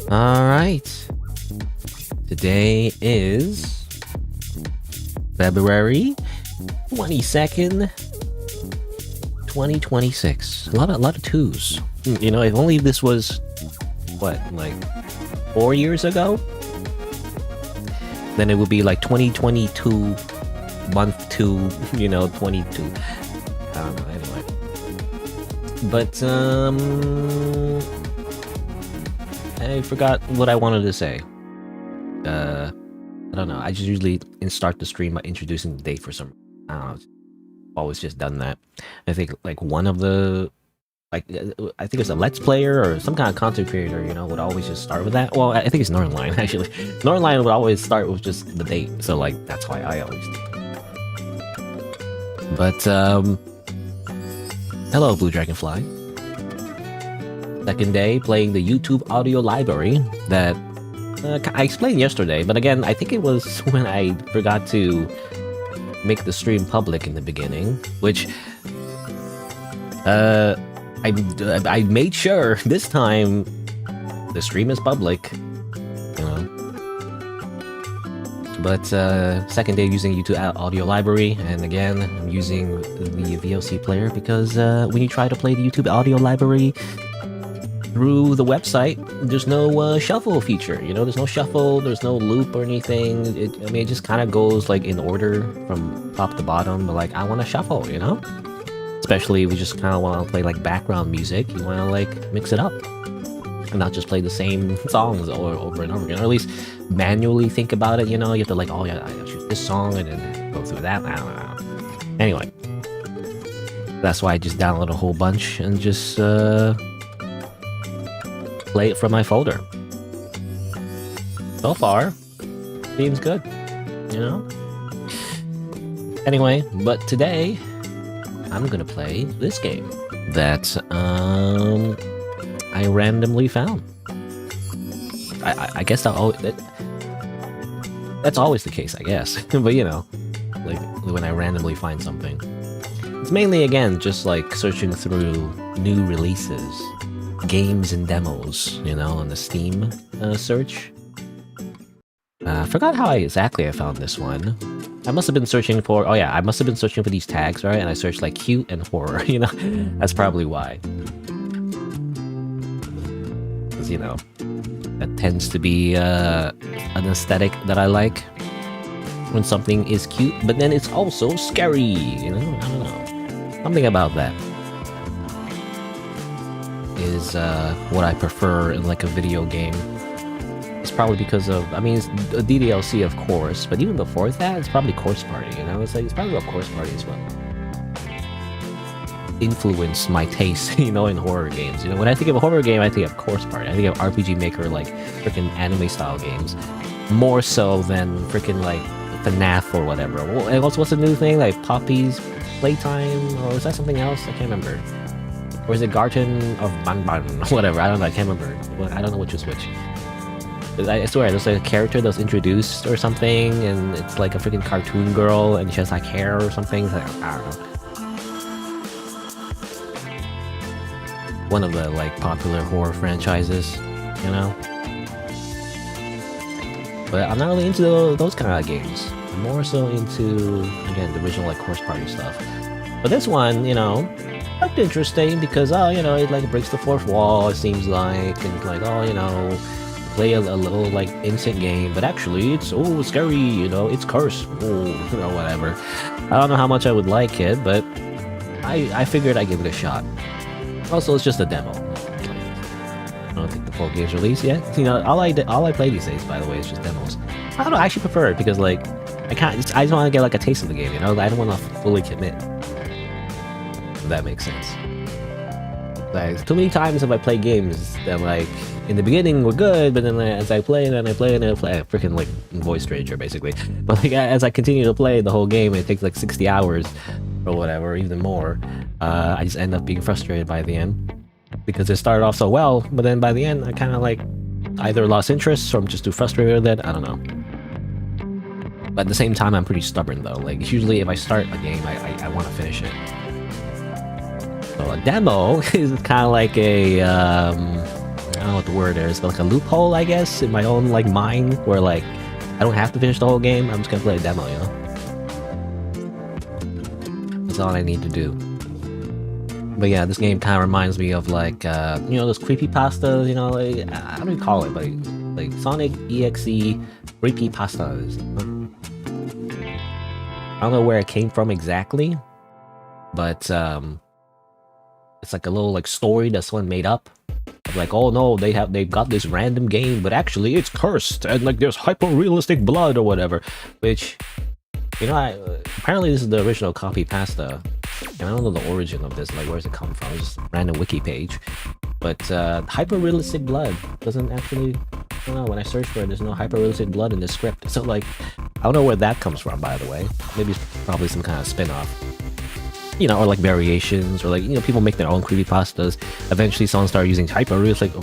Alright. Today is February 22nd, 2026. A lot of twos. You know, if only this was, what, like 4 years ago? Then it would be like 2022, month 2, you know, 22. I don't know, anyway. But, I forgot what I wanted to say. I don't know. I just usually start the stream by introducing the date for some. I don't know. Always just done that. I think like one of the, like I think it's a Let's Player or some kind of content creator, you know, would always just start with that. Well, I think it's Northline actually. Northline would always start with just the date, so like that's why I always do. But hello, Blue Dragonfly. Second day playing the YouTube audio library that I explained yesterday, but again, I think it was when I forgot to make the stream public in the beginning, which I made sure this time the stream is public, you know. But second day using YouTube audio library, and again I'm using the VLC player because when you try to play the YouTube audio library through the website, there's no shuffle feature, you know. There's no shuffle, there's no loop or anything. I mean, it just kind of goes like in order from top to bottom, but like I want to shuffle, you know. Especially if we just kind of want to play like background music, you want to like mix it up and not just play the same songs over and over again, or at least manually think about it, you know. You have to like, oh yeah, I choose this song and then go through that. I don't know. Anyway, that's why I just download a whole bunch and just play it from my folder. So far, seems good, you know? Anyway, but today, I'm gonna play this game that, I randomly found. I guess that's always the case, I guess. But you know, like, when I randomly find something. It's mainly, again, just like searching through new releases, games and demos, you know, on the Steam search. I forgot how exactly I found this one. I must have been searching for, oh yeah, I must have been searching for these tags, right? And I searched like cute and horror, you know? That's probably why. Because, you know, that tends to be an aesthetic that I like. When something is cute, but then it's also scary, you know? I don't know. Something about that is what I prefer in like a video game. It's probably because of, I mean, it's a DDLC of course, but even before that, it's probably Course Party, you know? It's like, it's probably about Course Party as well. Influenced my taste, you know, in horror games. You know, when I think of a horror game, I think of Course Party. I think of RPG Maker, like freaking anime style games, more so than freaking like FNAF or whatever. And what's the new thing, like Poppy's Playtime, or is that something else? I can't remember. Or is it Garden of Banban? Whatever, I don't know, I can't remember. I don't know which is which. I swear, there's like a character that was introduced or something, and it's like a freaking cartoon girl, and she has like hair or something. It's like, I don't know. One of the like popular horror franchises, you know? But I'm not really into those kind of games. I'm more so into, again, the original like Course Party stuff. But this one, you know, looked interesting because, oh, you know, it like breaks the fourth wall, it seems like, and like, oh, you know, play a little like innocent game, but actually it's, oh, scary, you know, it's cursed, oh, you know, whatever. I don't know how much I would like it, but I figured I'd give it a shot. Also, it's just a demo. I don't think the full game's released yet. You know, all I play these days, by the way, is just demos. I don't know, I actually prefer it because like I just want to get like a taste of the game, you know. I don't want to fully commit. If that makes sense. Like, too many times have I played games that like in the beginning were good, but then like, as I play and I freaking like Voice Stranger basically. But like as I continue to play the whole game, it takes like 60 hours or whatever, even more. I just end up being frustrated by the end because it started off so well, but then by the end I kind of like either lost interest or I'm just too frustrated with it. I don't know. But at the same time, I'm pretty stubborn though. Like usually if I start a game, I want to finish it. So a demo is kind of like a I don't know what the word is, but like a loophole, I guess, in my own like mind, where like I don't have to finish the whole game. I'm just gonna play a demo, you know. That's all I need to do. But yeah, this game kind of reminds me of like you know, those creepypastas, you know, like, how do you call it? Like Sonic EXE creepypastas. I don't know where it came from exactly, but it's like a little like story that someone made up. Like, oh no, they've got this random game, but actually it's cursed and like there's hyper realistic blood or whatever. Which, you know, apparently this is the original copy pasta, and I don't know the origin of this. Like, where's it come from? It's just a random wiki page. But hyper realistic blood doesn't actually. I don't know. When I search for it, there's no hyper realistic blood in the script. So like, I don't know where that comes from. By the way, maybe it's probably some kind of spin-off. You know, or like variations, or like, you know, people make their own creepypastas. Eventually, someone started using hyper realistic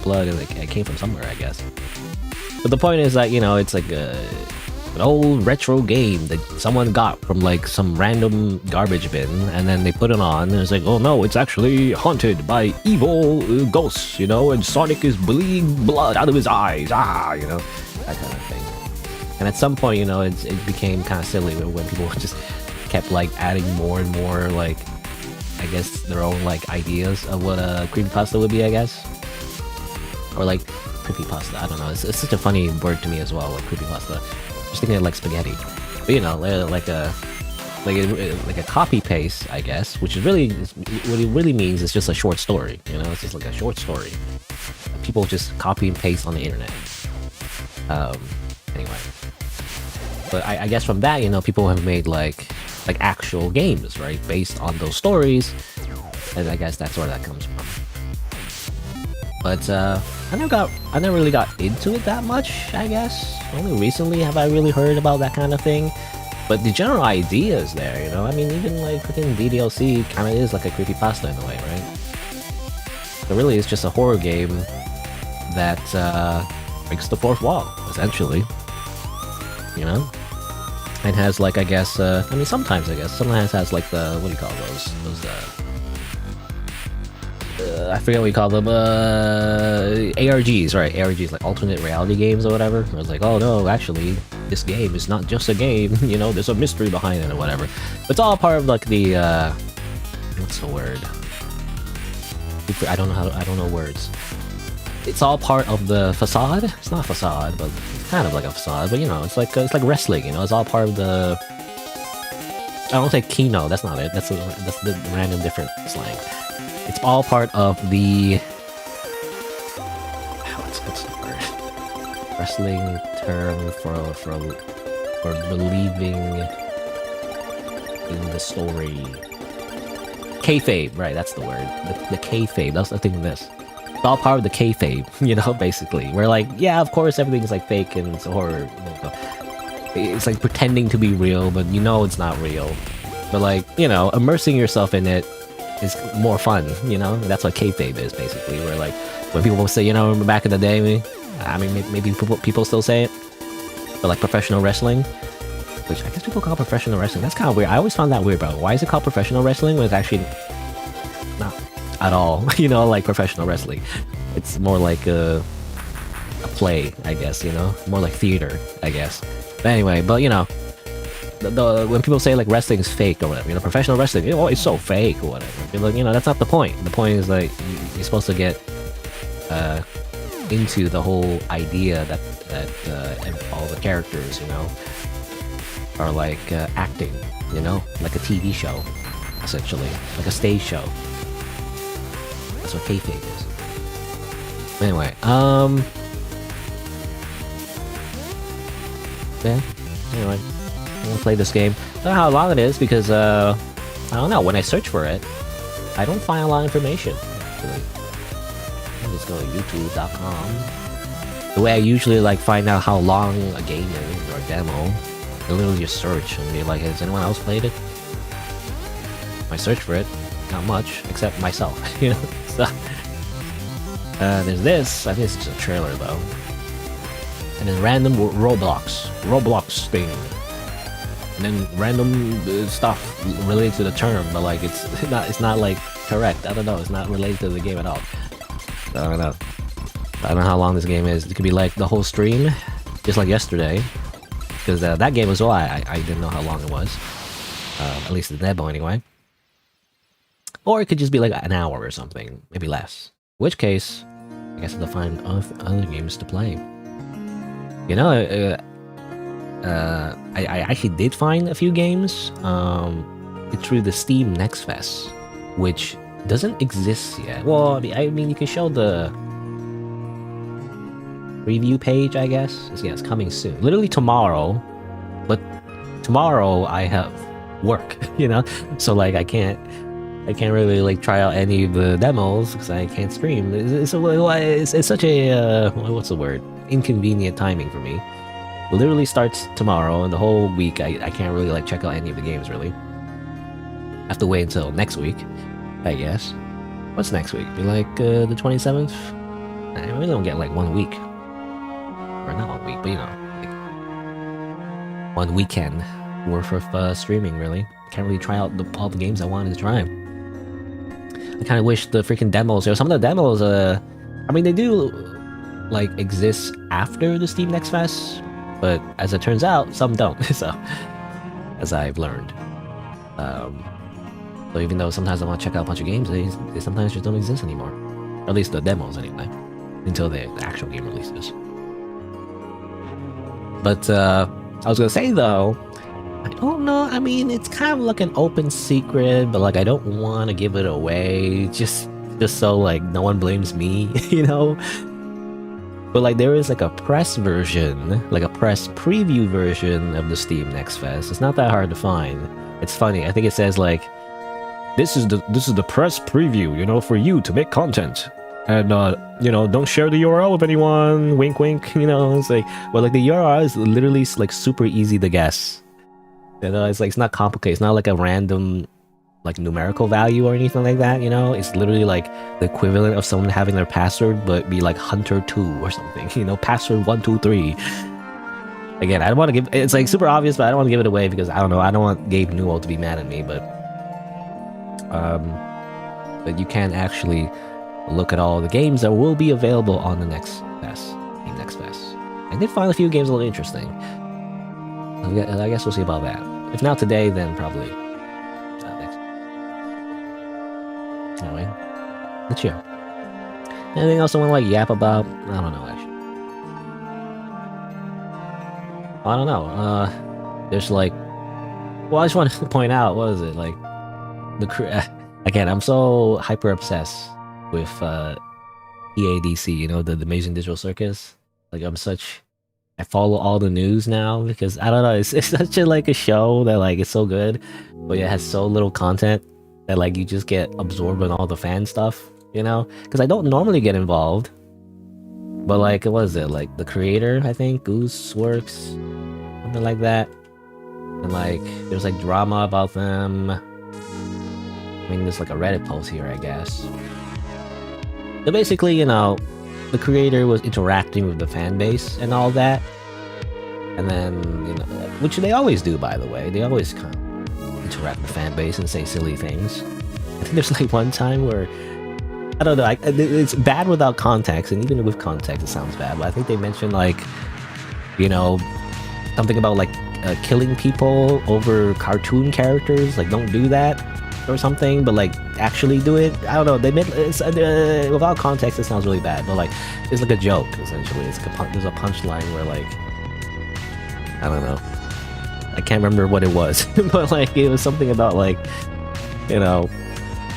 blood, and like, it came from somewhere, I guess. But the point is that, you know, it's like an old retro game that someone got from like some random garbage bin, and then they put it on, and it's like, oh no, it's actually haunted by evil ghosts, you know, and Sonic is bleeding blood out of his eyes, you know, that kind of thing. And at some point, you know, it became kind of silly when people just kept like adding more and more, like, I guess their own like ideas of what a creepypasta would be, I guess, or like creepypasta. I don't know. It's such a funny word to me as well, like creepypasta. Just thinking of like spaghetti, but you know, like a copy paste, I guess, which is really what it really means is just a short story. You know, it's just like a short story. People just copy and paste on the internet. Anyway, but I guess from that, you know, people have made like actual games, right, based on those stories, and I guess that's where that comes from. But I never really got into it that much, I guess. Only recently have I really heard about that kind of thing. But the general idea is there, you know. I mean, even like freaking DDLC kind of is like a creepypasta in a way, right? So really, it's just a horror game that breaks the fourth wall, essentially. You know. And has like, I guess, I mean, sometimes has like the, what do you call those I forget what you call them, ARGs, right? ARGs, like alternate reality games or whatever. I was like, oh no, actually, this game is not just a game, you know, there's a mystery behind it or whatever. But it's all part of like the, what's the word? I don't know words. It's all part of the facade. It's not a facade, but it's kind of like a facade. But you know, it's like wrestling. You know, it's all part of the. I don't say kino. That's not it. That's the random different slang. It's all part of the. What's the word? Wrestling term for believing in the story. Kayfabe, right? That's the word. The kayfabe. That's the thing of this. It's all part of the kayfabe, you know, basically. We're like, yeah, of course everything's like fake and it's horror. It's like pretending to be real, but you know it's not real. But like, you know, immersing yourself in it is more fun, you know? That's what kayfabe is, basically. Where like, when people say, you know, back in the day, I mean, maybe people still say it, but like professional wrestling, which I guess people call professional wrestling. That's kind of weird. I always found that weird, bro. Why is it called professional wrestling when it's actually not at all, you know, like professional wrestling? It's more like a play, I guess, you know, more like theater, I guess. But anyway, but you know, when people say like wrestling is fake or whatever, you know, professional wrestling, you know, it's so fake or whatever. You know, that's not the point. The point is like you're supposed to get into the whole idea that all the characters, you know, are like acting, you know, like a TV show, essentially, like a stage show. That's what kayfabe is. Anyway, yeah. Anyway, I'm gonna play this game. I don't know how long it is because I don't know. When I search for it, I don't find a lot of information. Actually, I just go to YouTube.com. The way I usually like find out how long a game is or a demo, I literally just search and be like, has anyone else played it? I search for it, not much except myself, you know. So there's this. I think it's just a trailer though. And then random Roblox thing, and then random stuff related to the term, but like it's not like correct. I don't know. It's not related to the game at all. I don't know. I don't know how long this game is. It could be like the whole stream, just like yesterday. Because that game as well, I didn't know how long it was. At least the demo anyway. Or it could just be like an hour or something, maybe less. In which case, I guess I'll find other games to play. You know, I actually did find a few games through the Steam Next Fest, which doesn't exist yet. Well, I mean, you can show the preview page, I guess. Yeah, it's coming soon. Literally tomorrow, but tomorrow I have work, you know? So like I can't really like try out any of the demos because I can't stream. It's such a what's the word? Inconvenient timing for me. It literally starts tomorrow, and the whole week I can't really like check out any of the games really. I have to wait until next week, I guess. What's next week? Be like the 27th? I really don't get like 1 week. Or not 1 week, but you know, like 1 weekend worth of streaming really. Can't really try out all the games I wanted to try. I kind of wish the freaking demos, or some of the demos, I mean, they do, like, exist after the Steam Next Fest, but as it turns out, some don't, so, as I've learned. So even though sometimes I want to check out a bunch of games, they sometimes just don't exist anymore. Or at least the demos, anyway, until the actual game releases. But, I was gonna say, though, I don't know, I mean, it's kind of like an open secret, but like I don't want to give it away, just so like no one blames me, you know? But like there is like a press version, like a press preview version of the Steam Next Fest. It's not that hard to find. It's funny, I think it says like, this is the press preview, you know, for you to make content. And, you know, don't share the URL with anyone, wink wink, you know? It's like, well, like the URL is literally like super easy to guess. You know, it's like, it's not complicated. It's not like a random, like, numerical value or anything like that, you know? It's literally like the equivalent of someone having their password, but be like Hunter2 or something, you know? Password 123. Again, I don't want to give, it's like super obvious, but I don't want to give it away because I don't know, I don't want Gabe Newell to be mad at me, but you can actually look at all the games that will be available on the Next Fest. Next Fest. I did find a few games a little interesting. I guess we'll see about that. If not today, then probably next. Anyway, GLiTCHiA. Anything else I want to like yap about? I don't know actually. I don't know. There's like, well, I just want to point out, what is it like? Again, I'm so hyper obsessed with EADC. You know, the Amazing Digital Circus. Like I follow all the news now because I don't know, it's such a like a show that like it's so good, but it has so little content that like you just get absorbed in all the fan stuff, you know? Because I don't normally get involved, but like what is it, like the creator, I think, Goose Works, something like that, and like there's like drama about them. I mean, there's like a Reddit post here, I guess. So basically, you know, the creator was interacting with the fan base and all that, and then, you know, which they always do, by the way. They always kind of interact with the fan base and say silly things. I think there's like one time where, I don't know, it's bad without context, and even with context it sounds bad, but I think they mentioned like, you know, something about like killing people over cartoon characters, like don't do that or something, but like actually do it. I don't know, they meant without context it sounds really bad, but like it's like a joke essentially. It's like there's a punchline where like, I don't know, I can't remember what it was, but like it was something about like, you know,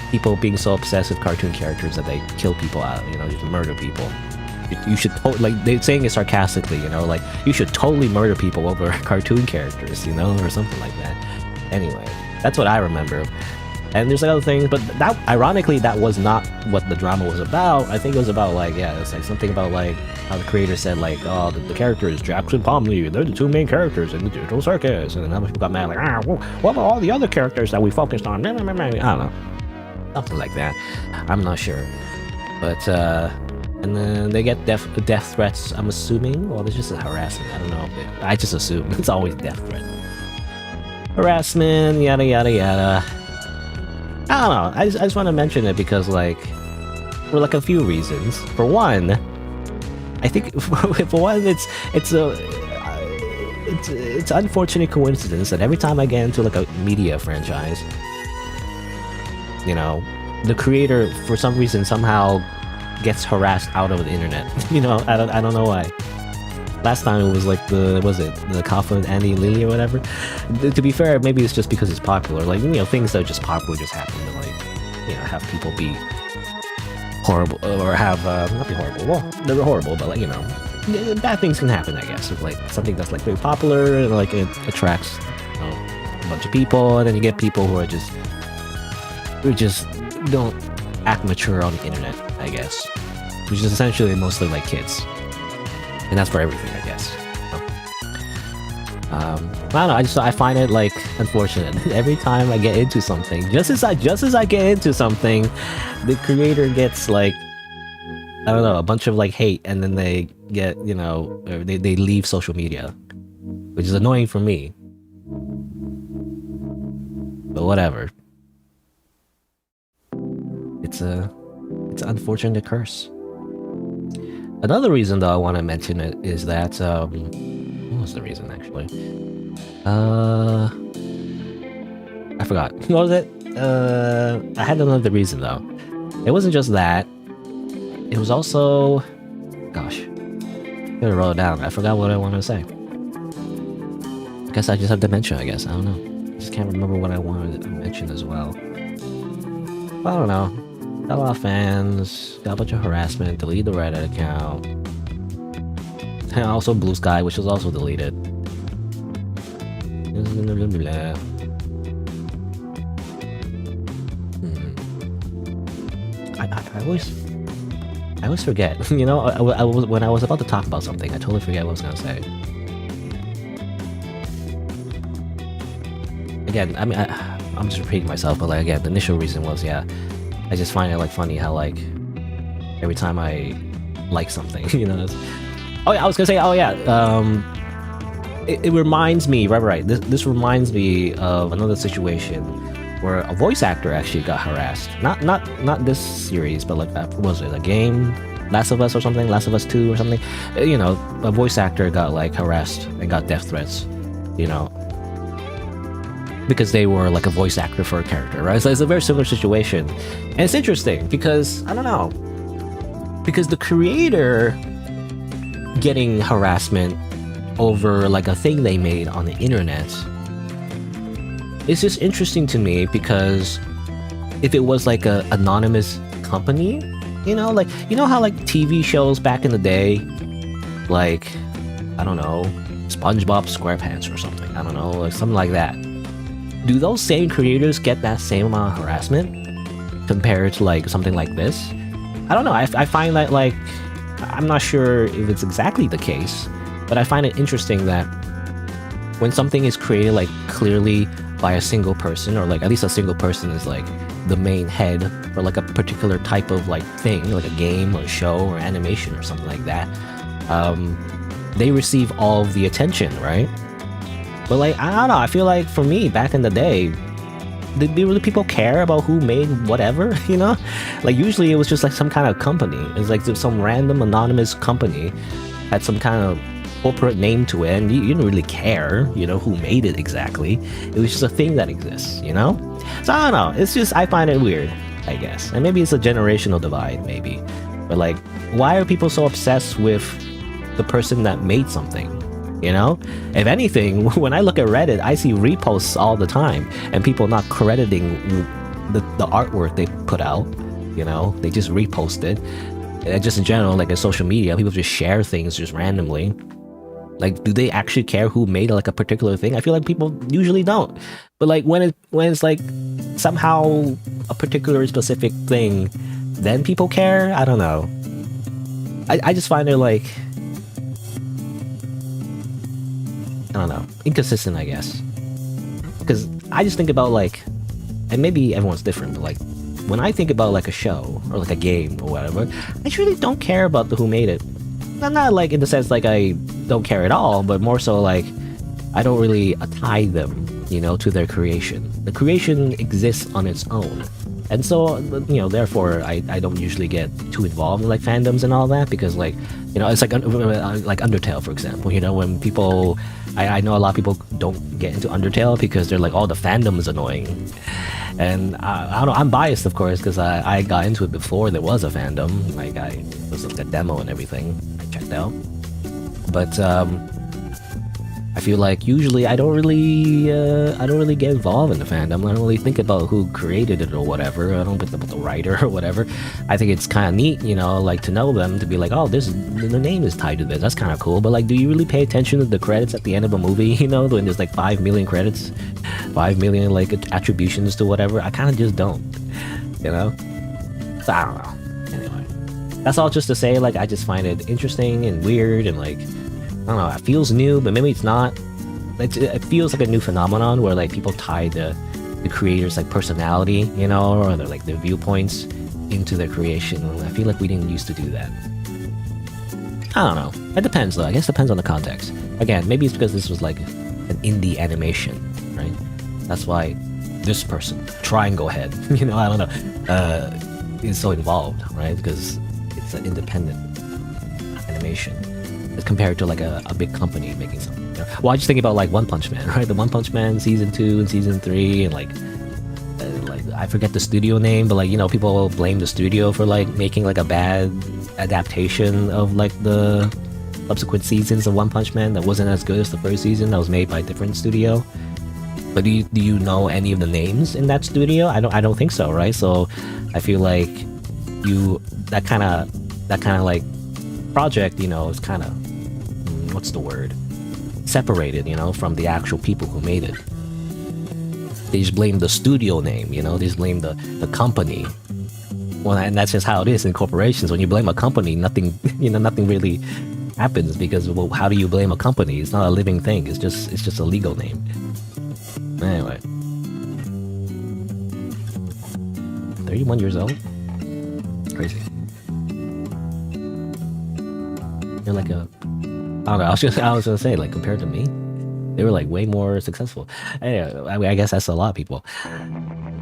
people being so obsessed with cartoon characters that they kill people out, you know, just murder people. You should like, they're saying it sarcastically, you know, like you should totally murder people over cartoon characters, you know, or something like that. Anyway, that's what I remember. And there's like other things, but that, ironically, that was not what the drama was about. I think it was about like, yeah, it's like something about like how the creator said like, oh, the characters, Jax and Pomni, they're the two main characters in the Digital Circus, and then other people got mad like, well, what about all the other characters that we focused on? I don't know, something like that. I'm not sure, but and then they get death threats. I'm assuming, well, it's just a harassment. I don't know. I just assume it's always death threat, harassment, yada yada yada. I don't know, I just want to mention it because, like, for like a few reasons. For one, I think for one, it's unfortunate coincidence that every time I get into like a media franchise, you know, the creator for some reason somehow gets harassed out of the internet. You know, I don't know why. Last time it was like the Kafka and Andy Lily or whatever. To be fair, maybe it's just because it's popular. Like, you know, things that are just popular just happen to, like, you know, have people be horrible or have not be horrible. Well, they're horrible, but like, you know, bad things can happen, I guess. With like something that's like very popular and like it attracts, you know, a bunch of people, and then you get people who just don't act mature on the internet, I guess, which is essentially mostly like kids, and that's for everything, I guess. I don't know. I find it like unfortunate. Every time I get into something, just as I get into something, the creator gets like, I don't know, a bunch of like hate, and then they get, you know, they leave social media, which is annoying for me. But whatever. It's an unfortunate curse. Another reason though I want to mention it is that what was the reason actually? I forgot. What was it? I had another reason though. It wasn't just that. It was also, gosh, I gotta roll it down. I forgot what I wanted to say. I guess I just have dementia, I guess. I don't know. I just can't remember what I wanted to mention as well. I don't know. Got a lot of fans, got a bunch of harassment, deleted the Reddit account. And also Blue Sky, which was also deleted. I always forget. You know, when I was about to talk about something, I totally forget what I was gonna say. Again, I mean, I'm just repeating myself, but like again, the initial reason was, yeah, I just find it like funny how like every time I like something, you know. Oh yeah, I was gonna say, oh yeah, it reminds me, right. This reminds me of another situation where a voice actor actually got harassed. Not this series, but like, what was it, a game, Last of Us or something, Last of Us 2 or something. You know, a voice actor got like harassed and got death threats, you know, because they were like a voice actor for a character, right? So it's a very similar situation, and it's interesting because I don't know, because the creator getting harassment over like a thing they made on the internet, it's just interesting to me, because if it was like a anonymous company, you know, like, you know how like TV shows back in the day, like, I don't know, SpongeBob SquarePants or something, I don't know, like something like that. Do those same creators get that same amount of harassment compared to like something like this? I don't know. I find that, like, I'm not sure if it's exactly the case, but I find it interesting that when something is created like clearly by a single person, or like at least a single person is like the main head for like a particular type of like thing, like a game or a show or animation or something like that, they receive all of the attention, right? But like, I don't know, I feel like for me back in the day, did really people care about who made whatever, you know? Like usually it was just like some kind of company. It's like some random anonymous company had some kind of corporate name to it, and you didn't really care, you know, who made it exactly. It was just a thing that exists, you know? So I don't know, it's just, I find it weird, I guess. And maybe it's a generational divide, maybe. But like, why are people so obsessed with the person that made something? You know, if anything, when I look at Reddit, I see reposts all the time, and people not crediting the artwork they put out. You know, they just repost it. And just in general, like in social media, people just share things just randomly. Like, do they actually care who made like a particular thing? I feel like people usually don't. But like when it's like somehow a particular specific thing, then people care. I don't know. I just find it like, I don't know, inconsistent, I guess. Because I just think about like, and maybe everyone's different, but like, when I think about like a show or like a game or whatever, I really don't care about who made it. Not like in the sense like I don't care at all, but more so like I don't really tie them, you know, to their creation. The creation exists on its own, And so, therefore, I don't usually get too involved in like fandoms and all that, because like, it's like Undertale, for example. When people, I know a lot of people don't get into Undertale because they're like, oh, the fandom is annoying. And I don't know, I'm biased, of course, because I got into it before there was a fandom. Like, it was like a demo and everything I checked out. But I feel like usually I don't really get involved in the fandom. I don't really think about who created it or whatever. I don't think about the writer or whatever. I think it's kind of neat, like to know them, to be like, oh, the name is tied to this. That's kind of cool. But like, do you really pay attention to the credits at the end of a movie? When there's like 5 million credits, 5 million like attributions to whatever. I kind of just don't. So I don't know. Anyway, that's all just to say, like, I just find it interesting and weird, and like, I don't know, it feels new, but maybe it's not. It feels like a new phenomenon where like people tie the creators' like personality, or their viewpoints into their creation. I feel like we didn't used to do that. I don't know. It depends though. I guess it depends on the context. Again, maybe it's because this was like an indie animation, right? That's why this person, Triangle Head, I don't know, is so involved, right? Because it's an independent animation as compared to like a big company making something. Well, I just think about like One Punch Man, right? The One Punch Man season 2 and season 3, and like I forget the studio name, but like people blame the studio for like making like a bad adaptation of like the subsequent seasons of One Punch Man that wasn't as good as the first season that was made by a different studio. But do you know any of the names in that studio? I don't think so, right? So I feel like that kind of like project, is kind of, what's the word, separated, from the actual people who made it. They just blame the studio name, they just blame the company. Well, and that's just how it is in corporations. When you blame a company, nothing really happens, because, well, how do you blame a company? It's not a living thing. It's just a legal name. Anyway, 31 years old, crazy. You're like I don't know. I was gonna say, like, compared to me, they were like way more successful. Anyway, I guess that's a lot of people.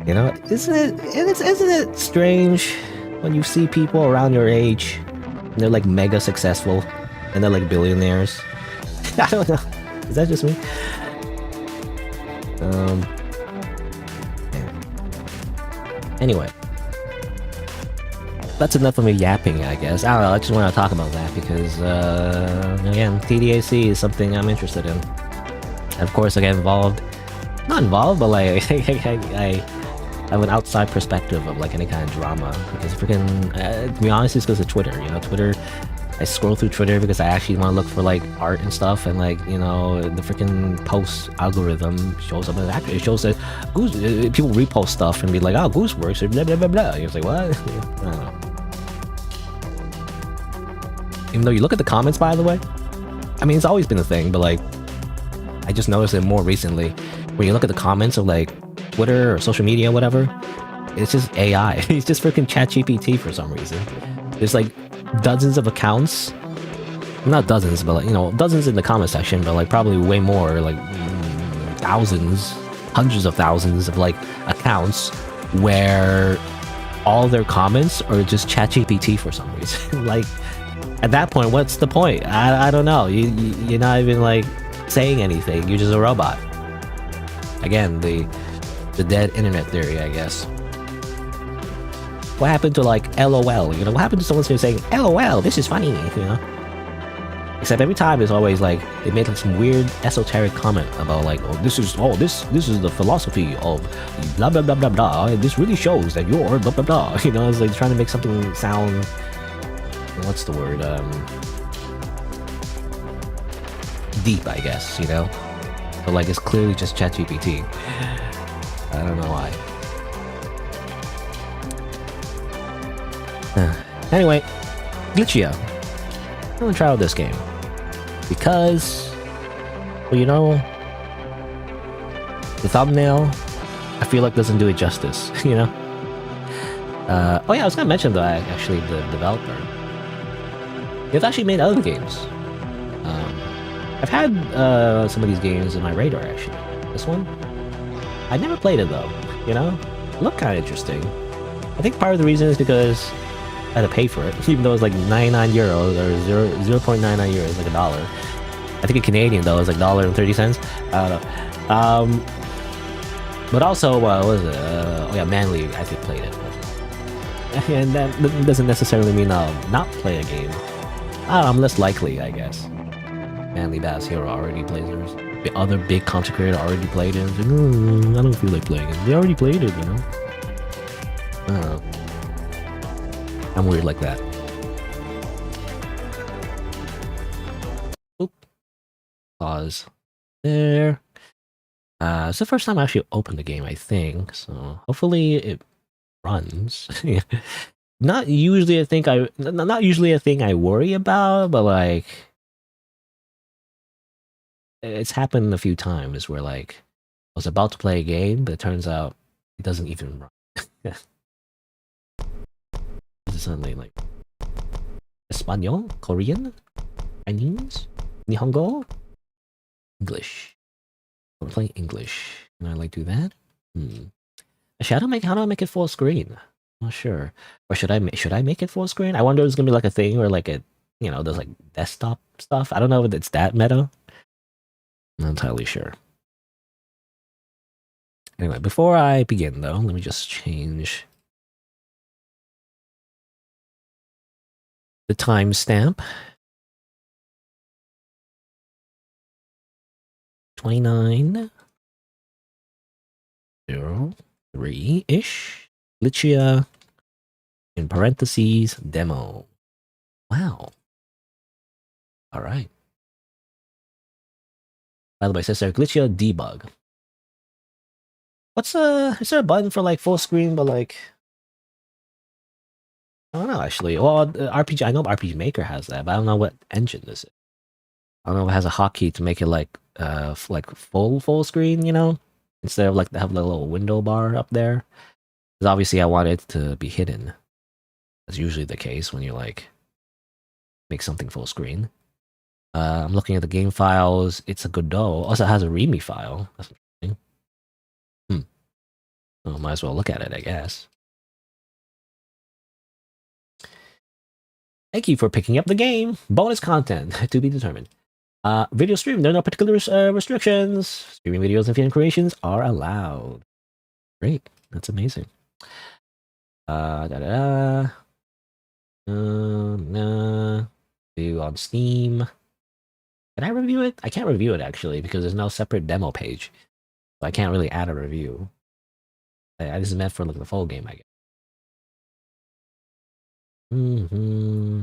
Isn't it strange when you see people around your age and they're like mega successful and they're like billionaires? I don't know. Is that just me? Anyway, that's enough of me yapping, I guess. I don't know, I just want to talk about that because, again, TDAC is something I'm interested in. And of course, I get involved. Not involved, but like, I have an outside perspective of like any kind of drama. Because freaking, to be honest, it's because of Twitter. Twitter, I scroll through Twitter because I actually want to look for like art and stuff, and like, the freaking post algorithm shows up, and actually it shows that Goose, people repost stuff and be like, oh, Goose works, blah blah blah blah. You're like, what? I don't know. Even though you look at the comments, by the way, I mean, it's always been a thing, but like, I just noticed it more recently. When you look at the comments of like Twitter or social media, whatever, it's just AI. It's just freaking ChatGPT for some reason. There's like dozens of accounts, not dozens, but like, dozens in the comment section, but like probably way more, like thousands, hundreds of thousands of like accounts where all their comments are just ChatGPT for some reason. Like, at that point, what's the point? I don't know. You're not even like saying anything. You're just a robot. Again, the dead internet theory, I guess. What happened to like LOL? What happened to someone saying LOL? This is funny. Except every time it's always like they make like some weird esoteric comment about like, this is the philosophy of blah blah blah blah blah. And this really shows that you're blah blah blah. It's like trying to make something sound, what's the word? Deep, I guess. But like it's clearly just ChatGPT. I don't know why. Anyway, GLiTCHiA. I'm gonna try out this game because, well, the thumbnail, I feel like doesn't do it justice. Oh yeah, I was gonna mention though, actually, the developer. They've actually made other games. I've had some of these games in my radar actually. This one, I never played it though. It looked kind of interesting. I think part of the reason is because I had to pay for it, even though it's like 99 euros or 0.99 euros, like a dollar. I think in Canadian though, it's like $1.30. I don't know. But also, what was it? Oh yeah, Manly, I think played it. And that doesn't necessarily mean I'll not play a game. I'm less likely, I guess. Manly Bass Hero already plays theirs. The other big content creator already played it. Like, I don't feel like playing it. They already played it, you know? I don't know. I'm weird like that. Oop. Pause. There. It's the first time I actually opened the game, I think. So hopefully it runs. Not usually a thing I worry about, but like it's happened a few times where like I was about to play a game, but it turns out it doesn't even run. This is something like Espanol, Korean, Chinese, Nihongo, English. I'm playing English. Can I like do that? Actually, how do I make it full screen? I'm not sure. Or should I make it full screen? I wonder if it's gonna be like a thing where like it, you know, there's like desktop stuff. I don't know if it's that meta. I'm not entirely sure. Anyway, before I begin though, let me just change the timestamp. 2903-ish. GLiTCHiA in parentheses demo. Wow. All right. By the way, it says there GLiTCHiA debug. Is there a button for like full screen, but like I don't know actually. Well, RPG, I know RPG Maker has that, but I don't know what engine this is. I don't know if it has a hotkey to make it like full screen, you know, instead of like to have the little window bar up there. Because obviously I want it to be hidden. That's usually the case when you like make something full screen. I'm looking at the game files. It's a Godot. Also, it has a README file. That's interesting. Oh, might as well look at it, I guess. Thank you for picking up the game. Bonus content to be determined. Video stream. There are no particular restrictions. Streaming videos and fan creations are allowed. Great. That's amazing. Do on Steam. Can I review it? I can't review it actually because there's no separate demo page. So I can't really add a review. This is meant for like the full game, I guess.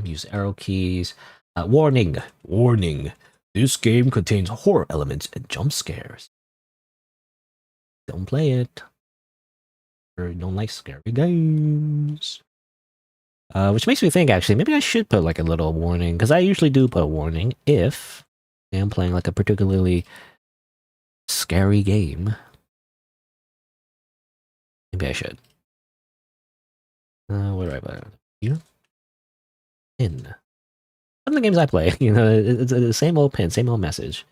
Use arrow keys. Warning. Warning. This game contains horror elements and jump scares. Don't play it. Or don't like scary games. Which makes me think, actually, maybe I should put like a little warning, because I usually do put a warning if I'm playing like a particularly scary game. Maybe I should. Where do I put it? Here? Pin. Some of the games I play, you know, it's the same old pin, same old message.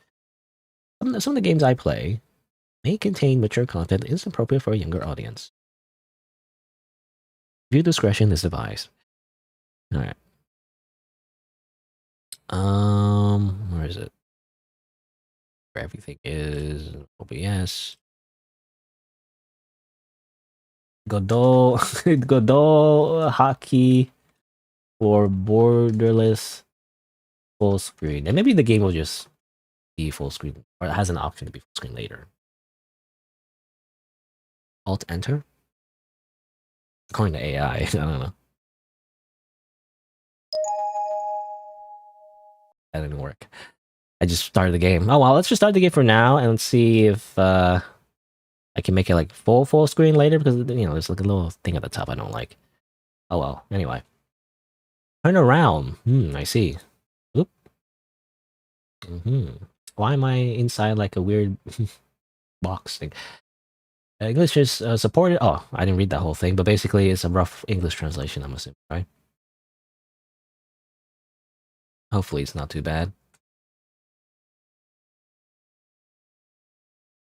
Some of the games I play may contain mature content that is appropriate for a younger audience. Viewer discretion is advised. All right. Where is it? Where everything is OBS. Godot, Godot hotkey for borderless full screen, and maybe the game will just be full screen, or it has an option to be full screen later. Alt Enter. According to AI, I don't know. That didn't work. I just started the game. Oh well, let's just start the game for now and let's see if I can make it like full screen later, because you know there's like a little thing at the top I don't like. Oh well. Anyway, turn around. I see. Oop. Why am I inside like a weird box thing? English is supported. Oh, I didn't read that whole thing, but basically it's a rough English translation, I'm assuming, right? Hopefully it's not too bad.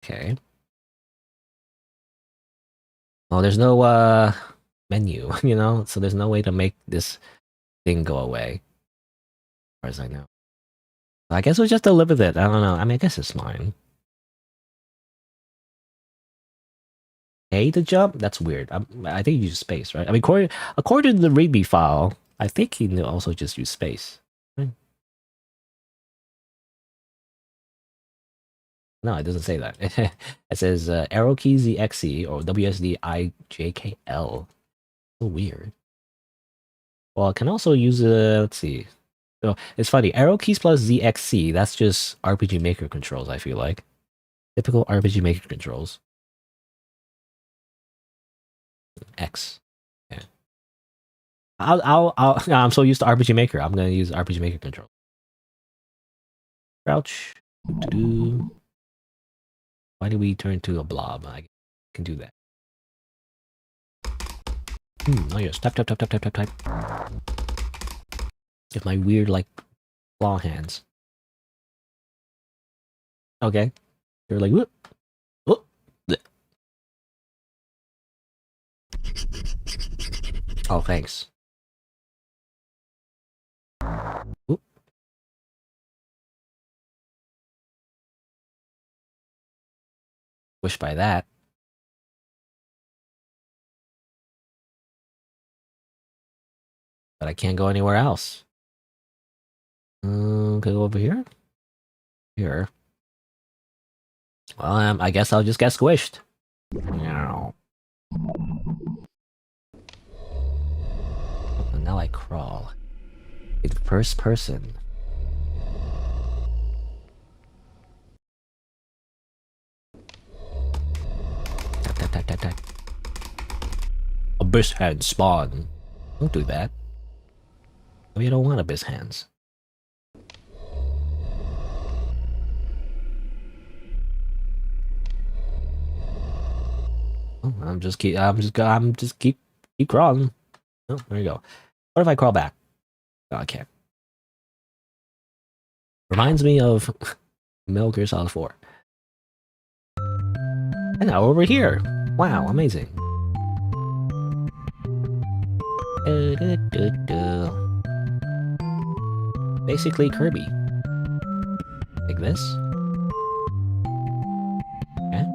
Okay. Well, there's no menu, you know? So there's no way to make this thing go away, as far as I know. I guess we'll just live with it. I don't know. I mean, I guess it's fine. A to jump? That's weird. I think you use space, right? I mean, according to the README file, I think he also just use space. Right? No, it doesn't say that. It says arrow key ZXC or WSDIJKL. So weird. Well, I can also use let's see. So it's funny. Arrow keys plus ZXC. That's just RPG Maker controls. I feel like typical RPG Maker controls. X. Yeah. I'm so used to RPG Maker. I'm gonna use RPG Maker control. Crouch. Why do we turn to a blob? I can do that. Oh yes, type. With my weird like claw hands. Okay, they're like whoop, whoop. Oh, thanks. Whoop. Wish by that. But I can't go anywhere else. Can I go over here? Here. Well, I guess I'll just get squished. Meow. And now I crawl. In first person. Tap. Abyss hand spawn. Don't do that. We don't want abyss hands. Oh, I'm just keep crawling. Oh, there you go. What if I crawl back? Oh, I can't. Reminds me of Metal Gear Solid 4. And now over here. Wow, amazing. Basically Kirby. Like this. Okay.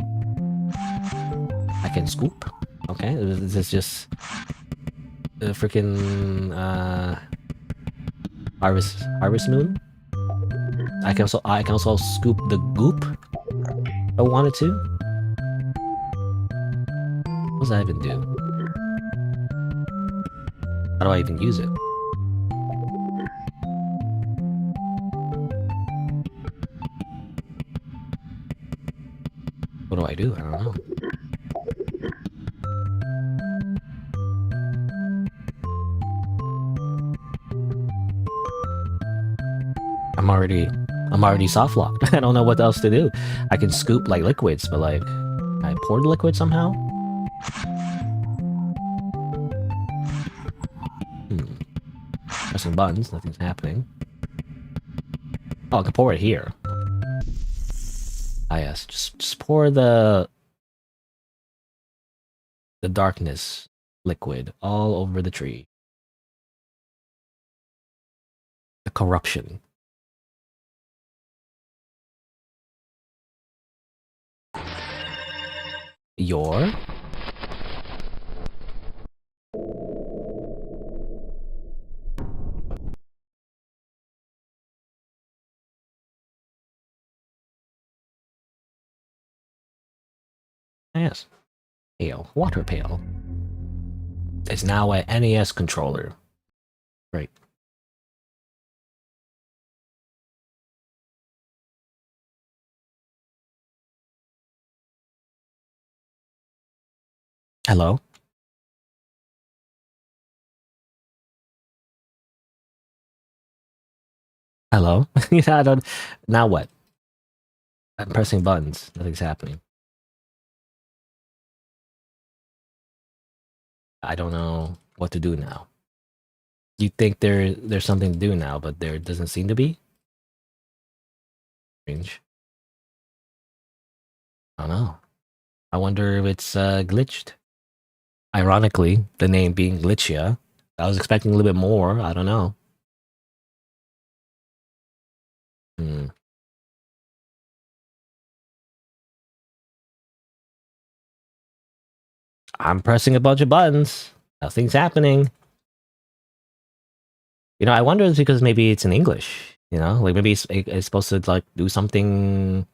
I can scoop. Okay, this is just the freaking Harvest Moon. I can also scoop the goop if I wanted to. What does that even do? How do I even use it? What do I do? I don't know. I'm already soft locked. I don't know what else to do. I can scoop like liquids, but like, can I pour the liquid somehow? Pressing buttons, nothing's happening. Oh, I can pour it here. Ah yes, just pour the darkness liquid all over the tree. The corruption. Your? Yes. Pail. Water pail. It's now a NES controller. Right. Hello? Hello? I don't... Now what? I'm pressing buttons. Nothing's happening. I don't know what to do now. You think there's something to do now, but there doesn't seem to be? Strange. I don't know. I wonder if it's glitched. Ironically, the name being GLiTCHiA. I was expecting a little bit more. I don't know. Hmm. I'm pressing a bunch of buttons. Nothing's happening. I wonder if it's because maybe it's in English. Like maybe it's supposed to like do something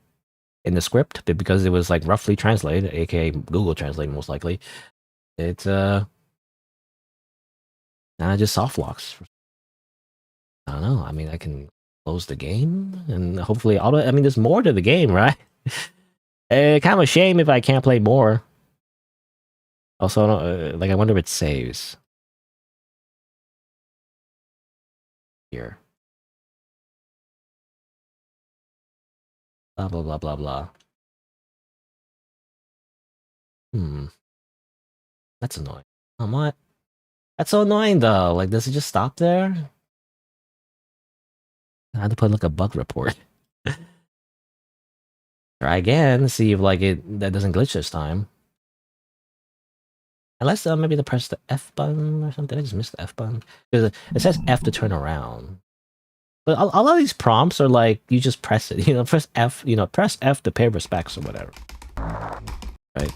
in the script, but because it was like roughly translated, aka Google Translate most likely, it's just soft locks. I don't know. I mean, I can close the game and hopefully auto. I mean, there's more to the game, right? Kind of a shame if I can't play more. Also, like I wonder if it saves here. Blah blah blah blah blah. Hmm, that's annoying. What? That's so annoying though. Like, does it just stop there? I had to put like a bug report. Try again. See if like that doesn't glitch this time. Unless maybe to press the F button or something. I just missed the F button because it says F to turn around. But a lot of these prompts are like you just press it. Press F. Press F to pay respects or whatever. Right.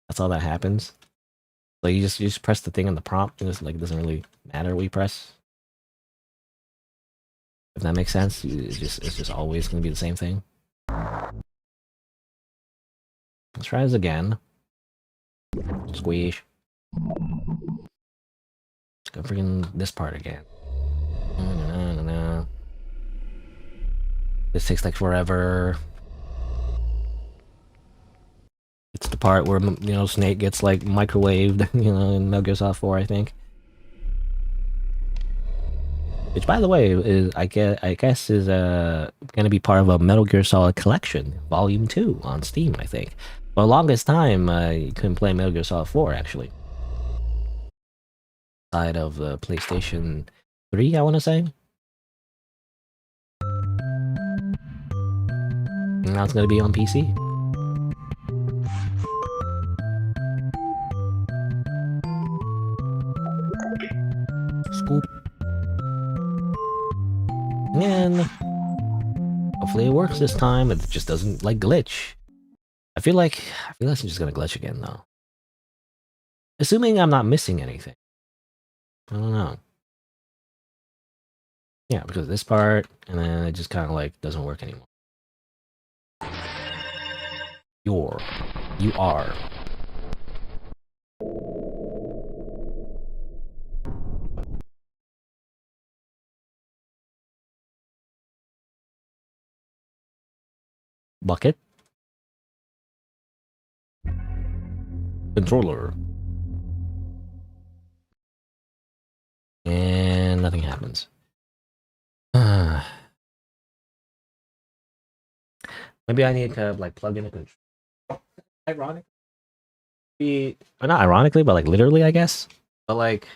That's all that happens. Like you just press the thing on the prompt, and it's like it doesn't really matter what you press. If that makes sense, it's just always gonna be the same thing. Let's try this again. Squish. Go freaking this part again. This takes like forever. It's the part where Snake gets like microwaved, in Metal Gear Solid 4, I think. Which, by the way, is I guess is going to be part of a Metal Gear Solid collection, Volume 2 on Steam, I think. For the longest time, you couldn't play Metal Gear Solid 4 actually. Side of the PlayStation 3, I want to say. And now it's going to be on PC. Scoop. And hopefully it works this time. It just doesn't like glitch. I feel like it's just gonna glitch again though. Assuming I'm not missing anything. I don't know. Yeah, because this part, and then it just kind of like doesn't work anymore. You are. Bucket. Controller. And nothing happens. Maybe I need to like plug in a controller. Ironic. Or not ironically, but like literally, I guess. But like,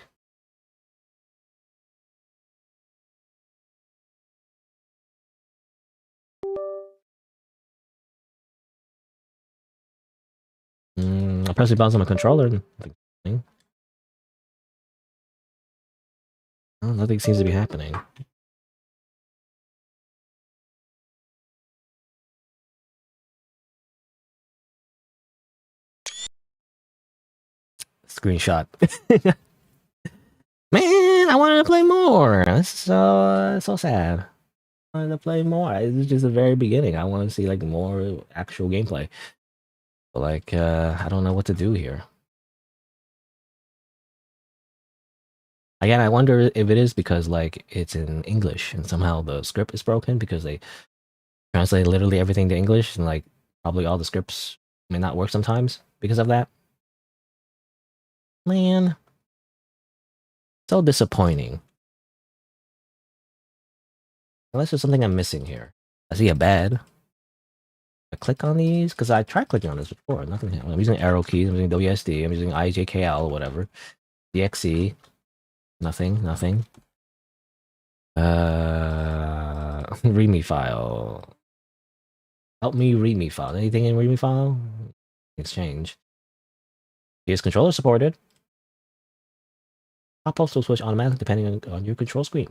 I press the buttons on my controller and nothing seems to be happening. Screenshot. Man, I wanted to play more. That's so sad. I wanted to play more. It's just the very beginning. I want to see like more actual gameplay. But like, I don't know what to do here. Again, I wonder if it is because like it's in English and somehow the script is broken because they translate literally everything to English and like probably all the scripts may not work sometimes because of that. Man, so disappointing. Unless there's something I'm missing here. I see a bed. I click on these because I tried clicking on this before. Nothing happened. I'm using arrow keys. I'm using WSD. I'm using IJKL or whatever. DXE. Nothing. Nothing. README file. Help me README file. Anything in README file? Exchange. Is controller supported? Pop-ups will switch automatically depending on your control screen.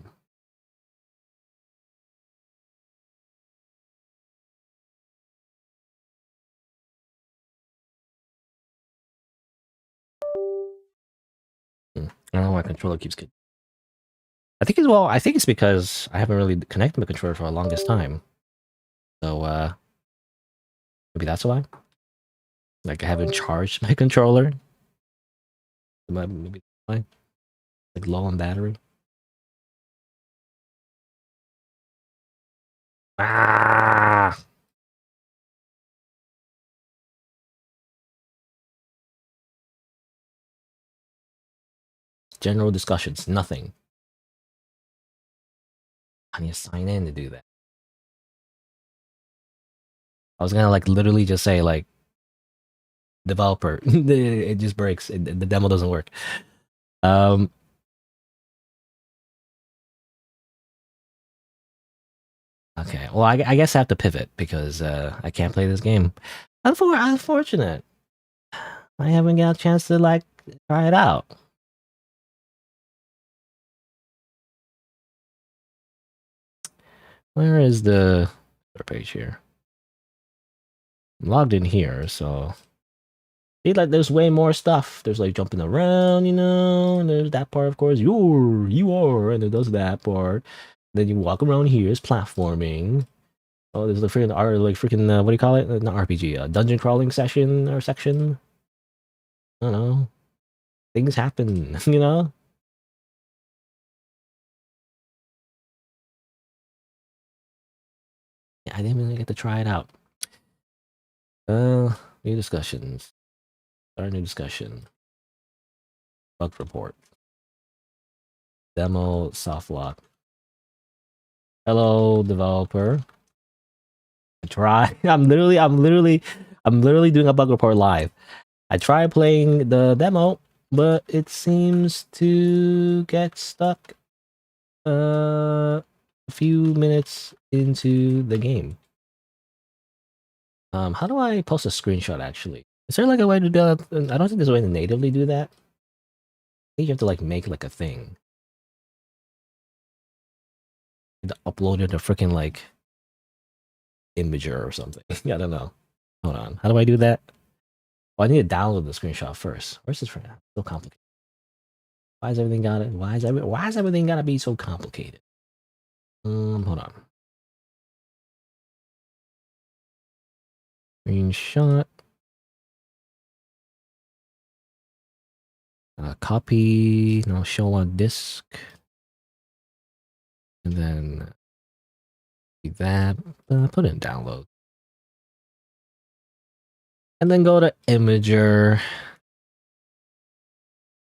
I don't know why controller keeps getting. I think as well. I think it's because I haven't really connected the controller for the longest time. So maybe that's why. Like I haven't charged my controller. Maybe why. Like low on battery. Ah. General discussions. Nothing. I need to sign in to do that. I was gonna like literally just say like developer. It just breaks. The demo doesn't work. Okay. Well, I guess I have to pivot because I can't play this game. Unfortunate. I haven't got a chance to like try it out. Where is the page here? I'm logged in here, so see, like there's way more stuff. There's like jumping around, you know, and there's that part, of course. You are, and it does that part. Then you walk around here, it's platforming. Oh, there's the freaking what do you call it? Not RPG, dungeon crawling session or section. I don't know. Things happen, you know. Yeah, I didn't even get to try it out. New discussions. Start a new discussion. Bug report. Demo soft lock. Hello, developer. I try. I'm literally doing a bug report live. I tried playing the demo, but it seems to get stuck a few minutes into the game. How do I post a screenshot actually? Is there like a way to do that? I don't think there's a way to natively do that. I think you have to like make like a thing. You have to upload it to freaking like Imager or something. Yeah, I don't know. Hold on. How do I do that? Well, I need to download the screenshot first. Where's this from? So complicated. Why is everything got it? Why is everything gotta be so complicated? Hold on. Screenshot. Copy. No, show on disk. And then that. Put in download. And then go to Imager.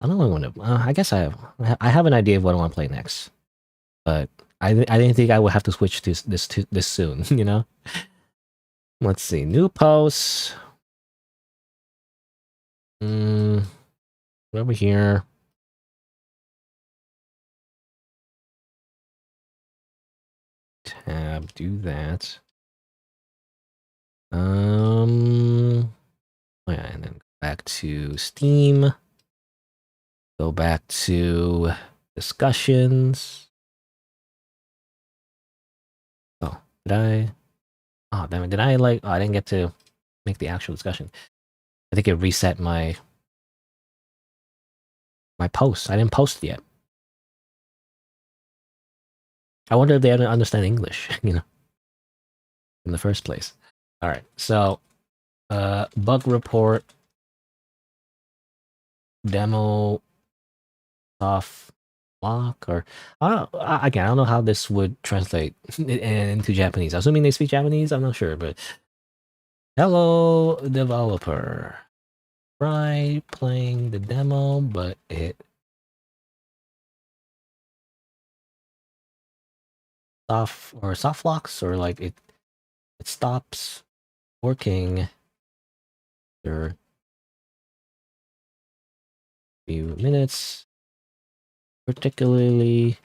I don't know what I want to. I guess I have an idea of what I want to play next, but I didn't think I would have to switch to this soon. You know. Let's see. New posts. Over here. Tab. Do that. Oh yeah, and then go back to Steam. Go back to discussions. Oh, did I? Oh, damn it. Did I like? Oh, I didn't get to make the actual discussion. I think it reset my post. I didn't post it yet. I wonder if they don't understand English, you know, in the first place. All right, so bug report demo soft lock, or again, I don't know how this would translate into Japanese. Assuming they speak Japanese, I'm not sure, but hello, developer. Try playing the demo, but it soft locks, or like it stops working after a few minutes, particularly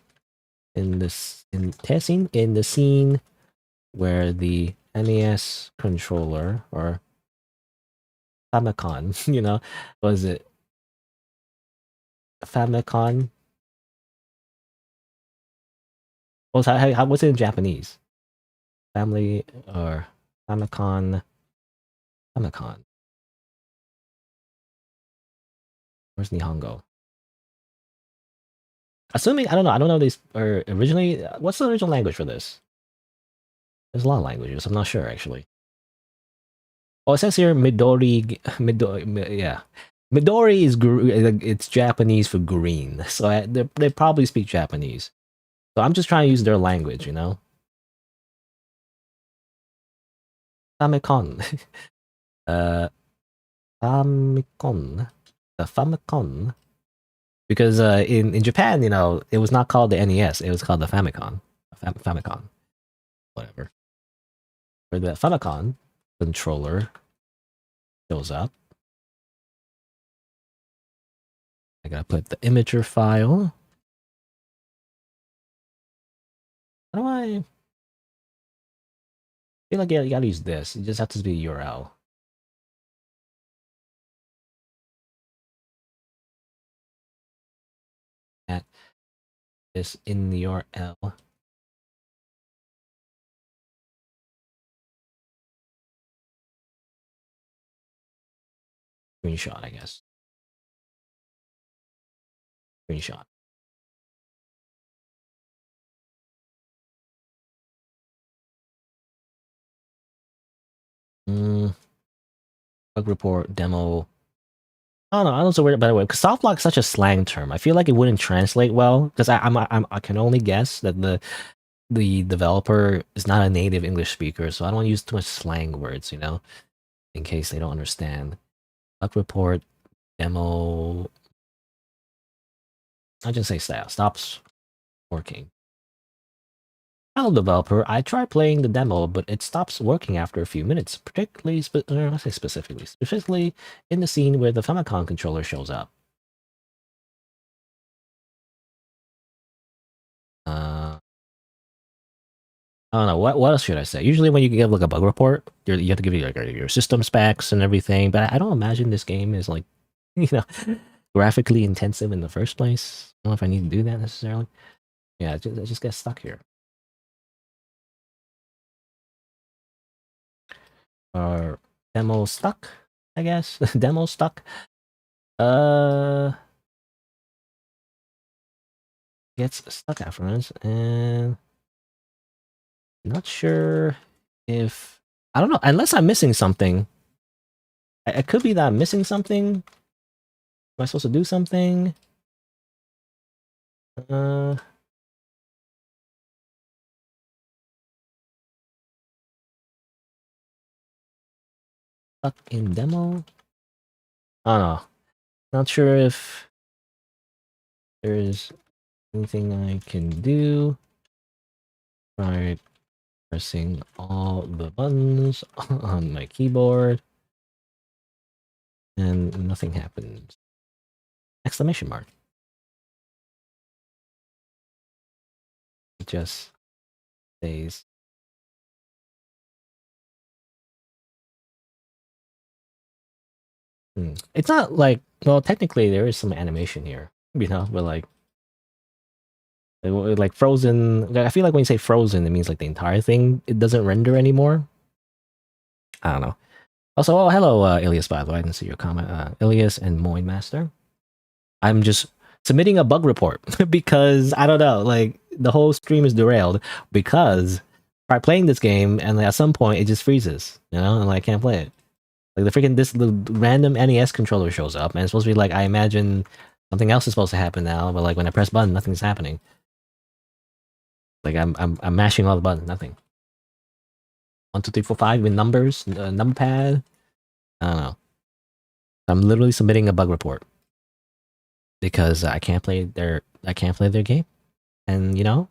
in the scene where the NES controller or Famicom, you know, was it Famicom. What's what's it in Japanese? Family or Famicom? Famicom. Where's Nihongo? Assuming I don't know. I don't know these or originally. What's the original language for this? There's a lot of languages. I'm not sure actually. Oh, it says here Midori. Midori, yeah. Midori is it's Japanese for green, so they probably speak Japanese. So I'm just trying to use their language, you know. Famicom, uh, Famicom, the Famicom, because in Japan, you know, it was not called the NES; it was called the Famicom, Famicom, whatever. For the Famicom controller shows up. I gotta put the imager file. How do I feel like you gotta use this? You just have to be URL. At this in the URL. Screenshot, I guess. Screenshot. Bug report demo. I don't know. I don't know where better way because soft lock is such a slang term. I feel like it wouldn't translate well because I can only guess that the developer is not a native English speaker, so I don't want to use too much slang words, you know, in case they don't understand. Bug report demo. I just say stops working. Hello, developer. I tried playing the demo, but it stops working after a few minutes, particularly, I say specifically in the scene where the Famicom controller shows up. I don't know what else should I say. Usually, when you give like a bug report, you have to give you like your system specs and everything. But I don't imagine this game is like, you know, graphically intensive in the first place. I don't know if I need to do that necessarily. Yeah, I just get stuck here. Or demo stuck, I guess. Demo stuck. Uh, gets stuck afterwards, and not sure if I don't know. Unless I'm missing something. It could be that I'm missing something. Am I supposed to do something? Uh, stuck in demo. I don't know. Not sure if there's anything I can do. Try pressing all the buttons on my keyboard, and nothing happens. Exclamation mark. It just stays. It's not like, well, technically there is some animation here, you know, but like frozen. Like, I feel like when you say frozen, it means like the entire thing it doesn't render anymore. I don't know. Also, oh hello, Ilias. By the way, I didn't see your comment. Ilias and Moin Master. I'm just submitting a bug report because I don't know. Like the whole stream is derailed because I playing this game and like, at some point it just freezes, you know, and like, I can't play it. Like the random NES controller shows up and it's supposed to be like I imagine something else is supposed to happen now, but like when I press button, nothing's happening. Like I'm mashing all the buttons, nothing. 1, 2, 3, 4, 5 with numbers, number pad. I don't know. I'm literally submitting a bug report because I can't play their game, and you know,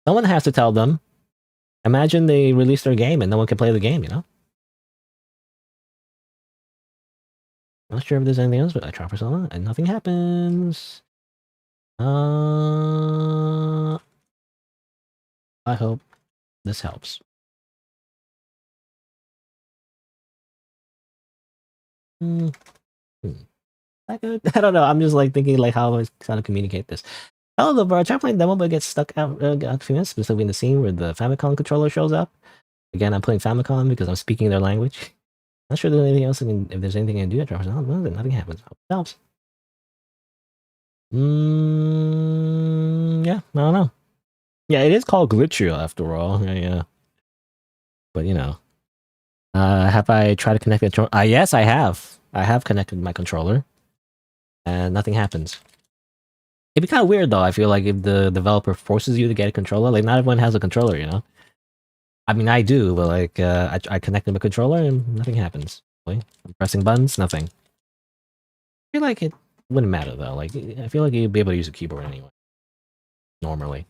someone has to tell them. Imagine they release their game and no one can play the game. You know. I'm not sure if there's anything else, but I try Persona and nothing happens. I hope this helps. Hmm. I don't know. I'm just like thinking like how am I trying to communicate this. Hello, the bar. Try playing demo, but gets stuck out a few minutes, specifically in the scene where the Famicom controller shows up. Again, I'm playing Famicom because I'm speaking their language. Not sure there's anything else. If there's anything I can do, I try. Nothing happens. Helps. Yeah, I don't know. Yeah, it is called GLiTCHiA after all. Yeah. But you know, have I tried to connect the controller? Yes, I have. I have connected my controller, and nothing happens. It'd be kind of weird though. I feel like if the developer forces you to get a controller, like not everyone has a controller, you know. I mean, I do, but like I connected my controller and nothing happens. I'm pressing buttons, nothing. I feel like it wouldn't matter though. Like I feel like you'd be able to use a keyboard anyway. Normally,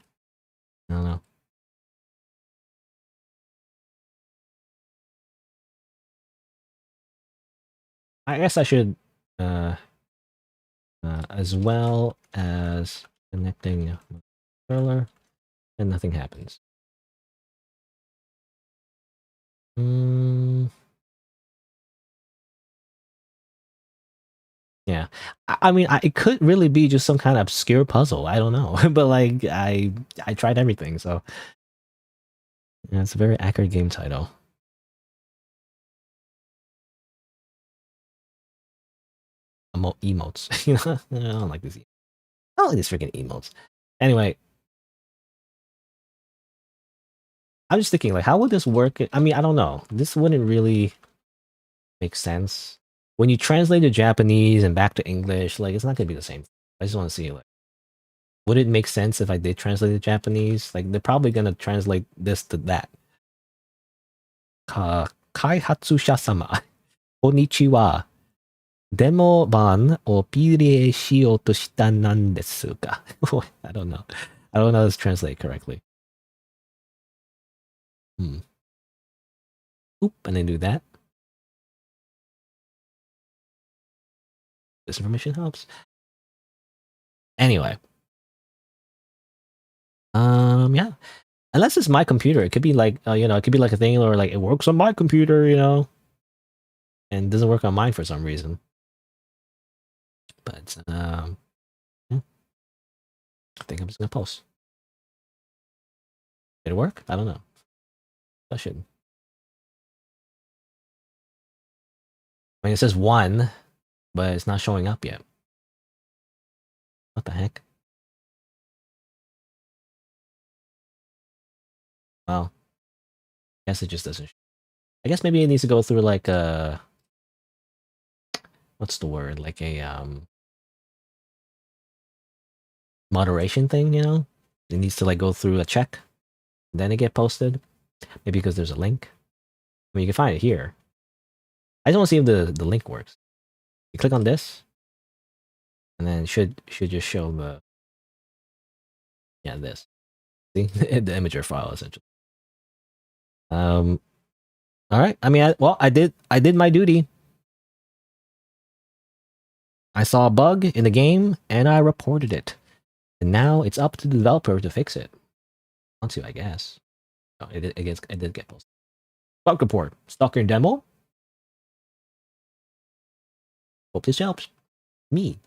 I don't know. I guess I should, as well as connecting my controller, and nothing happens. Yeah, I mean, it could really be just some kind of obscure puzzle. I don't know, but like I tried everything, so yeah, it's a very accurate game title. Emotes, you know, I don't like these. I don't like these freaking emotes. Anyway, I'm just thinking, like, how would this work? I mean, I don't know. This wouldn't really make sense when you translate to Japanese and back to English. Like, it's not gonna be the same. I just want to see, like, would it make sense if I did translate to Japanese? Like, they're probably gonna translate this to that. Kaihatsusha-sama, konnichiwa. Demo ban o pire shiyou to shita nan desu ka? I don't know. I don't know how to translate correctly. Oop, and then do that. This information helps. Anyway. Yeah. Unless it's my computer, it could be like, you know, it could be like a thing or like it works on my computer, you know, and doesn't work on mine for some reason. But yeah. I think I'm just gonna post. Did it work? I don't know. I should. I mean, it says 1, but it's not showing up yet. What the heck? Well, I guess it just doesn't. I guess maybe it needs to go through like a, what's the word? Like a moderation thing, you know? It needs to like go through a check, then it get posted. Maybe because there's a link. I mean, you can find it here. I just want to see if the link works. You click on this, and then it should just show the, yeah, this. See the imager file essentially. All right. I mean, I did my duty. I saw a bug in the game and I reported it, and now it's up to the developer to fix it. Want to, I guess. Oh, it did get posted. Bug report. Stalker demo. Hope this helps me.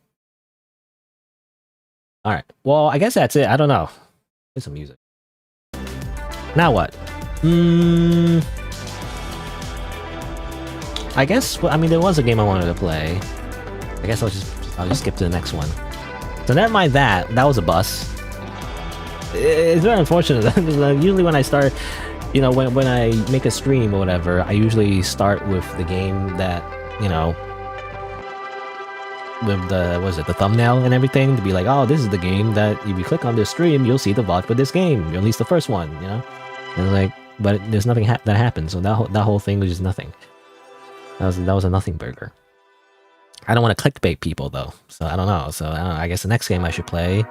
All right. Well, I guess that's it. I don't know. Play some music. Now what? I guess. I mean, there was a game I wanted to play. I guess I'll just skip to the next one. So never mind that. That was a bus. It's very unfortunate. Usually when I start, you know, when I make a stream or whatever, I usually start with the game that, you know, with the, what is it, the thumbnail and everything, to be like, oh, this is the game that if you click on this stream, you'll see the VOD for this game, or at least the first one, you know? And it's like, but there's nothing that happened, so that whole thing was just nothing. That was a nothing burger. I don't want to clickbait people though, so I don't know. So I guess the next game I should play.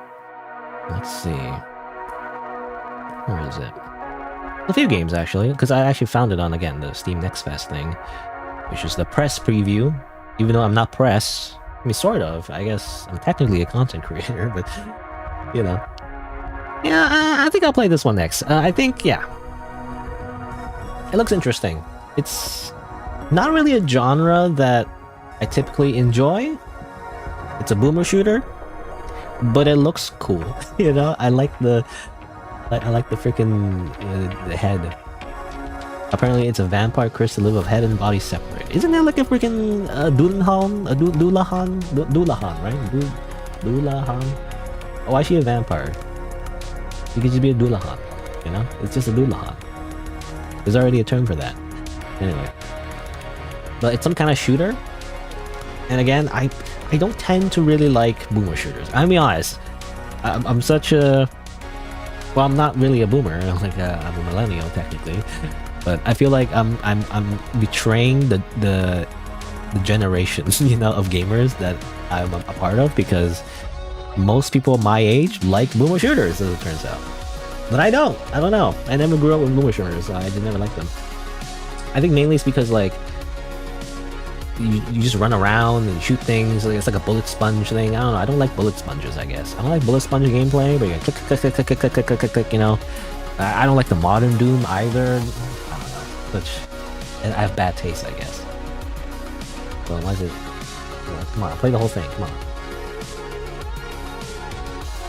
Let's see. Where is it? A few games actually, because I actually found it on, again, the Steam Next Fest thing, which is the press preview. Even though I'm not press, I mean, sort of. I guess I'm technically a content creator, but you know. Yeah, I think I'll play this one next. I think, yeah. It looks interesting. It's not really a genre that I typically enjoy, It's a boomer shooter, but it looks cool. You know, I like the freaking the head. Apparently, it's a vampire cursed to live of head and body separate. Isn't that like a freaking Dullahan? Dullahan, right? Dullahan. Oh, why is she a vampire? You could just be a Dullahan. You know, it's just a Dullahan. There's already a term for that. Anyway, but it's some kind of shooter. And again, I don't tend to really like boomer shooters. I'll be honest. I'm such a... Well, I'm not really a boomer. Like I'm a millennial technically, but I feel like I'm betraying the generations, you know, of gamers that I'm a part of, because most people my age like boomer shooters, as it turns out. But I don't. I don't know. I never grew up with boomer shooters, so I just never liked them. I think mainly it's because like you just run around and shoot things. Like, it's like a bullet sponge thing. I don't know. I don't like bullet sponges, I guess. I don't like bullet sponge gameplay, but you click, click, click, click, click, click, click, click, click, you know. I don't like the modern Doom either. I don't know. I have bad taste, I guess. So why is it? Come on, play the whole thing. Come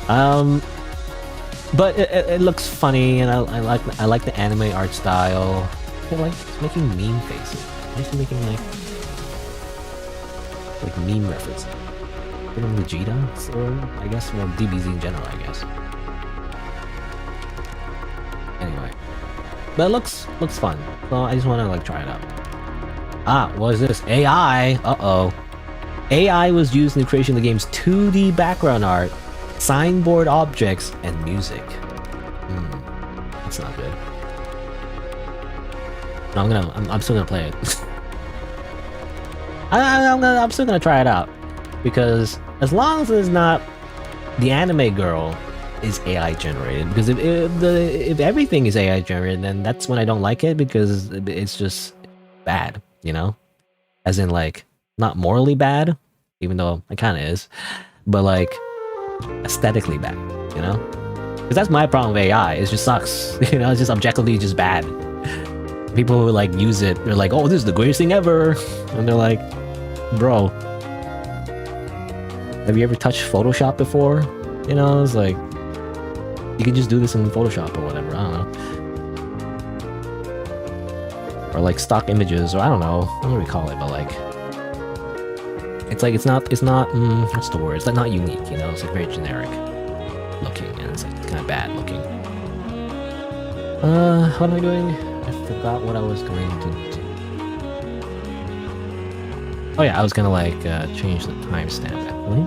on. But it looks funny, and I like the anime art style. I like making meme faces. I like making like meme references. From Vegeta, or I guess, well, DBZ in general, I guess. Anyway, but it looks fun. So I just want to like try it out. Ah, what is this? AI. Uh-oh. AI was used in the creation of the game's 2D background art, signboard objects, and music. That's not good. No, I'm still gonna play it. I'm still gonna try it out, because as long as it's not the anime girl is AI generated, because if everything is AI generated, then that's when I don't like it, because it's just bad, you know, as in like not morally bad, even though it kind of is, but like aesthetically bad, you know, because that's my problem with AI. It just sucks, you know. It's just objectively just bad. People who like use it, they're like, "Oh, this is the greatest thing ever," and they're like, "Bro, have you ever touched Photoshop before?" You know, it's like you can just do this in Photoshop or whatever. I don't know, or like stock images, or I don't know what do we call it, but like it's like it's not what's the word? It's like not unique, you know. It's like very generic looking, and it's like kind of bad looking. What am I doing? I forgot what I was going to do. Oh yeah, I was gonna like change the timestamp actually.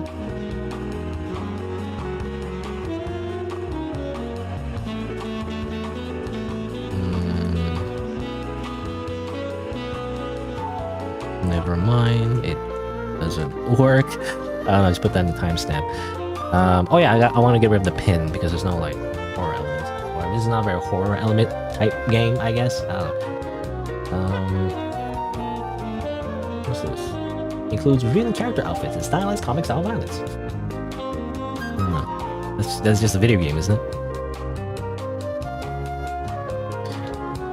Never mind, it doesn't work. I don't know, just put that in the timestamp. Oh yeah, I want to get rid of the pin because there's no like horror elements. Or this is not a very horror element type game, I guess. I don't know. What's this? Includes revealing character outfits and stylized comic style violence. I don't know. That's just a video game, isn't it?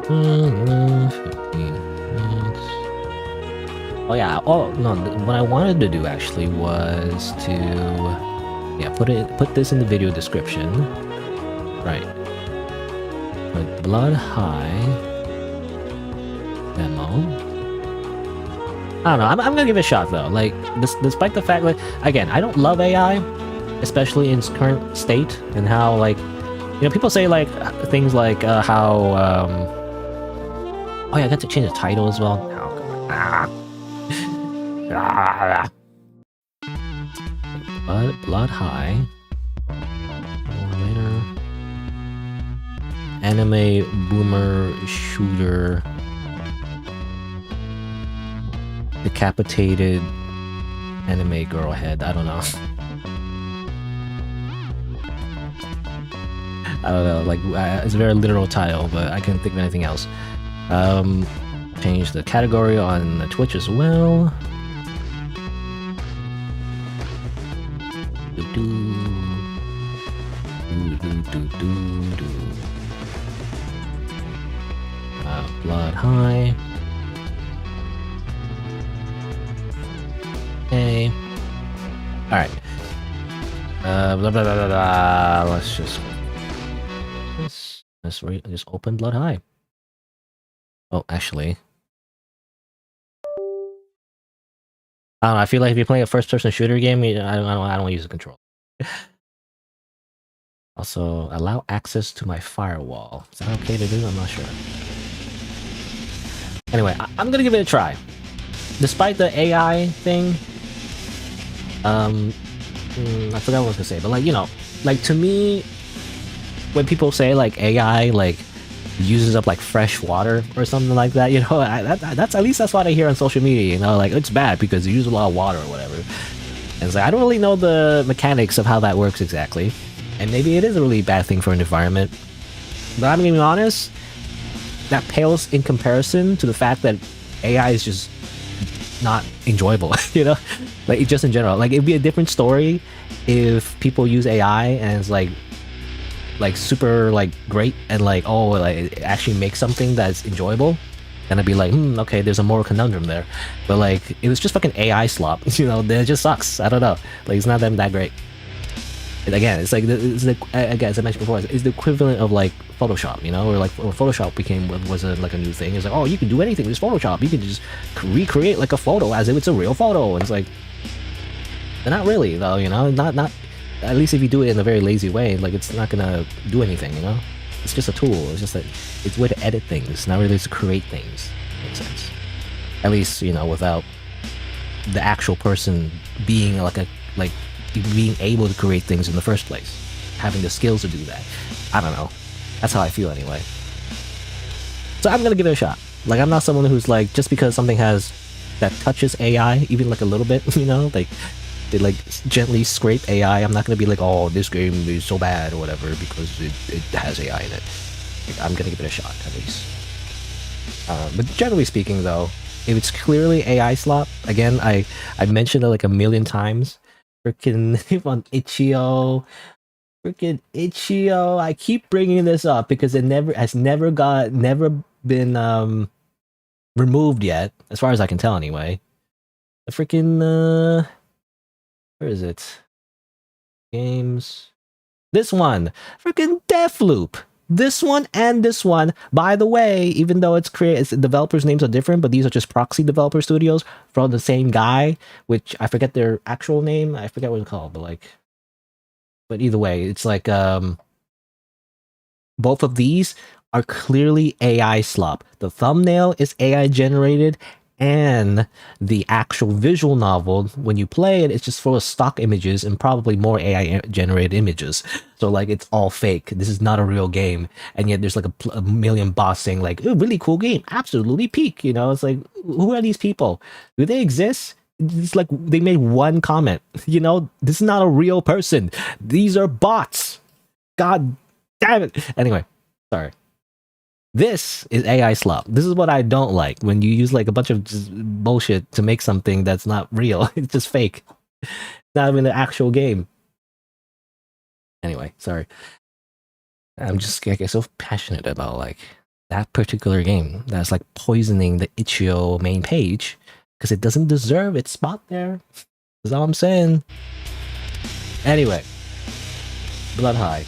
15 minutes. Oh yeah. Oh no. What I wanted to do actually was to put this in the video description. Right. Put Blood High demo. I don't know. I'm gonna give it a shot though. Like, despite the fact, like, again, I don't love AI, especially in its current state, and how, like, you know, people say like things like how. Oh yeah, I got to change the title as well. Blood High. Later. Anime boomer shooter. Decapitated anime girl head. I don't know. I don't know. Like, it's a very literal title, but I can't think of anything else. Change the category on Twitch as well. Blood High. Okay. Alright. blah, blah, blah, blah, blah. Let's just just open Blood High. Oh, actually, I don't know. I feel like if you're playing a first-person shooter game, I don't want to use a controller. Also, allow access to my firewall. Is that okay to do? I'm not sure. Anyway, I'm gonna give it a try. Despite the AI thing, I forgot what I was gonna say, but like, you know, like to me, when people say like AI like uses up like fresh water or something like that, you know, that's at least that's what I hear on social media. You know, like it's bad because you use a lot of water or whatever. And it's like I don't really know the mechanics of how that works exactly, and maybe it is a really bad thing for an environment. But I'm gonna be honest, that pales in comparison to the fact that AI is just not enjoyable, you know? Like, just in general. Like, it'd be a different story if people use AI and it's like super, like, great and, like, oh, like, it actually makes something that's enjoyable. Then I'd be like, okay, there's a moral conundrum there. But, like, it was just fucking AI slop, you know? It just sucks. I don't know. Like, it's not that great. And again, it's like, again, as I mentioned before, it's the equivalent of, like, Photoshop, you know, or like Photoshop was like a new thing. It's like, oh, you can do anything with Photoshop. You can just recreate like a photo as if it's a real photo. And it's like, not really though, you know. Not at least if you do it in a very lazy way, like it's not gonna do anything, you know. It's just a tool. It's just like it's a way to edit things, not really to create things. Makes sense. At least, you know, without the actual person being being able to create things in the first place, having the skills to do that. I don't know. That's how I feel anyway. So I'm gonna give it a shot. Like, I'm not someone who's like, just because something has that touches AI, even like a little bit, you know, like they like gently scrape AI, I'm not gonna be like, oh, this game is so bad or whatever because it has AI in it. Like, I'm gonna give it a shot at least. But generally speaking, though, if it's clearly AI slop, again, I mentioned it like a million times. Freaking on itch.io. Freaking itch.io. I keep bringing this up because it has never been removed yet, as far as I can tell anyway. The freaking where is it? Games. This one. Freaking Deathloop. This one and this one. By the way, even though it's developers' names are different, but these are just proxy developer studios from the same guy, which I forget their actual name. I forget what it's called, but either way, it's like both of these are clearly AI slop. The thumbnail is AI generated, and the actual visual novel, when you play it, it's just full of stock images and probably more AI generated images. So like it's all fake. This is not a real game, and yet there's like a million bots saying like, "Oh, really cool game, absolutely peak." You know, it's like, who are these people? Do they exist? It's like they made one comment. You know, this is not a real person. These are bots. God damn it. Anyway, sorry. This is AI slop. This is what I don't like, when you use like a bunch of just bullshit to make something that's not real. It's just fake. It's not even an actual game. Anyway, sorry. I'm just, I get so passionate about like that particular game that's like poisoning the itch.io main page because it doesn't deserve its spot there. That's all I'm saying. Anyway, Blood High.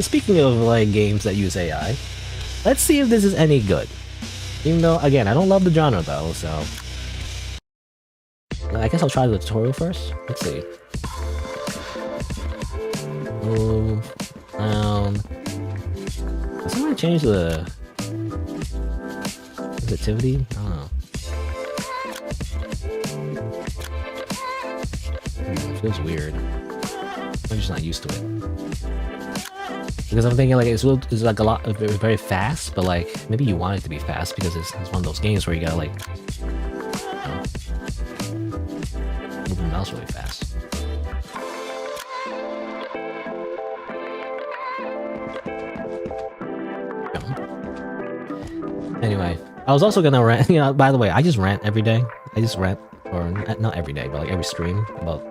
Speaking of like games that use AI, let's see if this is any good. Even though, again, I don't love the genre though, so I guess I'll try the tutorial first. Let's see. Did somebody change the sensitivity? I don't know. It feels weird. I'm just not used to it. Because I'm thinking like it's like a lot of very fast, but like maybe you want it to be fast because it's one of those games where you gotta like, you know, move the mouse really fast. Anyway, I was also gonna rant. You know, by the way, I just rant every day. I just rant, or not every day, but like every stream about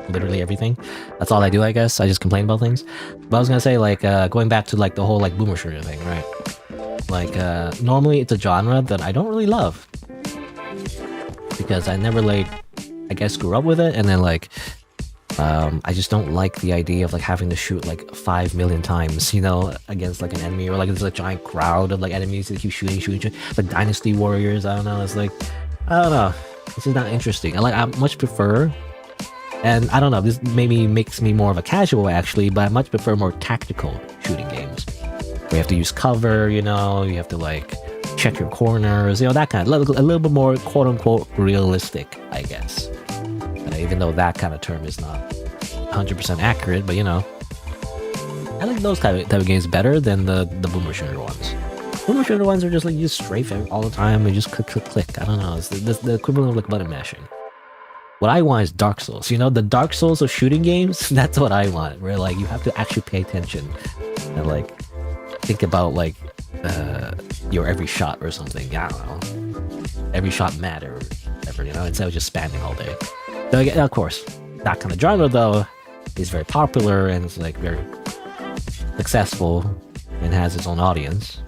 literally everything. That's all I do, I guess. I just complain about things. But I was gonna say, like, going back to like the whole like boomer shooter thing, right? Like, normally it's a genre that I don't really love because I never like, I guess, grew up with it, and then like I just don't like the idea of like having to shoot like 5 million times, you know, against like an enemy, or like there's a giant crowd of like enemies that keep shooting, like Dynasty Warriors. I don't know. It's like, I don't know. This is not interesting. I much prefer, and I don't know. This maybe makes me more of a casual actually, but I much prefer more tactical shooting games where you have to use cover. You know, you have to like check your corners. You know, that kind of a little bit more quote unquote realistic, I guess. Even though that kind of term is not 100% accurate, but you know, I like those type of games better than the boomer shooter ones. Boomer shooter ones are just like you just strafe all the time and just click. I don't know. It's the equivalent of like button mashing. What I want is Dark Souls. You know, the Dark Souls of shooting games. That's what I want. Where like you have to actually pay attention and like think about like your every shot or something. I don't know. Every shot matter, whatever. You know, instead of just spamming all day. Of course, that kind of genre though is very popular and it's like very successful and has its own audience.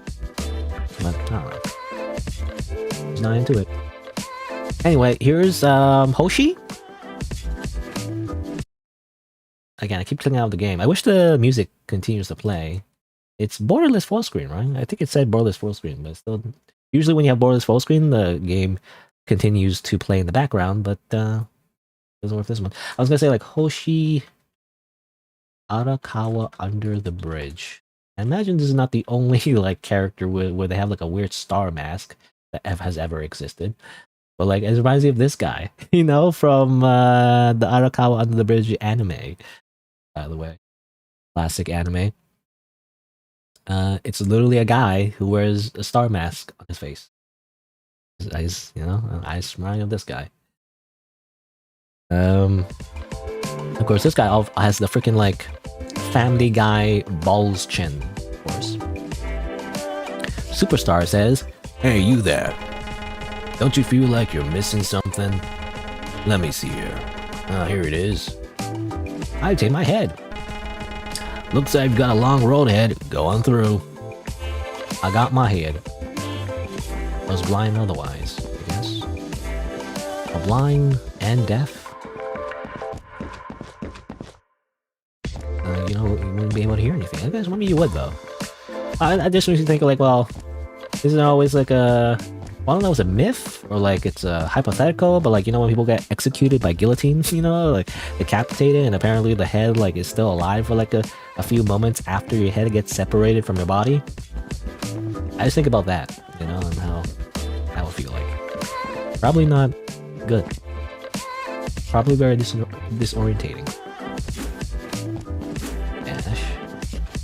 But I don't know. He's not into it. Anyway, here's Hoshi. Again, I keep clicking out of the game. I wish the music continues to play. It's borderless full screen, right? I think it said borderless full screen, but still, usually when you have borderless full screen, the game continues to play in the background, but doesn't work this one. I was gonna say like Hoshi Arakawa Under the Bridge. I imagine this is not the only like character where they have like a weird star mask that has ever existed. But like it reminds me of this guy, you know, from the Arakawa Under the Bridge anime. By the way, classic anime. It's literally a guy who wears a star mask on his face. His eyes, you know, eyes reminding of this guy. Of course, this guy has the freaking like Family Guy balls chin, of course. Superstar says, "Hey, you there? Don't you feel like you're missing something? Let me see here. Here it is. I take my head. Looks like you've got a long road ahead. Go on through. I got my head. I was blind otherwise, I guess. A blind and deaf. You know, you wouldn't be able to hear anything. I guess maybe you would though. I just usually think like, well, isn't it always like a, well, I don't know, it's a myth or like it's a hypothetical, but like, you know, when people get executed by guillotine, you know, like decapitated, and apparently the head like is still alive for like a few moments after your head gets separated from your body. I just think about that, you know, and how that would feel like. Probably not good. Probably very disorientating. Dash.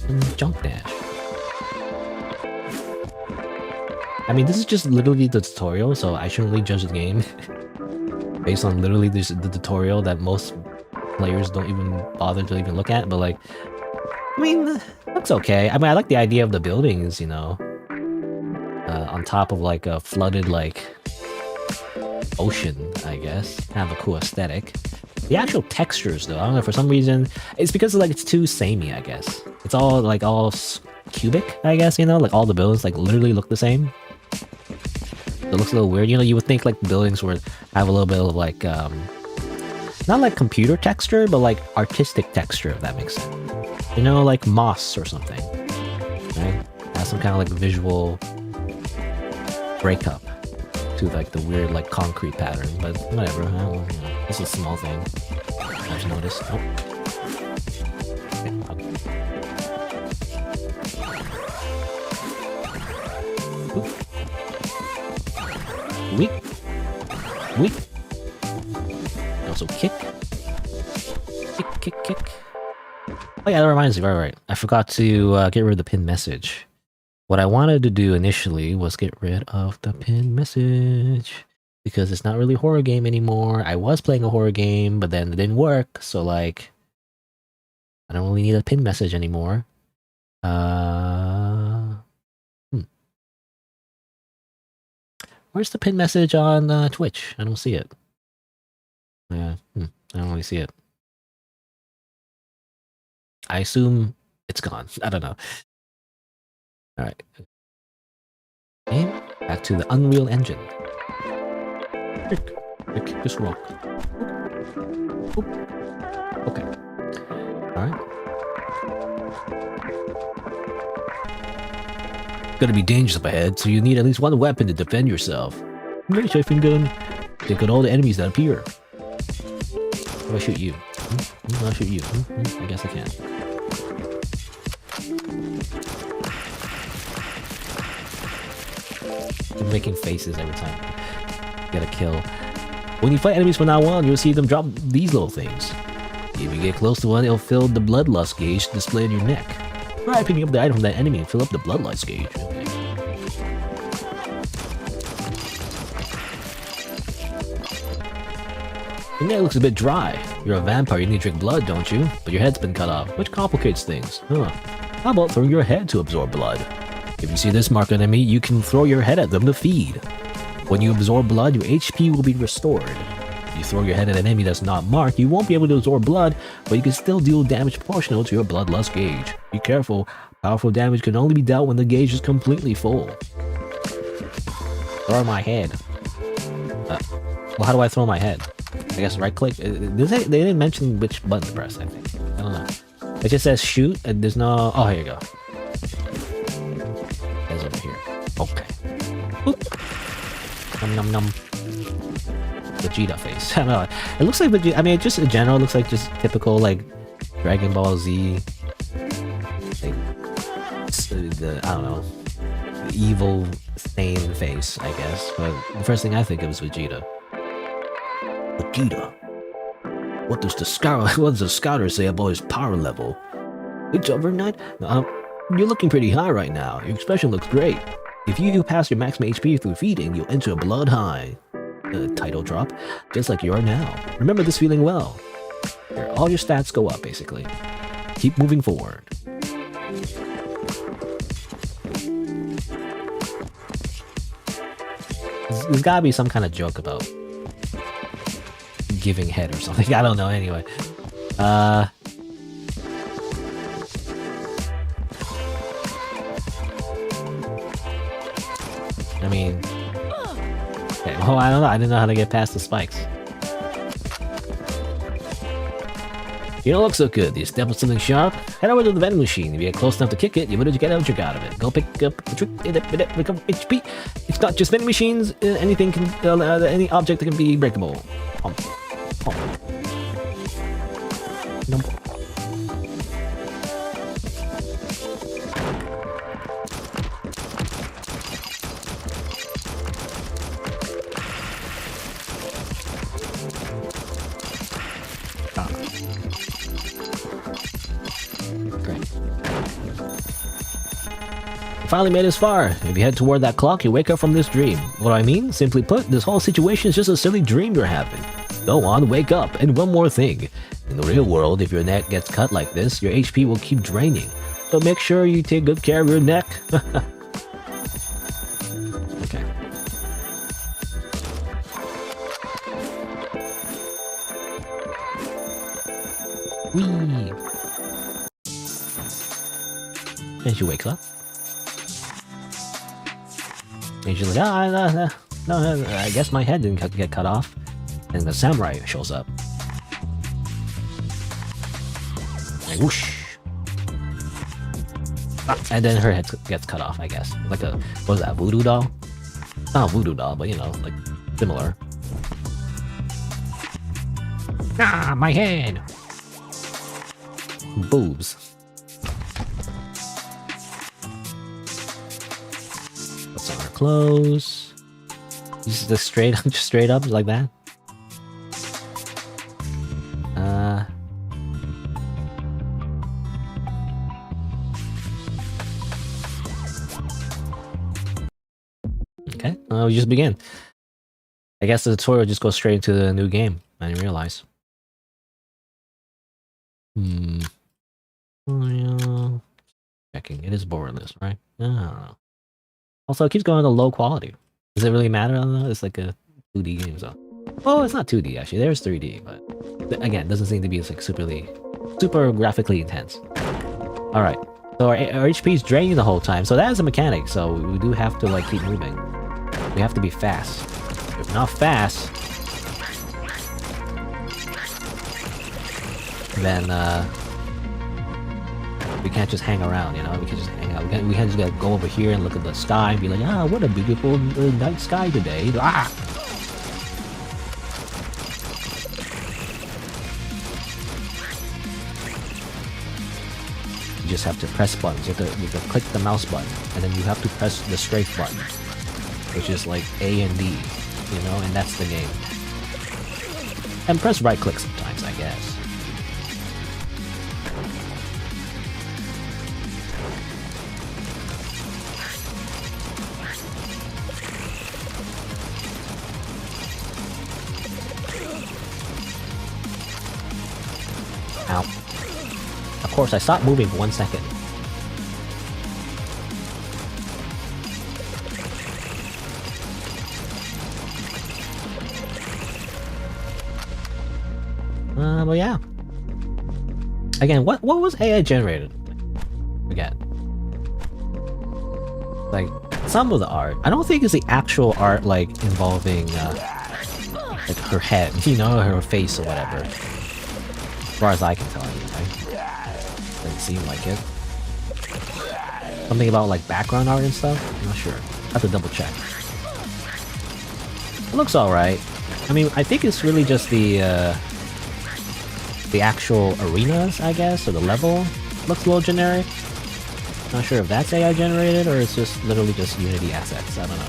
And jump dash. I mean, this is just literally the tutorial, so I shouldn't really judge the game based on literally the tutorial that most players don't even bother to even look at, but like, I mean, that's okay. I mean, I like the idea of the buildings, you know, on top of like a flooded like ocean, I guess. Kind of a cool aesthetic. The actual textures though, I don't know, for some reason, it's because like it's too samey, I guess. It's all like all cubic, I guess, you know, like all the buildings like literally look the same. It looks a little weird, you know. You would think like buildings would have a little bit of like not like computer texture, but like artistic texture, if that makes sense. You know, like moss or something, right? Has some kind of like visual breakup to like the weird like concrete pattern, but whatever. I don't know, you know, it's a small thing. I just noticed. Oh. Okay. Weak. Weak. Also kick. Kick. Oh yeah, that reminds me. Right. I forgot to get rid of the pinned message. What I wanted to do initially was get rid of the pinned message because it's not really a horror game anymore. I was playing a horror game, but then it didn't work. So like, I don't really need a pinned message anymore. Where's the pinned message on Twitch? I don't see it. Yeah, I don't really see it. I assume it's gone. I don't know. All right. Okay, back to the Unreal Engine. Kick, just rock. Okay. Alright. Gonna be dangerous up ahead, so you need at least one weapon to defend yourself. Maybe chafing gun. Take out all the enemies that appear. How do I shoot you? I'll shoot you. I guess I can. I'm making faces every time. Get a kill. When you fight enemies from now on, you'll see them drop these little things. If you get close to one, it'll fill the bloodlust gauge displayed on your neck. Try picking up the item from that enemy and fill up the bloodlust gauge. Okay. Your neck looks a bit dry. You're a vampire, you need to drink blood, don't you? But your head's been cut off, which complicates things. Huh. How about throwing your head to absorb blood? If you see this marked enemy, you can throw your head at them to feed. When you absorb blood, your HP will be restored. If you throw your head at an enemy that's not marked, you won't be able to absorb blood, but you can still deal damage proportional to your bloodlust gauge. Be careful, powerful damage can only be dealt when the gauge is completely full. Throw my head. Well, how do I throw my head? I guess right click. They didn't mention which button to press, I think. I don't know. It just says shoot, and there's no... Oh, here you go. It's over here. Okay. Boop. Num num num. Vegeta face. I don't know. It looks like Vegeta. I mean, just in general, it looks like just typical, like, Dragon Ball Z. Like, I don't know. Evil, sane face, I guess. But the first thing I think of is Vegeta. Vegeta. What does the scouter say about his power level? It's overnight. You're looking pretty high right now. Your expression looks great. If you pass your maximum HP through feeding, you'll enter a blood high. Title drop, just like you are now. Remember this feeling well. All your stats go up, basically. Keep moving forward. There's gotta be some kind of joke about giving head or something. I don't know, anyway. I mean... Okay, well, I don't know. I didn't know how to get past the spikes. You don't look so good. Do you step on something sharp? Head over to the vending machine. If you get close enough to kick it, you better get a trick out of it. Go pick up a trick, recover HP. It's not just vending machines. Anything can, any object that can be breakable. Nope. Finally made this far. If you head toward that clock, you wake up from this dream. What do I mean? Simply put, this whole situation is just a silly dream you're having. Go on, wake up. And one more thing. In the real world, if your neck gets cut like this, your HP will keep draining. So make sure you take good care of your neck. Okay. Whee! And she wakes up. And she's like, no, I guess my head didn't get cut off. And the samurai shows up. And whoosh! And then her head gets cut off, I guess. Like a, what was that, voodoo doll? Not a voodoo doll, but you know, like, similar. Ah, my head! Boobs. What's on her clothes? Just straight up, like that. Okay, we just begin. I guess the tutorial just goes straight into the new game. I didn't realize. Checking. It is borderless, right? I don't know. Also, it keeps going to low quality. Does it really matter? I don't know. It's like a 2D game, so. Oh, it's not 2D actually. There's 3D, but again, doesn't seem to be like super graphically intense. All right. So our HP is draining the whole time. So that is a mechanic. So we do have to like keep moving. We have to be fast. If not fast, then we can't just hang around, you know? We can just hang out. We can't just go over here and look at the sky and be like, ah, what a beautiful night sky today. Ah! You just have to press buttons. You have to click the mouse button, and then you have to press the strafe button, which is like A and D, you know? And that's the game. And press right click sometimes, I guess. Ow. Of course, I stopped moving for 1 second. But yeah. Again, what was AI generated? Forget. Like, some of the art. I don't think it's the actual art, like, involving, like, her head, you know, her face or whatever. As far as I can tell, anyway. Doesn't seem like it. Something about, like, background art and stuff? I'm not sure. I have to double check. It looks alright. I mean, I think it's really just the actual arenas, I guess, or the level looks a little generic. Not sure if that's AI generated or it's just literally just Unity assets. I don't know.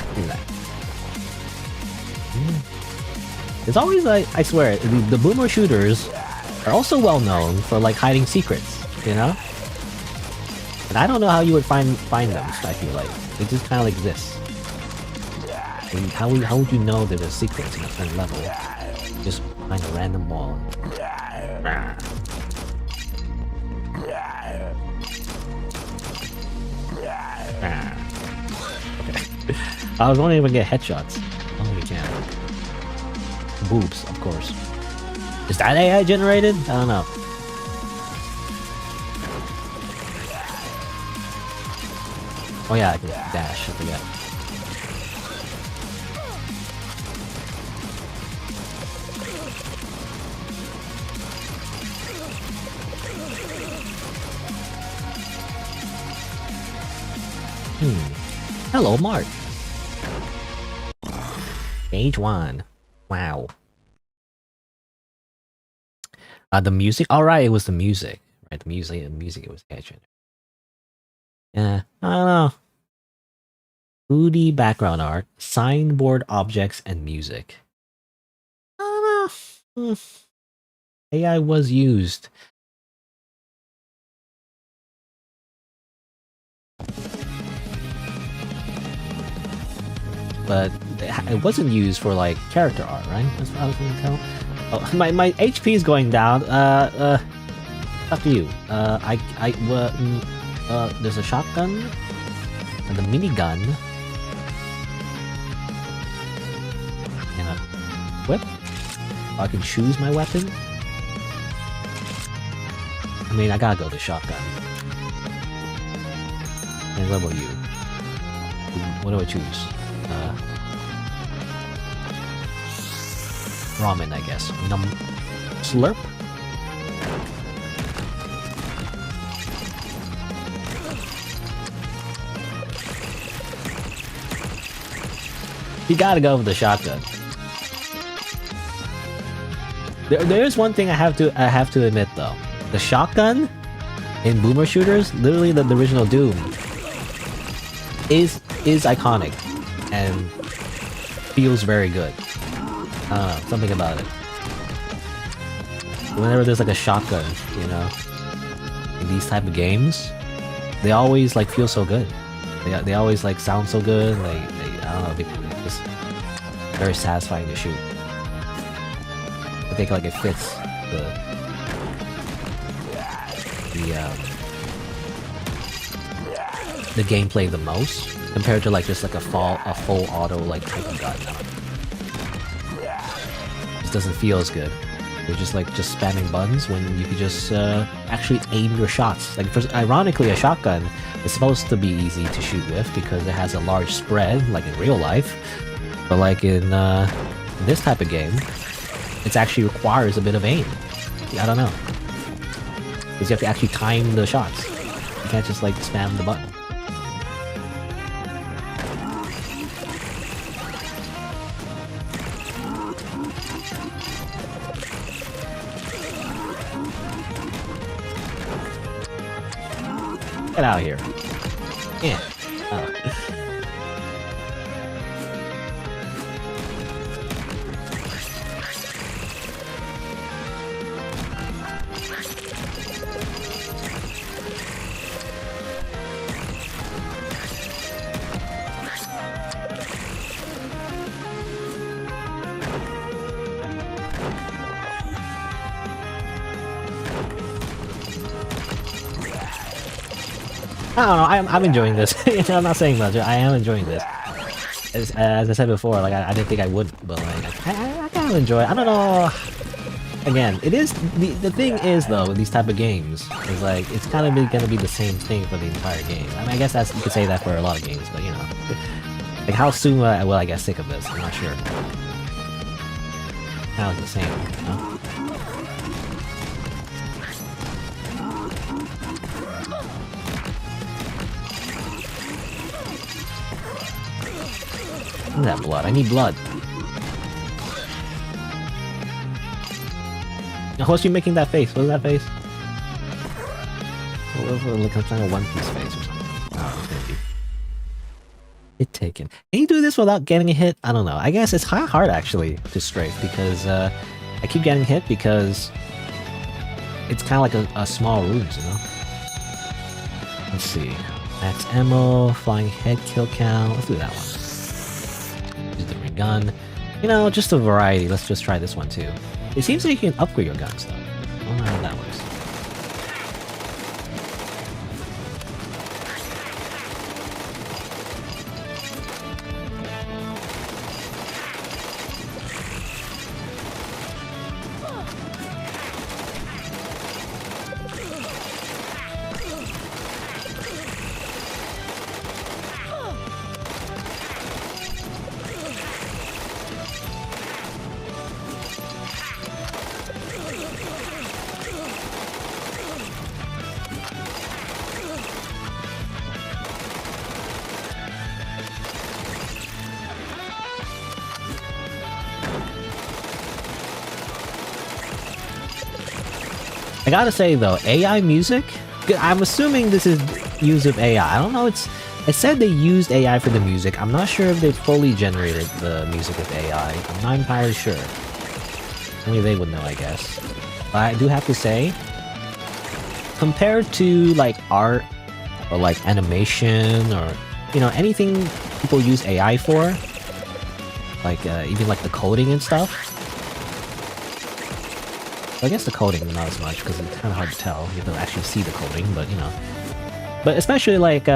Look at that. It's always like, I swear, the boomer shooters are also well known for like hiding secrets, you know? And I don't know how you would find them, I feel like. They just kind of exist. And how would you know that there's secrets in a certain level? Just find a random wall. Okay. I was wondering if we get headshots. Oh, we can. Boobs, of course. Is that AI generated? I don't know. Oh yeah, I can dash, I forget. Hello, Mark. Stage 1. Wow. The music? Alright, it was the music. Right, the music it was catching. Yeah, I don't know. 2D background art, signboard objects, and music. I don't know. AI was used. But it wasn't used for like character art, right? That's what I was gonna tell. Oh, my HP is going down. Up to you. There's a shotgun and a minigun and a whip. I can choose my weapon. I mean, I gotta go with the shotgun. And what about you? What do I choose? Ramen, I guess. Slurp? You gotta go with the shotgun. There's one thing I have to admit though. The shotgun in boomer shooters, literally the original Doom, is iconic and feels very good. Something about it. Whenever there's like a shotgun, you know, in these type of games, they always like feel so good. They always like sound so good. Like I don't know, they're just very satisfying to shoot. I think like it fits the gameplay the most compared to like just like a full auto like type of gun. It just doesn't feel as good. You're just spamming buttons when you could just actually aim your shots. Like, ironically, a shotgun is supposed to be easy to shoot with because it has a large spread, like in real life. But like in this type of game, it actually requires a bit of aim. I don't know. Because you have to actually time the shots. You can't just like spam the button. Get out of here. Yeah. I don't know, I'm enjoying this. I'm not saying much, I am enjoying this. As I said before, like, I didn't think I would, but like, I kind of enjoy it. I don't know. Again, it is, the thing is though, with these type of games, is like, it's kind of gonna be the same thing for the entire game. I mean, I guess you could say that for a lot of games, but you know. Like, how soon will I get sick of this? I'm not sure. Kind of the same, you know? Look at that blood. I need blood. What's you making that face? What is that face? Like some kind of One Piece face or something. Oh, maybe. Hit taken. Can you do this without getting a hit? I don't know. I guess it's hard actually to strafe because I keep getting hit because it's kind of like a small wounds, you know? Let's see. Max ammo, flying head kill count. Let's do that one. Use the ring gun. You know, just a variety. Let's just try this one too. It seems like you can upgrade your guns though. I don't know how that works. I gotta say though, AI music, I'm assuming this is use of AI. I don't know, it said they used AI for the music. I'm not sure if they fully generated the music with AI. I'm not entirely sure. Only they would know, I guess. But I do have to say, compared to like art or like animation or, you know, anything people use AI for, like even like the coding and stuff, I guess the coding not as much because it's kind of hard to tell. You don't actually see the coding, but you know. But especially like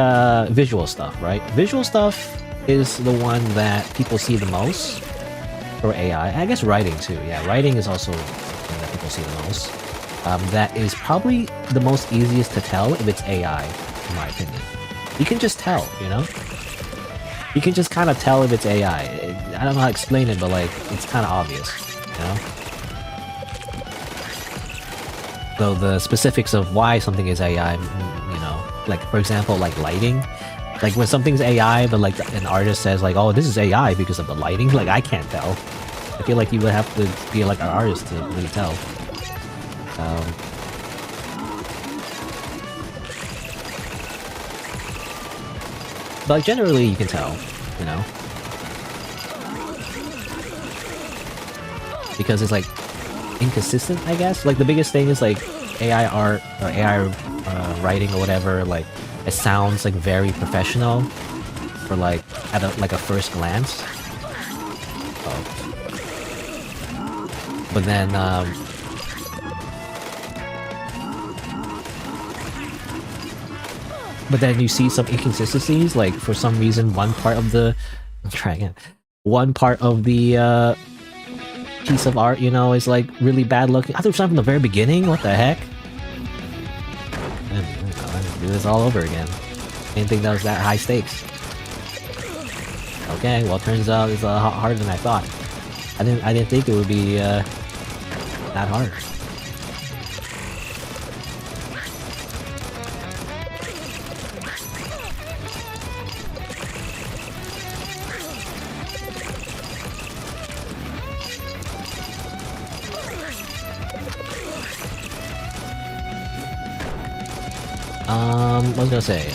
visual stuff, right? Visual stuff is the one that people see the most for AI. I guess writing too. Yeah, writing is also something that people see the most. That is probably the most easiest to tell if it's AI, in my opinion. You can just tell, you know? You can just kind of tell if it's AI. I don't know how to explain it, but like, it's kind of obvious, you know? Though the specifics of why something is AI, you know, like for example, like lighting, like when something's AI, but like an artist says like, oh, this is AI because of the lighting, like I can't tell. I feel like you would have to be like an artist to really tell. But generally you can tell, you know, because it's like inconsistent, I guess. Like the biggest thing is like AI art or AI writing or whatever, like it sounds like very professional for like at a first glance. But then you see some inconsistencies, like for some reason one part of the piece of art, you know, is like really bad looking. I thought it was from the very beginning. What the heck? I have to do this all over again. I didn't think that was that high stakes. Okay, well, turns out it's a lot harder than I thought. I didn't think it would be that hard. What was I gonna say?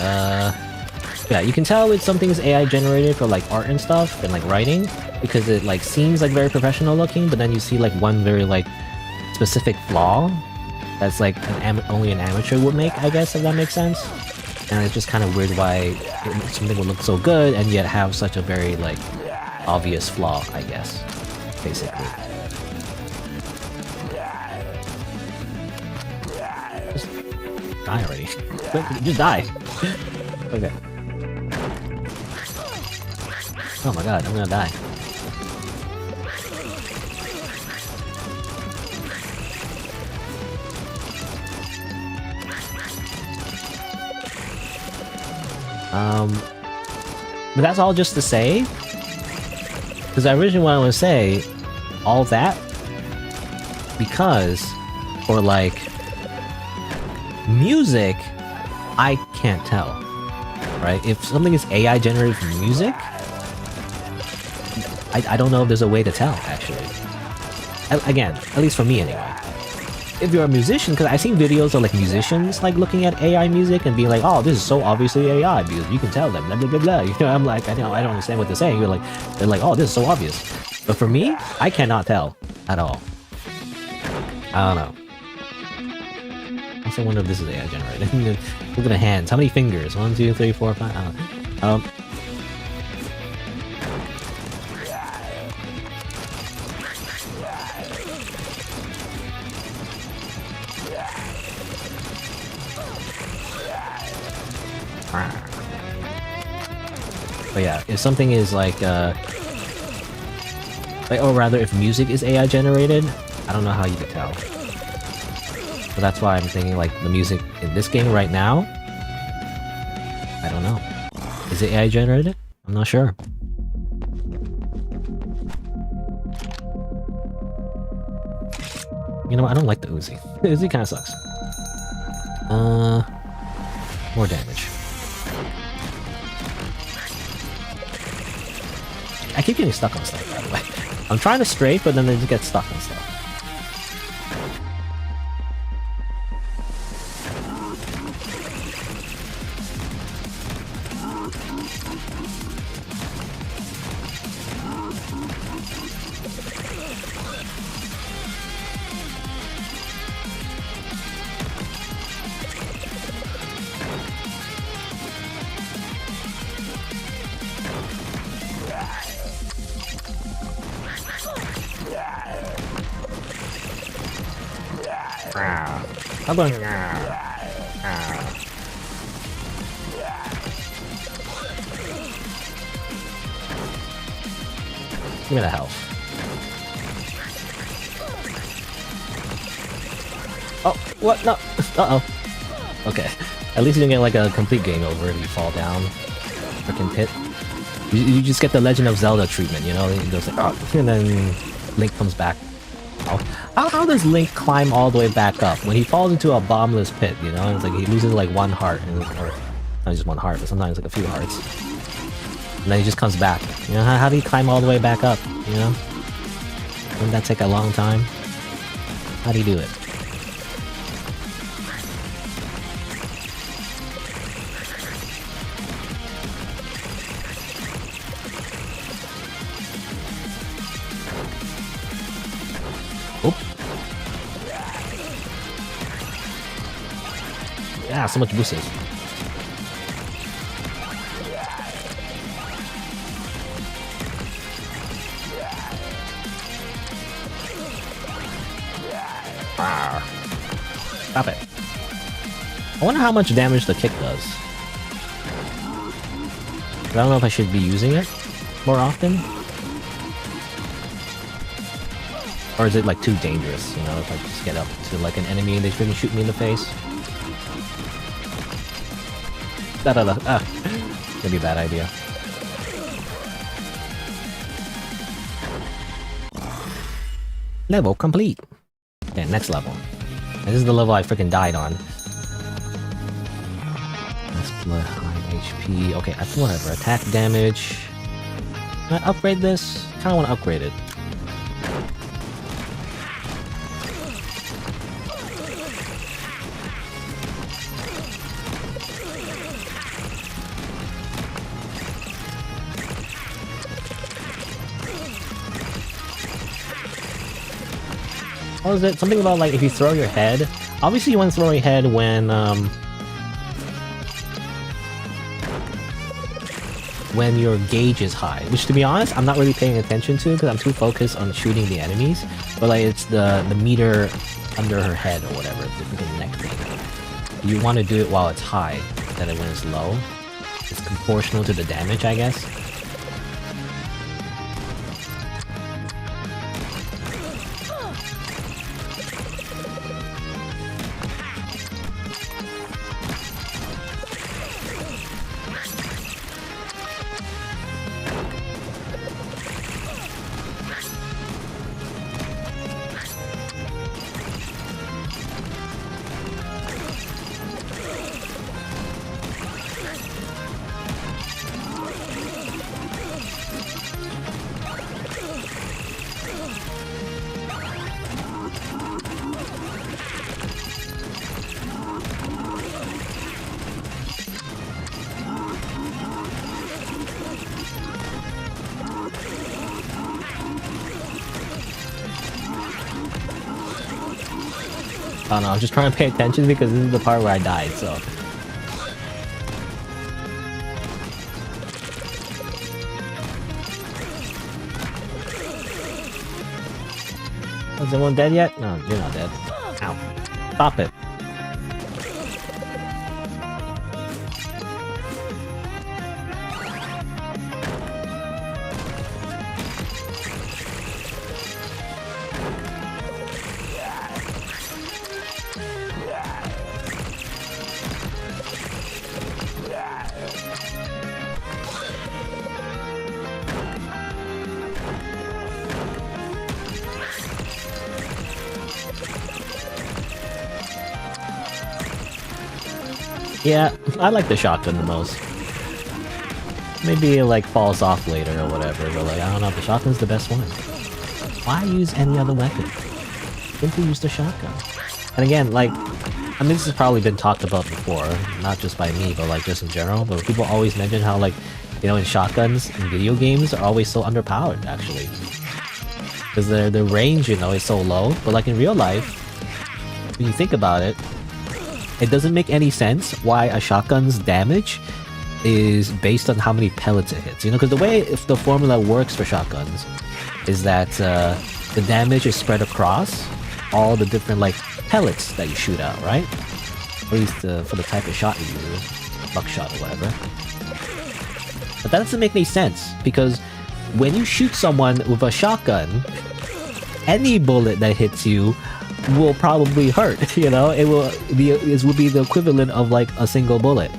Yeah, you can tell it's something is AI generated for like art and stuff and like writing because it like seems like very professional looking, but then you see like one very like specific flaw that's like only an amateur would make, I guess, if that makes sense. And it's just kind of weird why something would look so good and yet have such a very like obvious flaw, I guess, basically. Just die already. Just die. Okay. Oh my god, I'm gonna die. But that's all just to say, because I originally wanted to say all that because for like music, I can't tell, right? If something is AI generated from music, I don't know if there's a way to tell, actually. Again, at least for me anyway. If you're a musician, because I've seen videos of like musicians like looking at AI music and being like, oh, this is so obviously AI because you can tell them, blah blah blah blah. You know, I'm like, I don't understand what they're saying. They're like, oh, this is so obvious. But for me, I cannot tell at all. I don't know. I also wonder if this is AI generated. Look at the hands. How many fingers? 1, 2, 3, 4, 5. I don't know. But yeah, if something is like, or rather, if music is AI generated, I don't know how you could tell. So that's why I'm thinking like the music in this game right now, I don't know. Is it AI generated? I'm not sure. You know what? I don't like the Uzi. The Uzi kind of sucks. More damage. I keep getting stuck on stuff, by the way. I'm trying to strafe, but then they just get stuck on stuff. I'm going. Give me the health. Oh, what? No. Uh-oh. Okay. At least you don't get like a complete game over if you fall down. Freaking pit. You just get the Legend of Zelda treatment, you know? It goes like, oh, and then Link comes back. How does Link climb all the way back up when he falls into a bottomless pit, you know? It's like he loses like one heart, or not just one heart, but sometimes like a few hearts. And then he just comes back. You know, how do you climb all the way back up, you know? Wouldn't that take a long time? How do you do it? Yeah, so much boosters. Stop it. I wonder how much damage the kick does. I don't know if I should be using it more often. Or is it like too dangerous, you know, if I just get up to like an enemy and they freaking shoot me in the face? Maybe a bad idea. Level complete. Okay, next level. And this is the level I freaking died on. That's blood, high HP. Okay, whatever. Attack damage. Can I upgrade this? Kinda wanna upgrade it. What was it? Something about like if you throw your head. Obviously you want to throw your head when your gauge is high. Which to be honest, I'm not really paying attention to because I'm too focused on shooting the enemies. But like it's the meter under her head or whatever, the freaking neck thing. You want to do it while it's high, instead of when it's low. It's proportional to the damage, I guess. I don't know, I'm just trying to pay attention because this is the part where I died, so... Is anyone dead yet? No, you're not dead. Ow. Stop it. Yeah, I like the shotgun the most. Maybe it like falls off later or whatever, but like, I don't know, the shotgun's the best one. Why use any other weapon? Simply use the shotgun. And again, like, I mean, this has probably been talked about before, not just by me, but like just in general, but people always mention how like, you know, in shotguns in video games are always so underpowered, actually. Because the range, you know, is so low, but like in real life, when you think about it, it doesn't make any sense why a shotgun's damage is based on how many pellets it hits. You know, because the way if the formula works for shotguns is that the damage is spread across all the different like pellets that you shoot out, right? Or at least for the type of shot you use, buckshot or whatever. But that doesn't make any sense because when you shoot someone with a shotgun, any bullet that hits you will probably hurt, you know? It will be the equivalent of like a single bullet,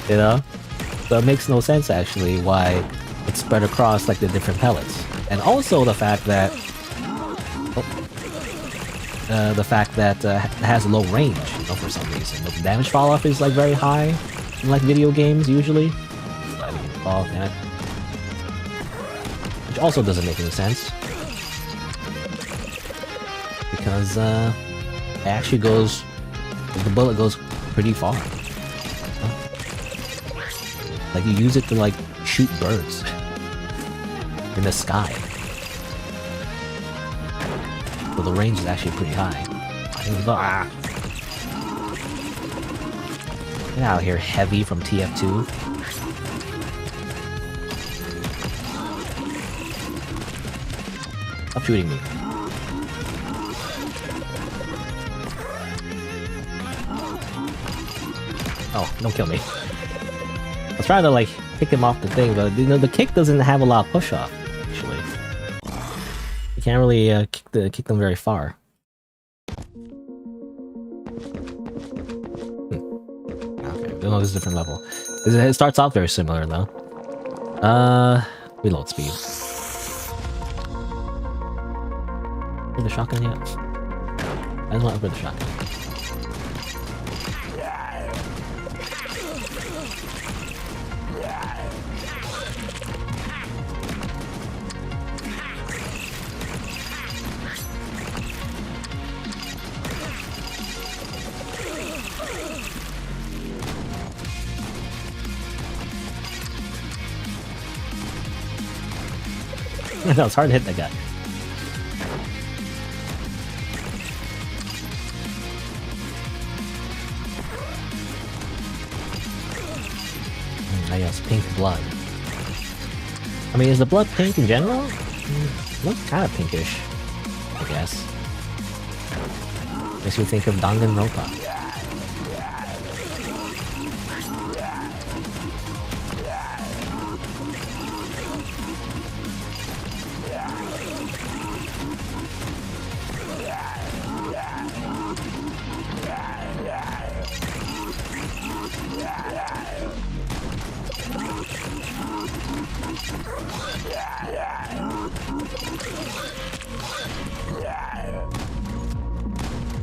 you know? So it makes no sense actually why it's spread across like the different pellets. And also the fact that it has low range, you know, for some reason. The damage fall off is like very high in like video games usually. Which also doesn't make any sense. Because it actually goes, the bullet goes pretty far. Huh? Like you use it to like shoot birds in the sky. So the range is actually pretty high. Get out of here, Heavy from TF2. Stop shooting me. Oh, don't kill me. I was trying to like kick him off the thing, but you know the kick doesn't have a lot of push off, actually. You can't really kick them very far. Okay, no, this is a different level. It starts off very similar though. Reload speed. The shotgun yet? I don't want to upgrade the shotgun. No, it's hard to hit that guy. I guess pink blood. I mean, is the blood pink in general? Looks kind of pinkish, I guess. Makes you think of Danganronpa.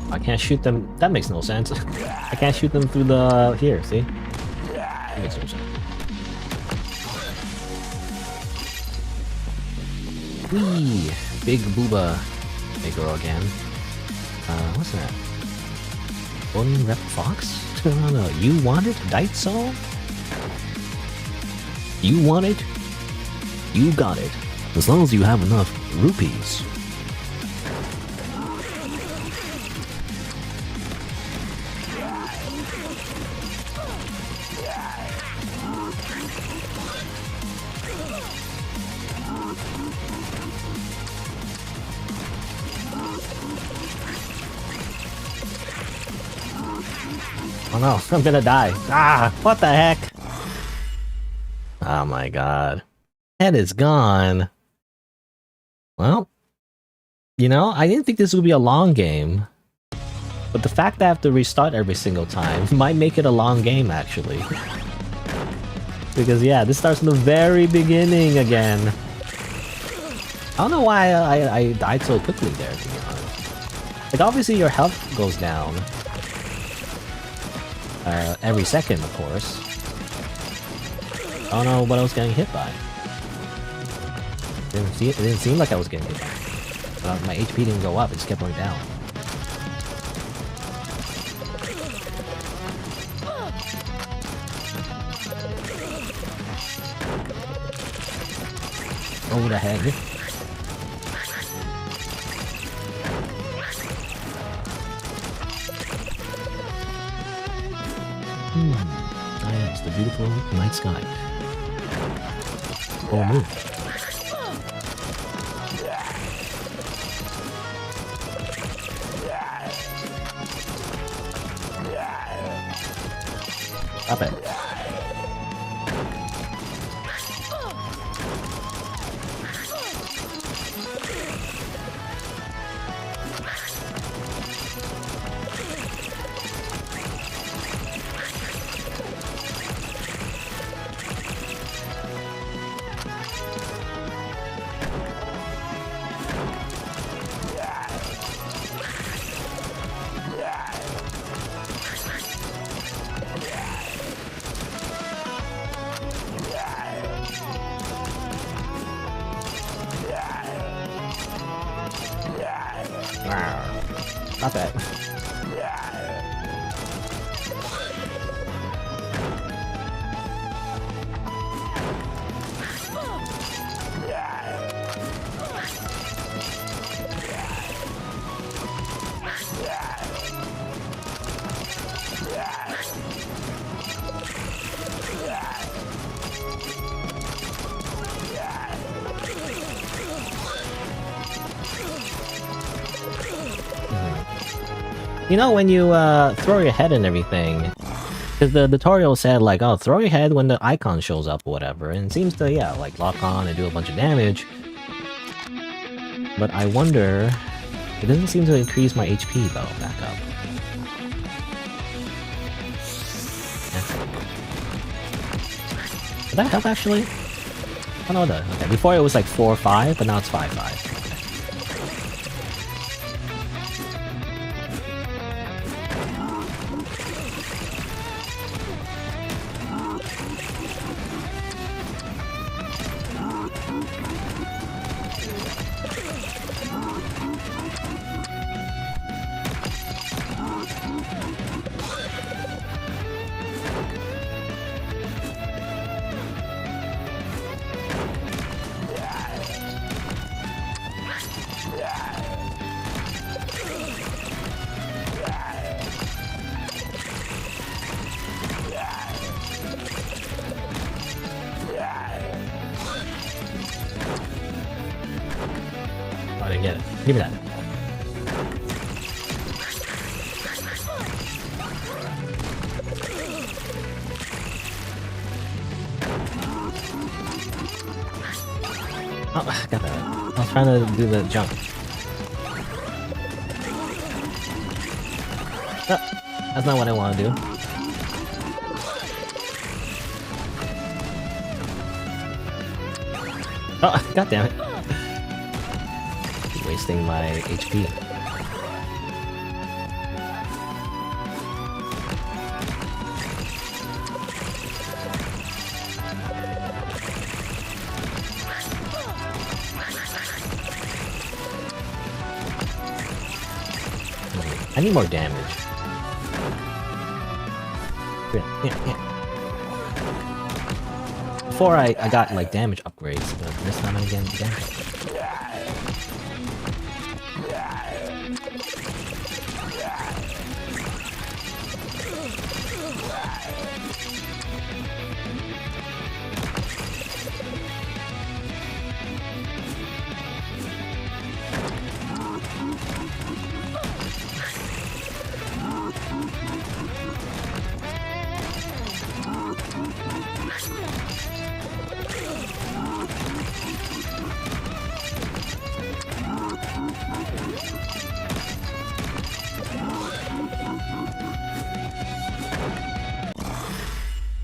I can't shoot them. That makes no sense. I can't shoot them through the... Here, see? That makes no sense. Whee! Big booba. Big girl again. What's that? Golden Rep Fox? No. You want it? Daitso? You want it? You got it. As long as you have enough rupees. Oh no, I'm gonna die. Ah, what the heck? Oh my god. Head is gone. Well, you know, I didn't think this would be a long game. But the fact that I have to restart every single time might make it a long game, actually. Because yeah, this starts from the very beginning again. I don't know why I died so quickly there, to be honest. Like, obviously your health goes down. Every second, of course. I don't know what I was getting hit by. It didn't seem like I was getting hit by. My HP didn't go up, it just kept going down. Oh, the heck. Ah yes, the beautiful night sky. Full moon. Stop it. Stop it. You know, when you throw your head and everything, because the tutorial said like, oh, throw your head when the icon shows up or whatever, and it seems to, yeah, like lock on and do a bunch of damage. But I wonder... It doesn't seem to increase my HP though, back up. Did that help actually? Oh no, okay. Before it was like 4 or 5, but now it's 5-5. I didn't get it. Give me that. Oh, got that. I was trying to do the jump. That's not what I want to do. Oh, god damn it. Wasting my HP. I need more damage. Yeah. Before I got like damage upgrades, but this time I'm getting damage.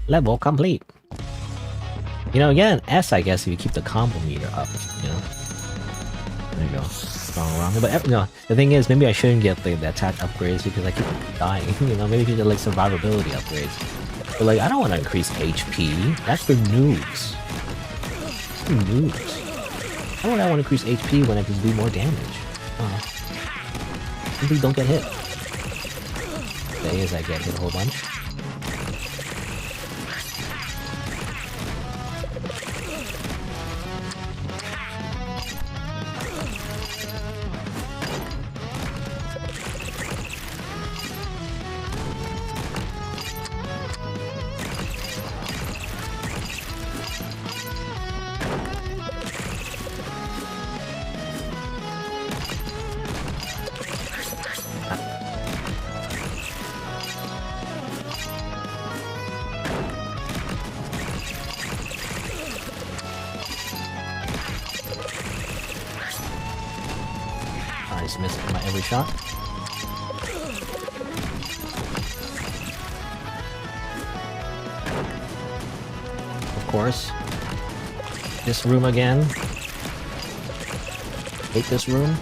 Level complete. You know, again, S, I guess, if you keep the combo meter up, you know. There you go. Strong wrong. But, you know, the thing is, maybe I shouldn't get the attack upgrades because I keep dying. You know, maybe you should get, like, survivability upgrades. But, like, I don't want to increase HP. That's for noobs. For noobs. Why would I want to increase HP when I can do more damage? Simply don't get hit. Today is I get hit a whole bunch. I just missed my every shot. Of course. This room again. Hate this room.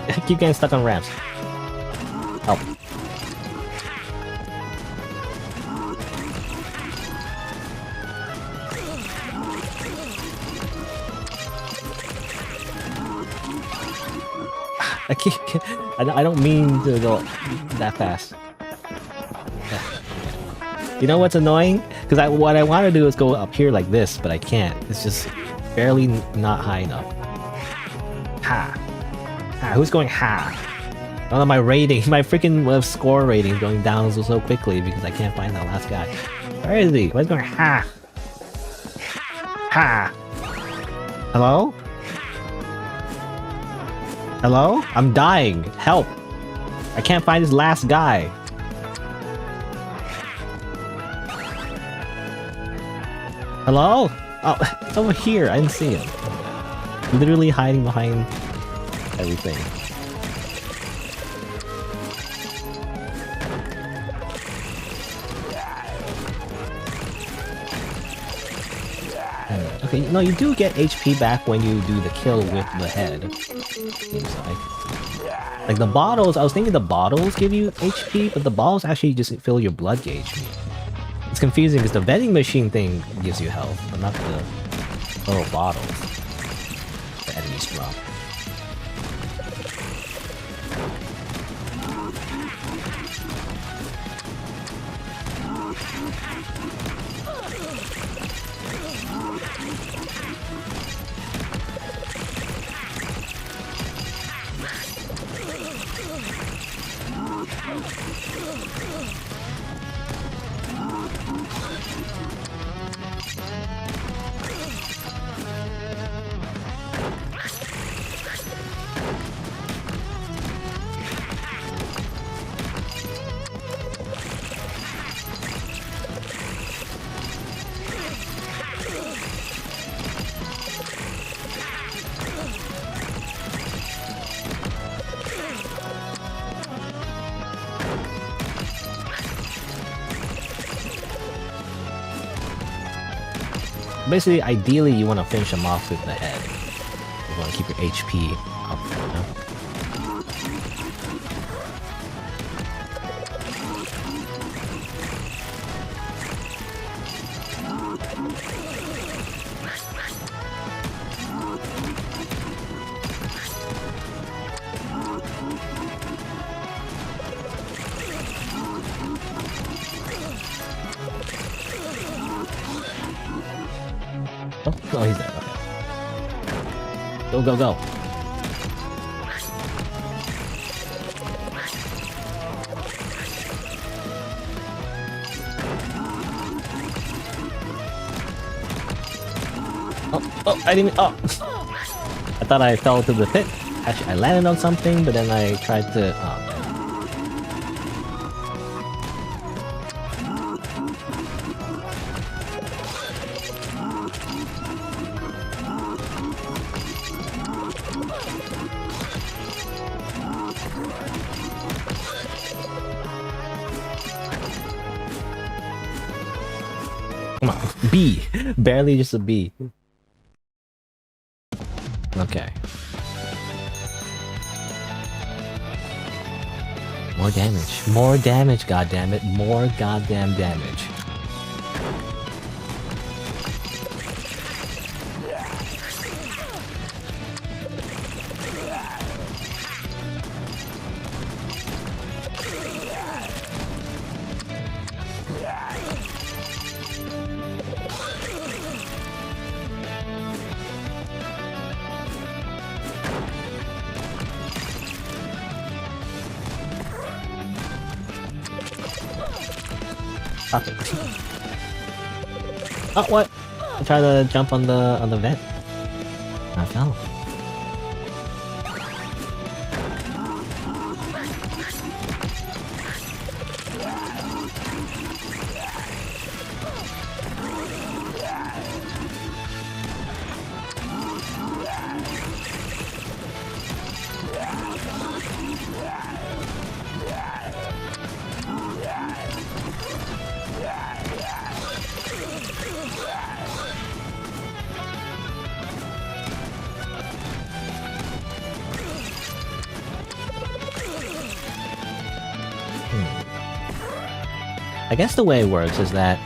I keep getting stuck on ramps. Help. I can't. I don't mean to go that fast. You know what's annoying? Because what I want to do is go up here like this, but I can't. It's just barely not high enough. Ha! Ha! Who's going ha? Oh, my rating, my freaking score rating going down so quickly because I can't find that last guy. Where is he? Where's going ha? Ha! Hello? Hello? I'm dying. Help! I can't find this last guy. Hello? Oh, it's over here. I didn't see him. Literally hiding behind everything. Okay, no, you do get HP back when you do the kill with the head. Seems like. Like the bottles, I was thinking the bottles give you HP, but the bottles actually just fill your blood gauge. It's confusing because the vending machine thing gives you health, but not the little bottles the enemies drop. Basically, ideally, you want to finish them off with the head. You want to keep your HP up, you know? Oh, he's there. Okay. Go, go, go. Oh, I didn't. Oh, I thought I fell to the pit. Actually, I landed on something, but then I tried to. Oh, man. Come on, B. Barely just a B. Okay. More damage. More damage, goddammit. More goddamn damage. Stop it. Oh, what? I tried to jump on the vent. I fell. I guess the way it works is that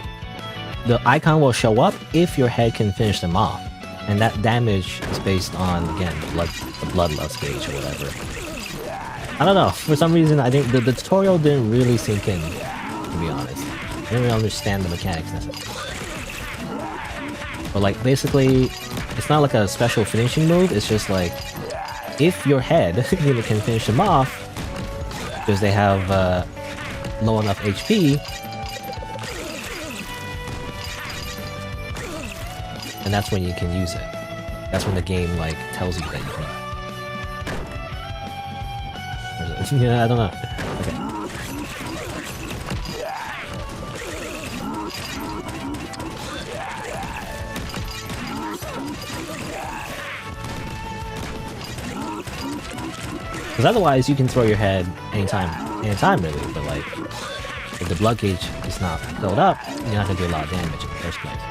the icon will show up if your head can finish them off, and that damage is based on, again, the blood loss gauge or whatever. I don't know. For some reason, I think the tutorial didn't really sink in, to be honest. I didn't really understand the mechanics necessarily. But like, basically, it's not like a special finishing move, it's just like, if your head you can finish them off, because they have low enough HP, and that's when you can use it. That's when the game like tells you that you can. Yeah, I don't know. Okay. Because otherwise, you can throw your head anytime really. But like, if the blood gauge is not filled up, you're not gonna do a lot of damage in the first place.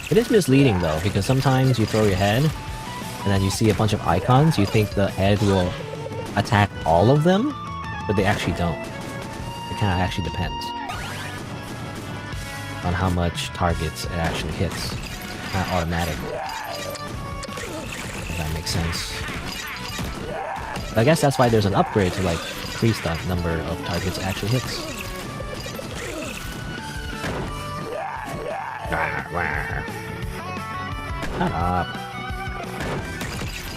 It is misleading though, because sometimes you throw your head, and then you see a bunch of icons, you think the head will attack all of them, but they actually don't. It kind of actually depends on how much targets it actually hits. Not automatically. If that makes sense. But I guess that's why there's an upgrade to like increase the number of targets it actually hits. Shut up.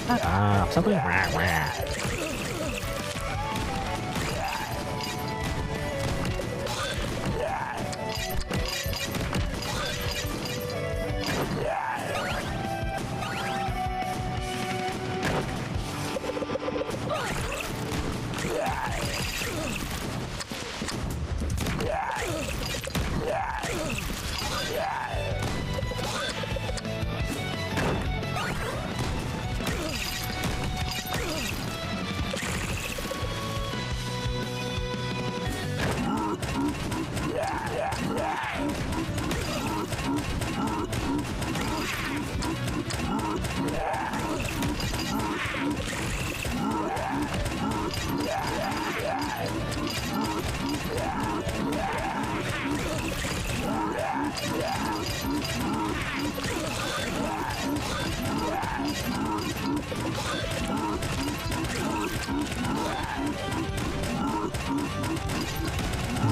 Shut up. Something.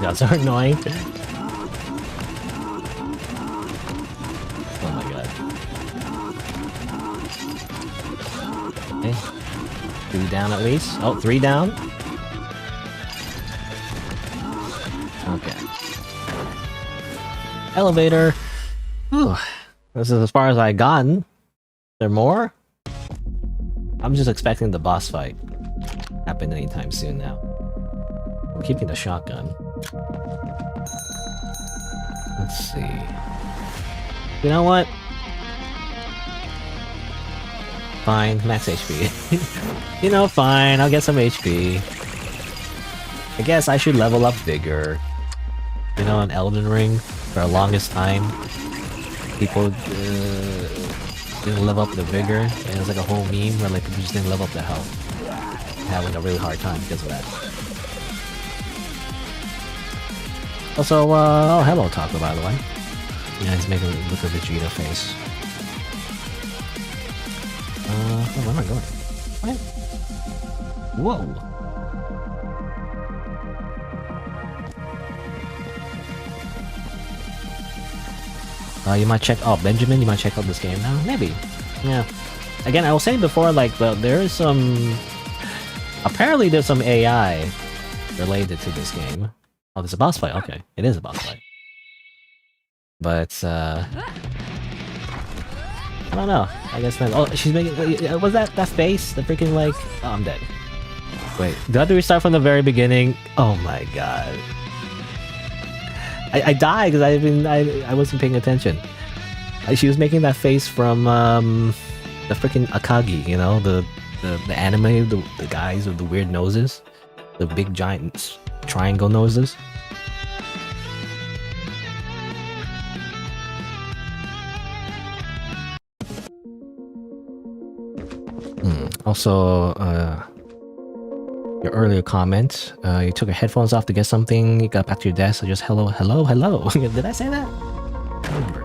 That's so annoying. Oh my god. Okay. 2 down at least. Oh, 3 down. Okay. Elevator. Whew. This is as far as I gotten. There more? I'm just expecting the boss fight happen anytime soon now. I'm keeping the shotgun. Let's see. You know what? Fine, max HP. You know, fine, I'll get some HP. I guess I should level up Vigor. You know, in Elden Ring, for the longest time, people didn't level up the Vigor, and it was like a whole meme where like people just didn't level up their health. Having a really hard time because of that. Also, oh, hello Taco, by the way. Yeah, he's making a look at Vegeta face. Oh, where am I going? What? Whoa. You might check. Oh, Benjamin, you might check out this game now. Maybe. Yeah. Again, I was saying before, like, there is some. Apparently, there's some AI related to this game. Oh, there's a boss fight. Okay, it is a boss fight. But I don't know. I guess not. Oh, she's making. Was that face? The freaking like. Oh, I'm dead. Wait, do I have to restart from the very beginning? Oh my god. I died because I wasn't paying attention. She was making that face from the freaking Akagi, you know, the anime, the guys with the weird noses, the big giant triangle noses. Also, your earlier comment. You took your headphones off to get something. You got back to your desk. So just hello. Did I say that? I don't remember.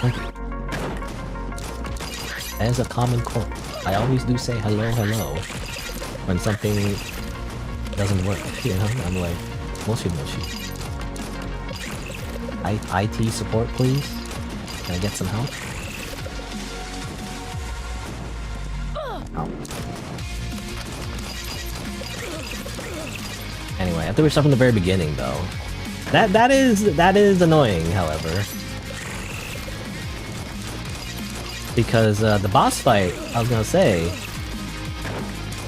Thank you. That is a common quote. I always do say hello when something doesn't work. You know, I'm like, moshi. IT support, please. Can I get some help? Oh. Anyway, I think we start from the very beginning, though. That is annoying, however, because the boss fight, I was gonna say,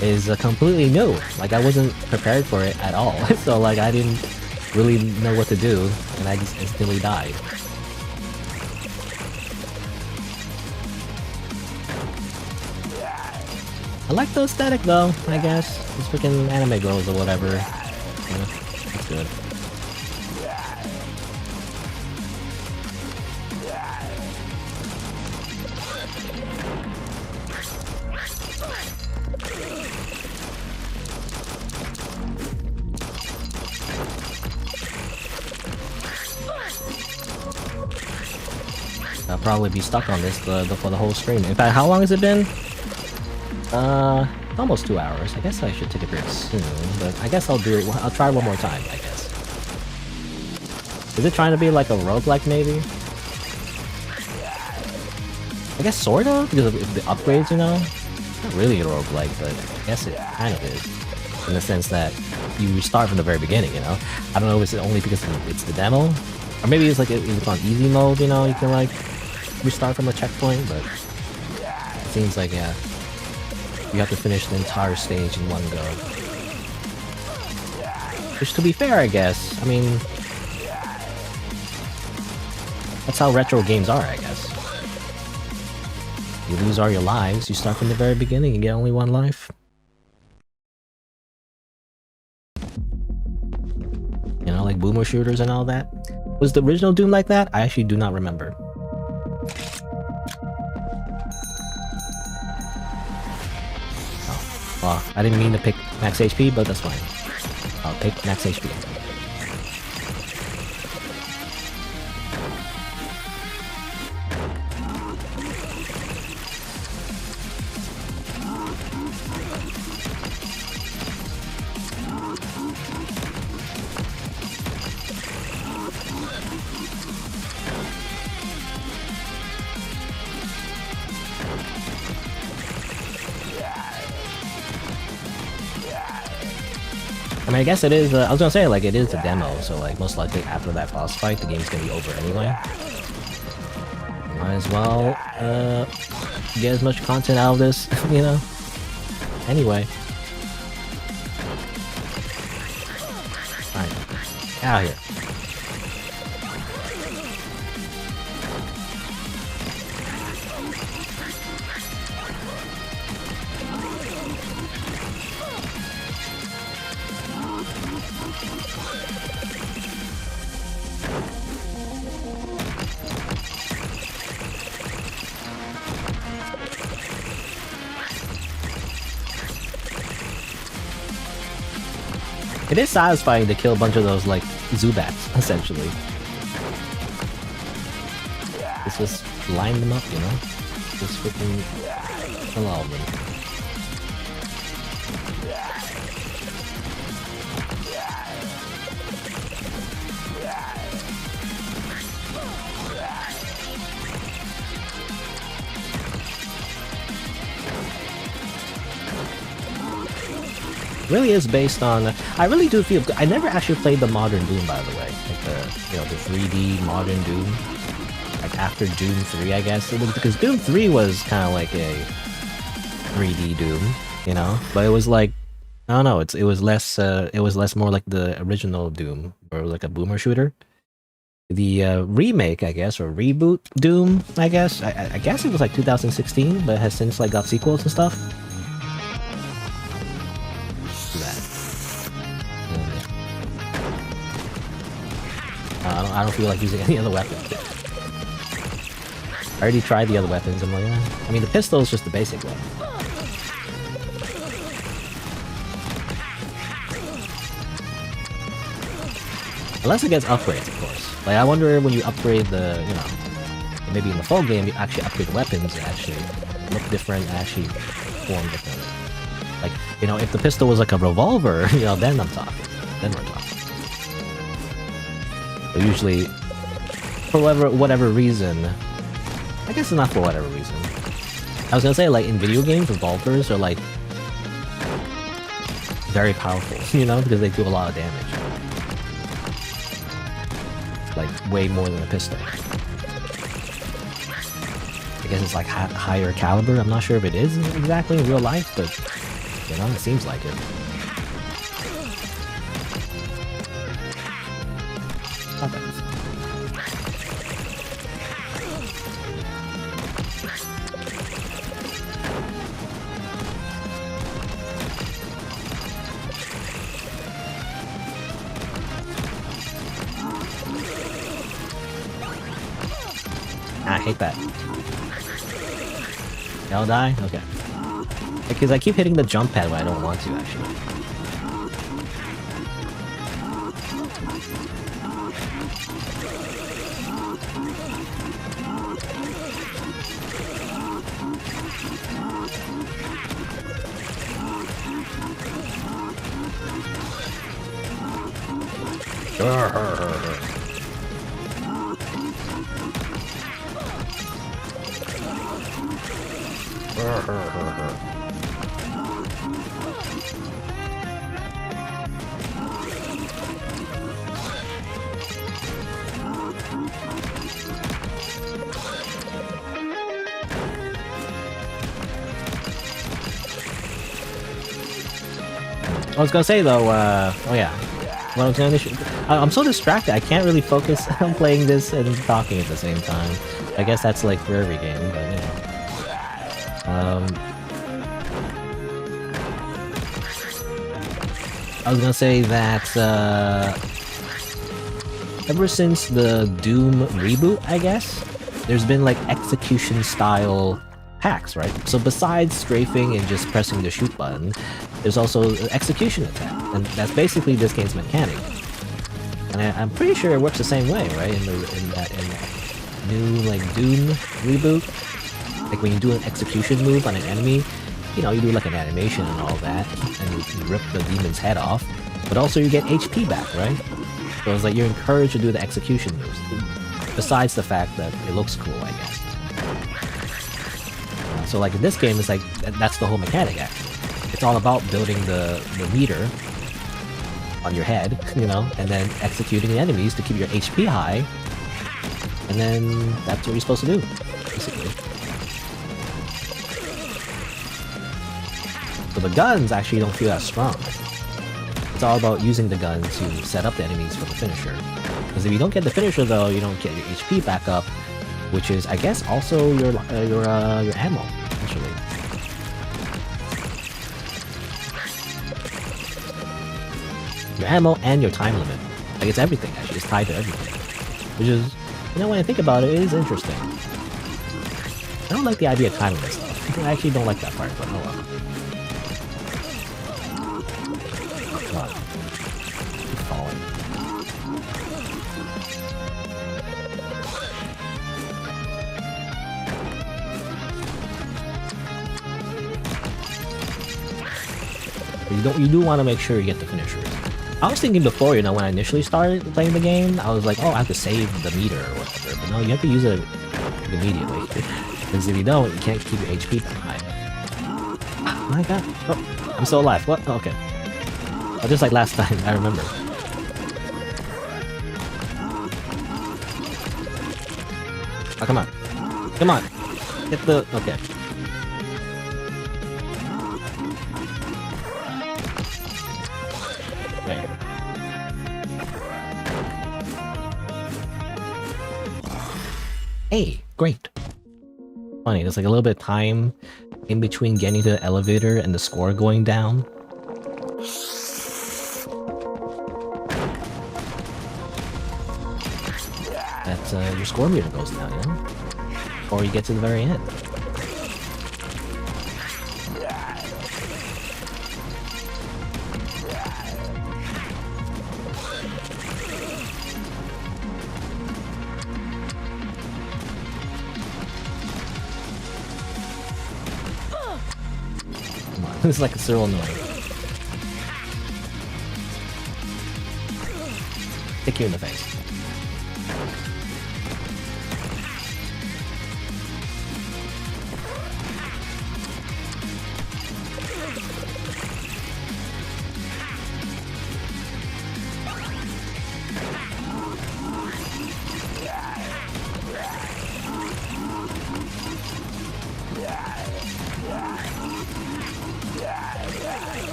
is completely new. Like, I wasn't prepared for it at all, so like I didn't really know what to do, and I just instantly died. I like the aesthetic though, I guess. These freaking anime girls or whatever. Yeah, that's good. I'll probably be stuck on this for the whole stream. In fact, how long has it been? Almost 2 hours. I guess I should take a break soon, but I guess I'll do it. I'll try one more time, I guess. Is it trying to be like a roguelike, maybe? I guess sort of, because of the upgrades, you know? Not really a roguelike, but I guess it kind of is. In the sense that you start from the very beginning, you know? I don't know if it's only because it's the demo, or maybe it's like it's on easy mode, you know? You can like restart from a checkpoint, but it seems like, yeah, you have to finish the entire stage in one go. Which, to be fair, I guess, I mean, that's how retro games are, I guess. You lose all your lives, you start from the very beginning, you get only one life. You know, like boomer shooters and all that. Was the original Doom like that? I actually do not remember. Oh, well, I didn't mean to pick max HP, but that's fine. I'll pick max HP. I mean, I guess it is, I was gonna say, like, it is a demo, so, like, most likely after that boss fight, the game's gonna be over anyway. Might as well, get as much content out of this, you know? Anyway. Alright. Out of here. It is satisfying to kill a bunch of those, like, Zubats, essentially. Let's just line them up, you know? Just freaking kill all of them. Really is based on. I really do feel. I never actually played the modern Doom, by the way. Like the, the 3D modern Doom. Like after Doom 3, I guess it was, because Doom 3 was kind of like a 3D Doom, you know. But it was like, I don't know. It was less. It was less more like the original Doom, where it was like a boomer shooter. The remake, I guess, or reboot Doom, I guess. I guess it was like 2016, but has since like got sequels and stuff. I don't feel like using any other weapon. I already tried the other weapons. I'm like, I mean, the pistol is just the basic one. Unless it gets upgrades, of course. Like, I wonder when you upgrade the, you know, maybe in the full game, you actually upgrade weapons and actually look different, actually form different. Like, you know, if the pistol was like a revolver, you know, then I'm talking. Then we're talking. But usually, for whatever reason, I guess it's not for whatever reason. I was gonna say, like, in video games, revolvers are, like, very powerful, you know, because they do a lot of damage. Like, way more than a pistol. I guess it's like higher caliber. I'm not sure if it is exactly in real life, but, you know, it seems like it. Not bad. I hate that. Y'all die? Okay. Because I keep hitting the jump pad when I don't want to, actually. I was gonna say though, oh yeah, what I was gonna I'm so distracted, I can't really focus on playing this and talking at the same time. I guess that's like for every game, but you know. I was gonna say that, ever since the Doom reboot, I guess, there's been like execution style hacks, right? So besides strafing and just pressing the shoot button, there's also an execution attack, and that's basically this game's mechanic. And I'm pretty sure it works the same way, right? In that new like Doom reboot, like when you do an execution move on an enemy, you know, you do like an animation and all that, and you rip the demon's head off, but also you get HP back, right? So it's like you're encouraged to do the execution moves, besides the fact that it looks cool, I guess. So like in this game, it's like that's the whole mechanic actually. It's all about building the meter on your head, you know, and then executing the enemies to keep your HP high, and then that's what you're supposed to do, basically. So the guns actually don't feel as strong. It's all about using the gun to set up the enemies for the finisher. Because if you don't get the finisher though, you don't get your HP back up, which is, I guess, also your ammo, actually. Your ammo and your time limit. Like, it's everything, actually. It's tied to everything. Which is, you know, when I think about it, it is interesting. I don't like the idea of time limit stuff. I actually don't like that part, but oh well. Come on. Keep falling. You do want to make sure you get the finishers. I was thinking before, you know, when I initially started playing the game, I was like, oh, I have to save the meter or whatever. But no, you have to use it immediately. Because if you don't, you can't keep your HP high. Oh my god. Oh, I'm still alive. What? Oh, okay. Oh, just like last time, I remember. Oh, come on. Come on. Get the... Okay. Right. Hey, great. Funny, there's like a little bit of time in between getting to the elevator and the score going down. That's your score meter goes down, you know? Or you get to the very end. It's like so annoying. Kick you in the face.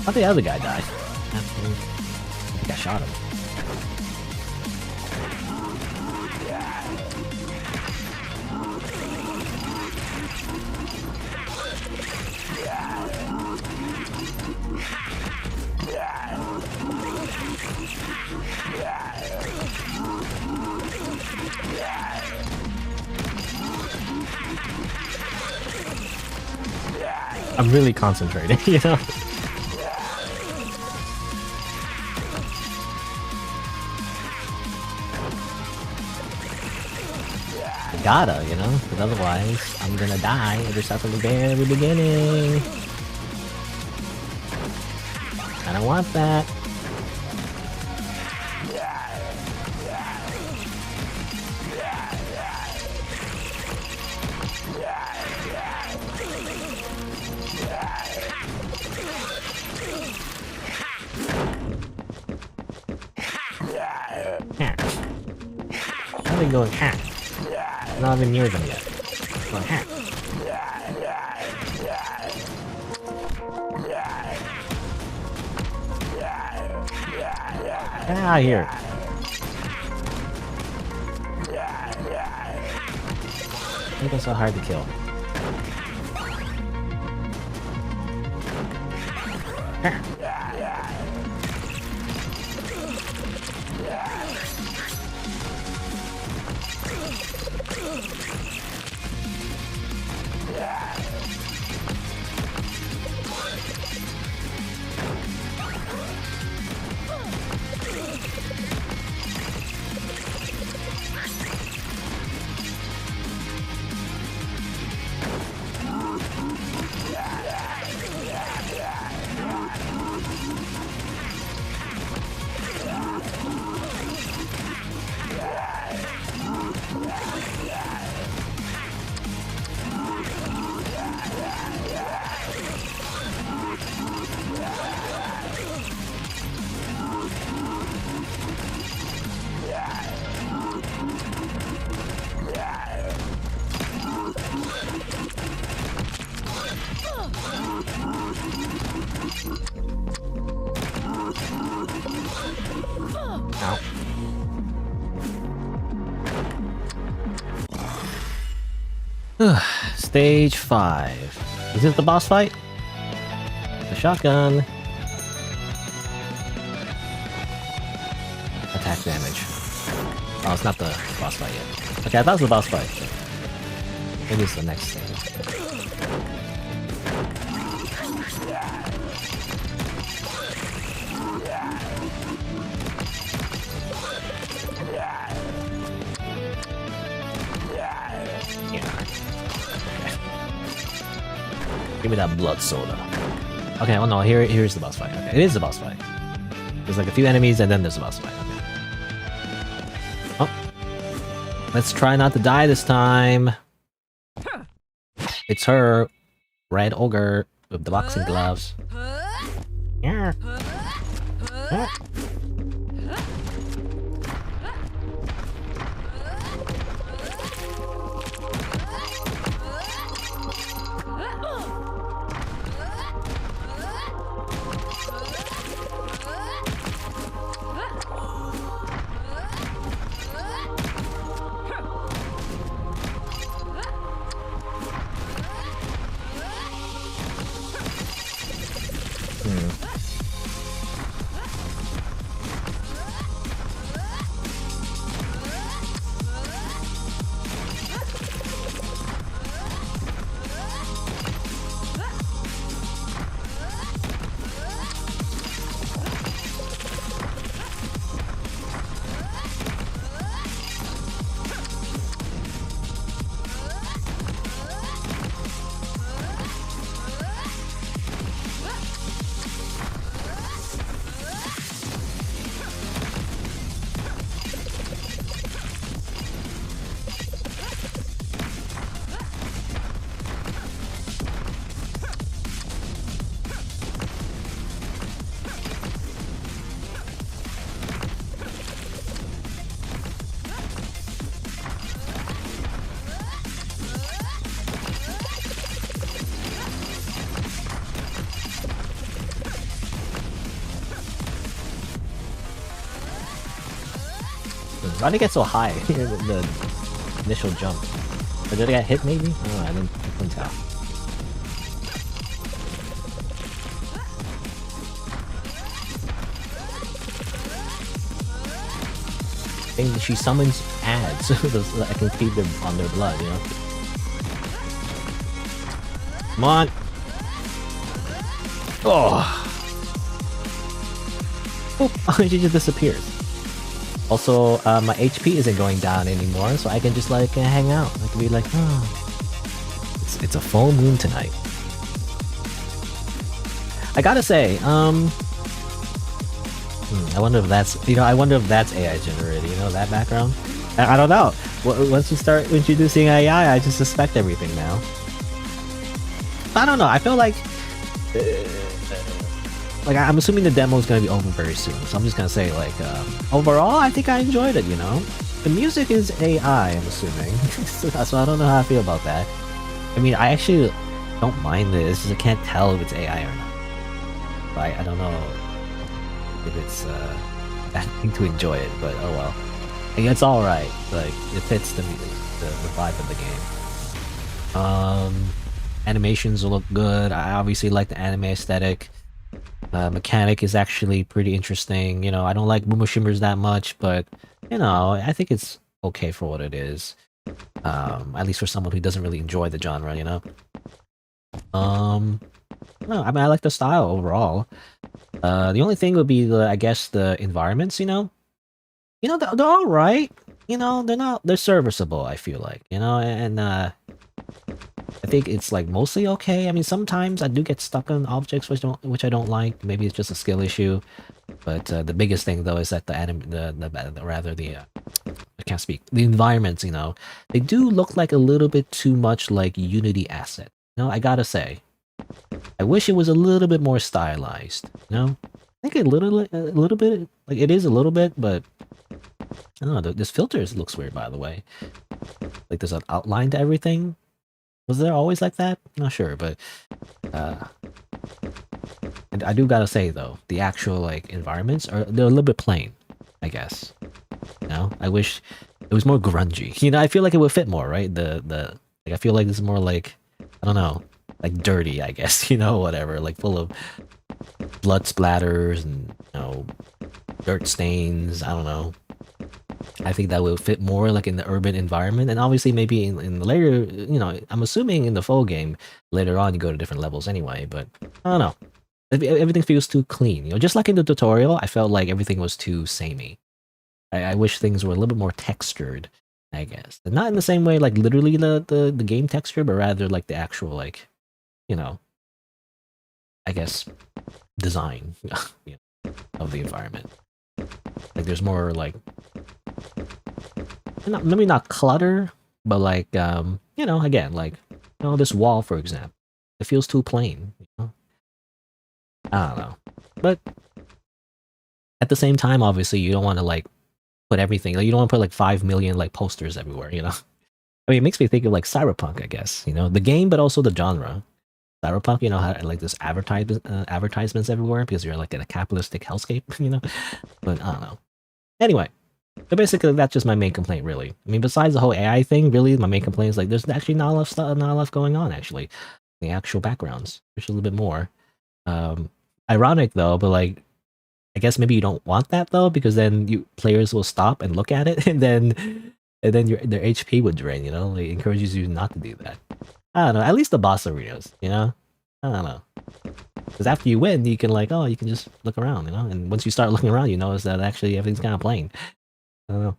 I thought the other guy died. I think I shot him. I'm really concentrating, you know? Gotta, you know? Because otherwise, I'm gonna die and just at the very beginning. I don't want that. How are they going hack? Not even near them yet. Going hack. Get out of here. Make them so hard to kill. Stage 5. Is it the boss fight? The shotgun. Attack damage. Oh, it's not the boss fight yet. Okay, I thought it was the boss fight. Maybe it's the next stage. Give me that blood soda. Okay, well no, here's the boss fight. Okay, it is the boss fight. There's like a few enemies and then there's the boss fight. Okay. Let's try not to die this time. It's her, Red Ogre, with the boxing gloves. Yeah. Yeah. Why did it get so high? The initial jump. Or did I get hit maybe? Oh, I couldn't tell. I think she summons ads so that I can feed them on their blood, you know? Come on! Oh! Oh, she just disappears. Also, my HP isn't going down anymore, so I can just like hang out. I can be like, oh, it's a full moon tonight. I gotta say, I wonder if that's I wonder if that's AI generated. You know, that background. I don't know. Once you start introducing AI, I just suspect everything now. I don't know. I feel like I'm assuming the demo is going to be over very soon, so I'm just going to say, like, overall, I think I enjoyed it, you know? The music is AI, I'm assuming, so I don't know how I feel about that. I mean, I actually don't mind this, just I can't tell if it's AI or not. But I don't know if it's that thing to enjoy it, but oh well. I mean, it's alright, like, it fits the vibe of the game. Animations look good, I obviously like the anime aesthetic. Mechanic is actually pretty interesting. You know, I don't like Boomer Shimmers that much, but you know, I think it's okay for what it is. At least for someone who doesn't really enjoy the genre, you know. No, I mean I like the style overall. The only thing would be I guess the environments. You know, they're all right. You know, they're serviceable. I feel like and I think it's like mostly okay. I mean, sometimes I do get stuck on objects which I don't like. Maybe it's just a skill issue. But the biggest thing though is that I can't speak. The environments, you know, they do look like a little bit too much like Unity asset. You know, I gotta say, I wish it was a little bit more stylized. You know, I think a little bit, like it is a little bit, but I don't know. This filter looks weird, by the way. Like there's an outline to everything. Was there always like that? Not sure, but I do gotta say though, the actual like environments they're a little bit plain, I guess. You know, I wish it was more grungy. You know, I feel like it would fit more, right? Like I feel like it's more like I don't know, like dirty, I guess. You know, whatever, like full of blood splatters and dirt stains. I don't know. I think that will fit more like in the urban environment, and obviously maybe in the later, I'm assuming in the full game later on you go to different levels anyway. But I don't know, everything feels too clean. You know, just like in the tutorial, I felt like everything was too samey. I wish things were a little bit more textured, I guess, and not in the same way like literally the game texture, but rather like the actual like, I guess design of the environment. Like there's more like maybe not clutter, but like you know, again, like this wall, for example, it feels too plain. You know? I don't know, but at the same time, obviously, you don't want to like put everything. Like, you don't want to put like 5 million like posters everywhere. You know, I mean, it makes me think of like cyberpunk, I guess. You know, the game, but also the genre. Cyberpunk, you know, had like this advertisements everywhere because you're like in a capitalistic hellscape. You know, but I don't know. Anyway, but basically, that's just my main complaint, really. I mean, besides the whole AI thing, really, my main complaint is like there's actually not enough stuff, not enough going on. Actually, the actual backgrounds, there's a little bit more. Ironic though, but like I guess maybe you don't want that though, because then players will stop and look at it, and then their HP would drain. You know, it encourages you not to do that. I don't know. At least the boss arenas, you know. I don't know. Because after you win, you can like, you can just look around, you know. And once you start looking around, you notice that actually everything's kind of plain. I don't know.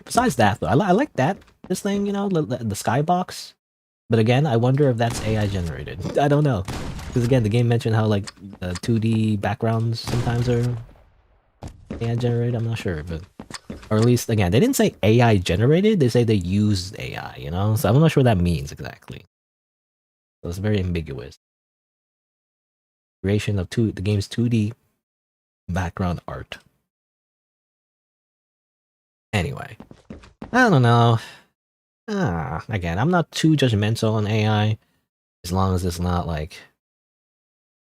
Besides that, though, I like this thing, you know, the skybox. But again, I wonder if that's AI generated. I don't know. Because again, the game mentioned how like 2D backgrounds sometimes are AI generated. I'm not sure, but or at least again, they didn't say AI generated. They say they used AI. You know, so I'm not sure what that means exactly. So it's very ambiguous. Creation of the game's 2D background art. Anyway, I don't know. Again, I'm not too judgmental on AI, as long as it's not like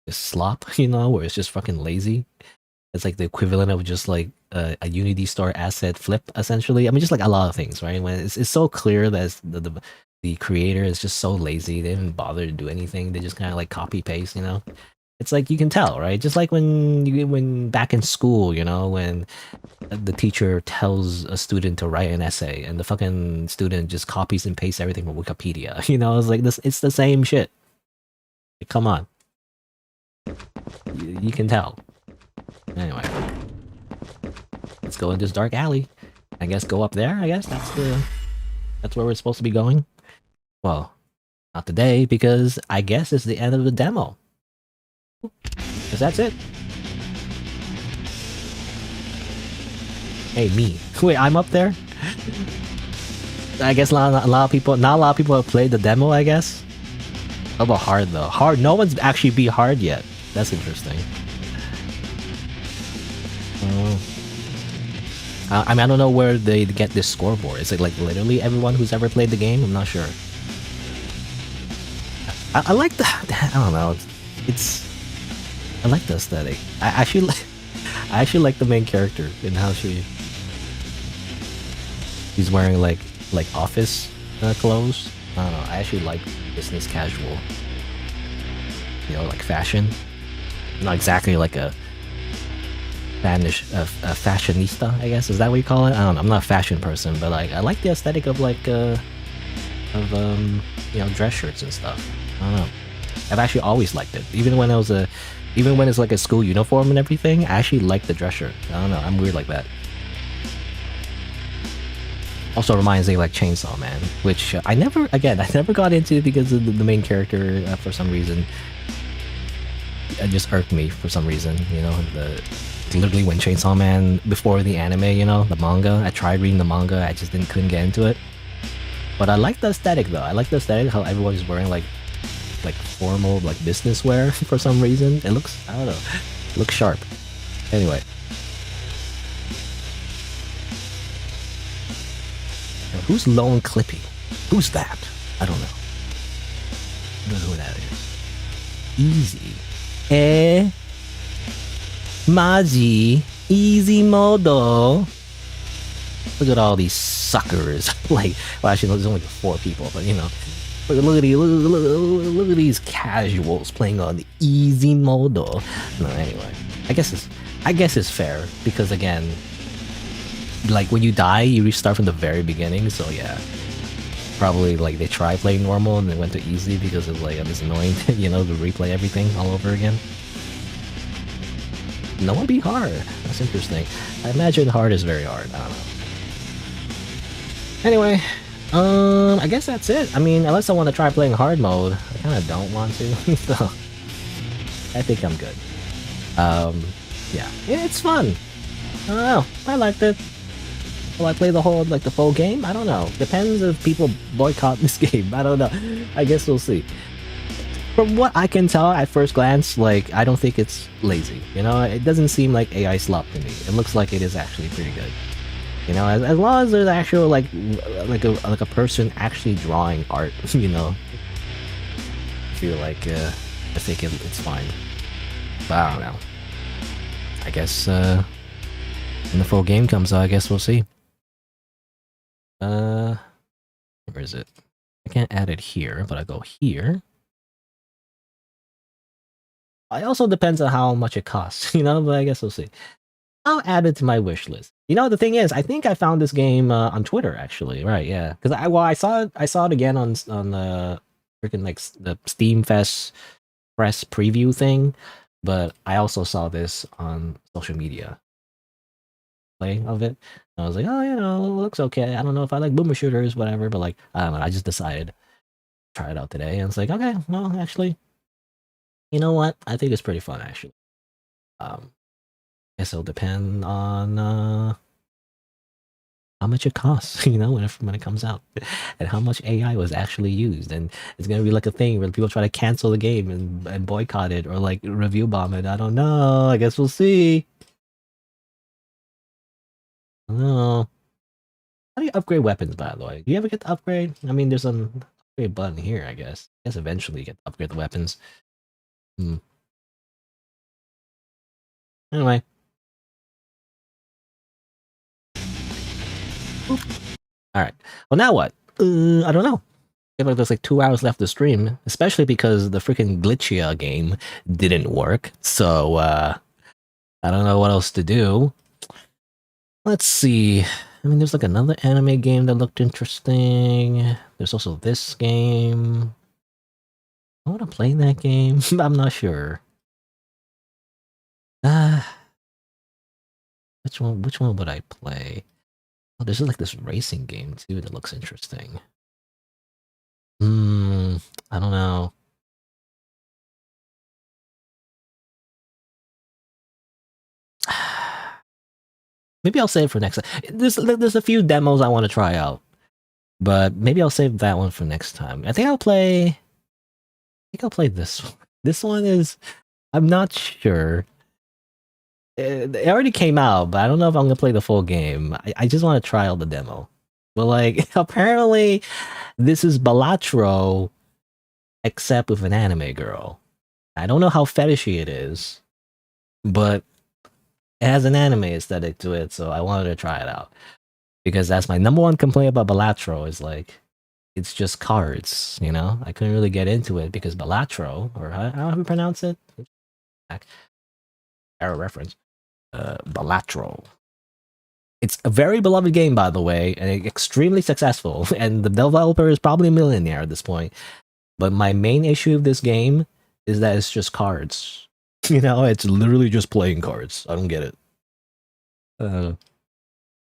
just slop, you know, where it's just fucking lazy. It's like the equivalent of just like a Unity Store asset flip, essentially. I mean, just like a lot of things, right? When it's so clear that the creator is just so lazy, they didn't bother to do anything. They just kind of like copy paste, you know. It's like you can tell, right? Just like when back in school, you know, when the teacher tells a student to write an essay, and the fucking student just copies and pastes everything from Wikipedia. You know, it's like this. It's the same shit. Like, come on, you can tell. Anyway, let's go in this dark alley. I guess go up there. I guess that's where we're supposed to be going. Well, not today, because I guess it's the end of the demo. Because that's it. Hey, me. Wait, I'm up there? I guess not a lot of people have played the demo, I guess. How about hard, though? Hard, no one's actually beat hard yet. That's interesting. I mean, I don't know where they get this scoreboard. Is it like literally everyone who's ever played the game? I'm not sure. I like the... I don't know. I like the aesthetic. I actually like the main character and how she's wearing like office clothes. I don't know. I actually like business casual. You know, like fashion. Not exactly like a Spanish fashionista, I guess. Is that what you call it? I don't know. I'm not a fashion person, but like I like the aesthetic of like you know, dress shirts and stuff. I don't know. I've actually always liked it, even when it's like a school uniform and everything. I actually like the dress shirt. I don't know. I'm weird like that. Also reminds me like Chainsaw Man, which I never got into because of the main character for some reason. It just irked me for some reason. You know, literally when Chainsaw Man before the anime, you know, the manga. I tried reading the manga. I just couldn't get into it. But I like the aesthetic though. I like the aesthetic how everyone's wearing like formal like business wear for some reason. It looks, I don't know, it looks sharp. Anyway, now, who's Lone Clippy? Who's that? I don't know. I don't know who that is. Easy. Maji. Easy modo. Look at all these suckers. Like, well, actually, there's only 4 people, but you know. Look at these casuals playing on the easy modo. No, anyway, I guess it's fair because again, like when you die, you restart from the very beginning. So yeah, probably like they tried playing normal and they went to easy because it's like it's annoying, you know, to replay everything all over again. No one beat hard. That's interesting. I imagine hard is very hard. I don't know. Anyway. I guess that's it. I mean, unless I want to try playing hard mode, I kind of don't want to. So, I think I'm good. Yeah, it's fun. I don't know. I liked it. Will I play the whole, like, the full game? I don't know. Depends if people boycott this game. I don't know. I guess we'll see. From what I can tell at first glance, like, I don't think it's lazy. You know, it doesn't seem like AI slop to me. It looks like it is actually pretty good. You know, as long as there's actual, like a person actually drawing art, you know, I feel like, I think it's fine. But I don't know. I guess, when the full game comes out, I guess we'll see. Where is it? I can't add it here, but I go here. It also depends on how much it costs, you know, but I guess we'll see. I'll add it to my wish list. You know, the thing is, I think I found this game on Twitter, actually. Right, yeah. Because I saw it again on the freaking, like, the Steam Fest press preview thing, but I also saw this on social media play of it. And I was like, oh, you know, it looks okay. I don't know if I like boomer shooters, whatever, but like, I don't know. I just decided to try it out today, and it's like, okay, well, actually, you know what? I think it's pretty fun, actually. Guess it'll depend on how much it costs, you know, when it comes out, and how much AI was actually used, and it's gonna be like a thing where people try to cancel the game and boycott it or like review bomb it. I don't know. I guess we'll see. I don't know. How do you upgrade weapons, by the way? Do you ever get to upgrade? I mean, there's an upgrade button here, I guess. I guess eventually you get to upgrade the weapons. Anyway. Alright. Well, now what? I don't know. I feel like there's like 2 hours left to stream, especially because the freaking GLiTCHiA game didn't work. So, I don't know what else to do. Let's see. I mean, there's like another anime game that looked interesting. There's also this game. I want to play that game. I'm not sure. Which one would I play? Oh, there's like this racing game too that looks interesting. I don't know. Maybe I'll save for next time. There's a few demos I want to try out, but maybe I'll save that one for next time. I think I'll play this one. This one is, I'm not sure. It already came out, but I don't know if I'm gonna play the full game. I just want to try out the demo. But like, apparently, this is Balatro, except with an anime girl. I don't know how fetishy it is, but it has an anime aesthetic to it, so I wanted to try it out. Because that's my number one complaint about Balatro is like, it's just cards, you know? I couldn't really get into it because Balatro, or how do you pronounce it? Arrow reference. Balatro. It's a very beloved game, by the way, and extremely successful, and the developer is probably a millionaire at this point. But my main issue of this game is that it's just cards. You know, it's literally just playing cards. I don't get it.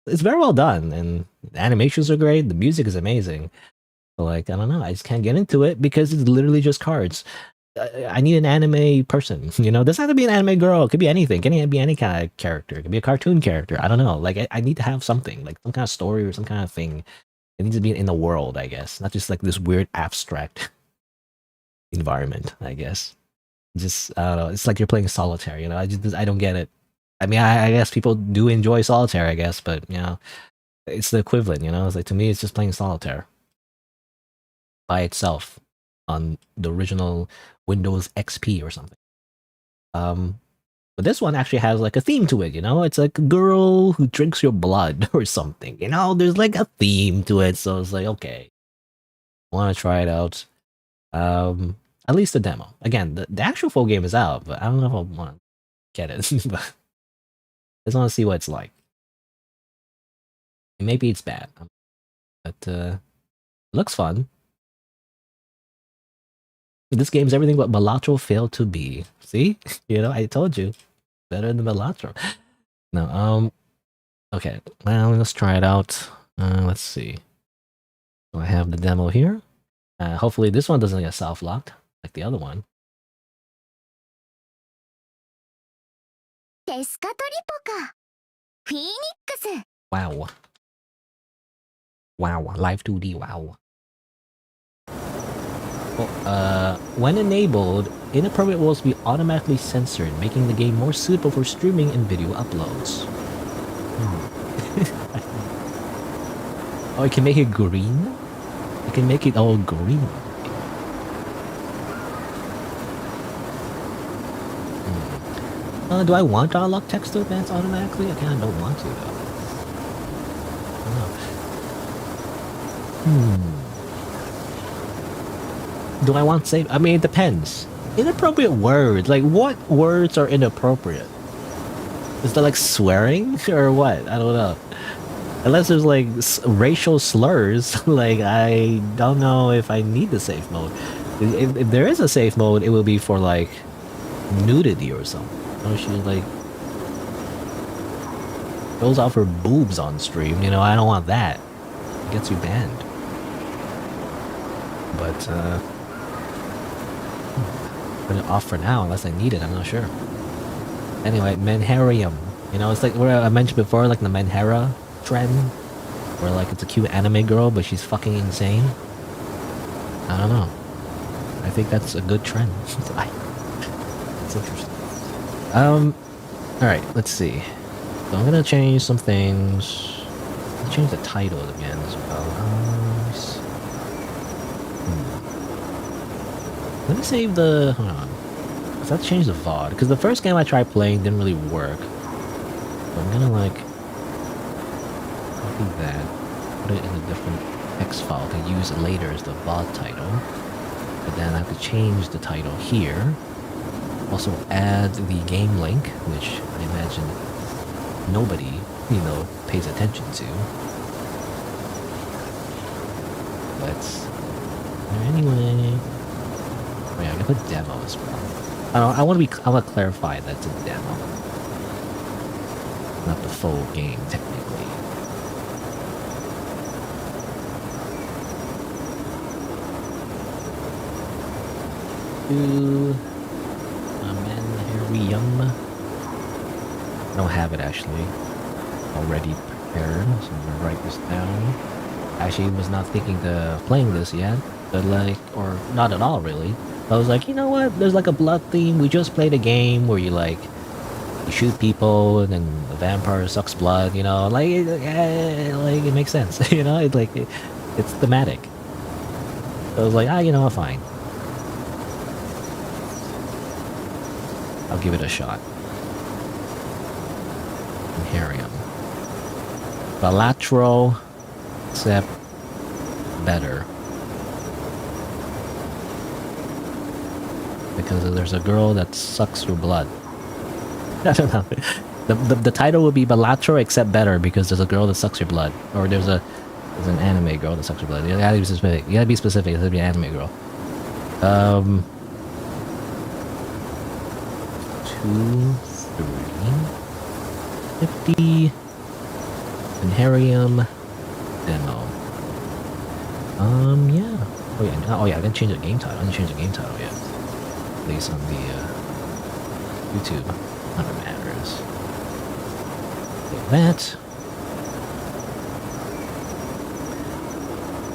It's very well done, and the animations are great. The music is amazing. But like, I don't know, I just can't get into it because it's literally just cards. I need an anime person, you know? It doesn't have to be an anime girl. It could be anything. It can be any kind of character. It could be a cartoon character. I don't know. Like, I need to have something, like some kind of story or some kind of thing. It needs to be in the world, I guess, not just like this weird abstract environment, I guess. Just, I don't know. It's like you're playing solitaire, you know? I don't get it. I mean, I guess people do enjoy solitaire, I guess, but, you know, it's the equivalent, you know? It's like, to me, it's just playing solitaire by itself on the original Windows XP or something. But this one actually has like a theme to it, you know? It's like a girl who drinks your blood or something, you know? There's like a theme to it, so it's like, okay, I want to try it out. At least the demo. Again, the actual full game is out, but I don't know if I want to get it. But I just want to see what it's like. Maybe it's bad, but it looks fun. This game's everything what Balatro failed to be. See? You know, I told you. Better than Balatro. No, okay. Well, let's try it out. Let's see. So I have the demo here. Hopefully this one doesn't get self-locked like the other one. Wow. Wow, live 2D, wow. Well, when enabled, inappropriate words will be automatically censored, making the game more suitable for streaming and video uploads. Oh, you can make it green? You can make it all green. Do I want to unlock text to advance automatically? I kind of don't want to, though. Do I want save? I mean, it depends. Inappropriate words. Like, what words are inappropriate? Is that like swearing or what? I don't know. Unless there's like racial slurs, like I don't know if I need the safe mode. If there is a safe mode, it will be for like nudity or something. Oh, she's like goes out for boobs on stream. You know, I don't want that. It gets you banned. But put it off for now unless I need it. I'm not sure. Anyway, Menherarium. You know, it's like what I mentioned before, like the Menhera trend, where like it's a cute anime girl, but she's fucking insane. I don't know. I think that's a good trend. It's interesting. Alright, let's see. So I'm gonna change some things. I'll change the title again as well. Let me save the... Hold on. Because I have to change the VOD. Because the first game I tried playing didn't really work. So I'm gonna like... copy that. Put it in a different text file to use it later as the VOD title. But then I have to change the title here. Also add the game link, which I imagine nobody, you know, pays attention to. But anyway, oh yeah, I can put demo as well. I want to clarify that's a demo, not the full game technically. Menherarium. I don't have it actually already prepared, so I'm gonna write this down. Actually, was not thinking of playing this yet, but like, or not at all really. I was like, you know what? There's like a blood theme. We just played a game where you like you shoot people and then the vampire sucks blood. You know, like it makes sense. You know, it's thematic. So I was like, you know, fine. I'll give it a shot. Menherarium. Bilateral, except better. Because there's a girl that sucks your blood. I don't know. The title would be bilateral except better because there's a girl that sucks your blood. Or there's an anime girl that sucks your blood. You gotta be specific. You gotta be specific. It has to be an anime girl. 2, 3, 50. Menherarium demo. Yeah. Oh yeah, I didn't change the game title. I didn't change the game title yet. At least on the YouTube. Not what matters. Like that.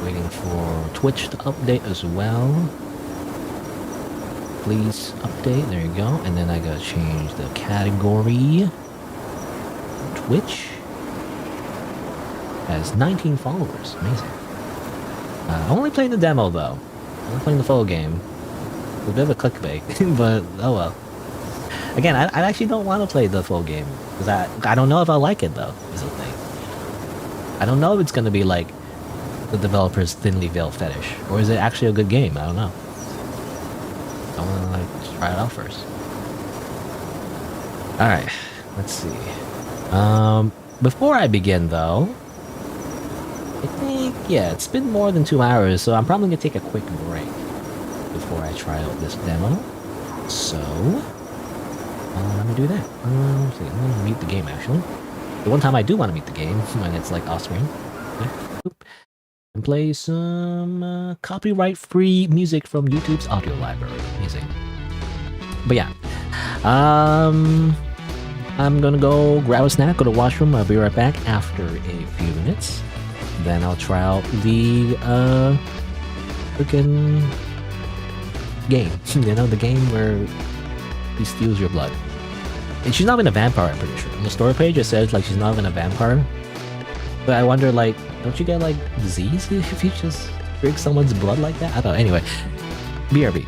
Waiting for Twitch to update as well. Please update. There you go. And then I gotta change the category. Twitch has 19 followers. Amazing. I'm only playing the demo though. I'm not playing the full game. It's a bit of a clickbait, but oh well. Again, I actually don't want to play the full game because I don't know if I like it though. Is the thing. I don't know if it's gonna be like the developer's thinly veiled fetish, or is it actually a good game? I don't know. I want to like try it out first. All right, let's see. Before I begin though, I think it's been more than 2 hours, so I'm probably gonna take a quick break before I try out this demo. So let me do that. Let's see. I'm gonna mute the game actually. The one time I do want to mute the game when it's like off screen. Okay. And play some copyright-free music from YouTube's audio library. Amazing. But yeah, I'm gonna go grab a snack, go to the washroom. I'll be right back after a few minutes. then I'll try out the freaking game. You know, the game where he steals your blood. And she's not even a vampire, I'm pretty sure. On the story page it says like she's not even a vampire. But I wonder, like, don't you get like disease if you just drink someone's blood like that? I don't know. Anyway, BRB.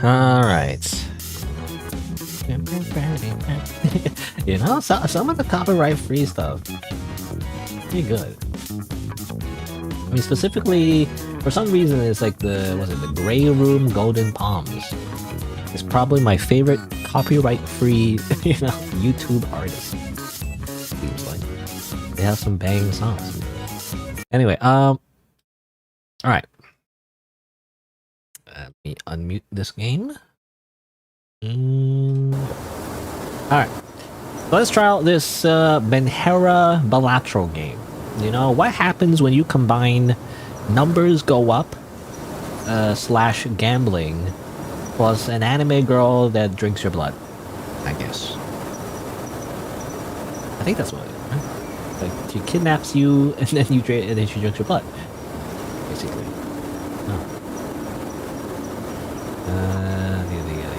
Alright. You know, some of the copyright-free stuff, pretty good. I mean, specifically, for some reason, it's like the Grey Room Golden Palms. It's probably my favorite copyright-free, YouTube artist. Seems like they have some banging songs. Anyway, all right. Let me unmute this game. Alright. So let's try out this Menherarium Bilateral game. You know, what happens when you combine numbers go up slash gambling plus an anime girl that drinks your blood? I guess. I think that's what it is, right? Like, she kidnaps you and then she drinks your blood. Basically.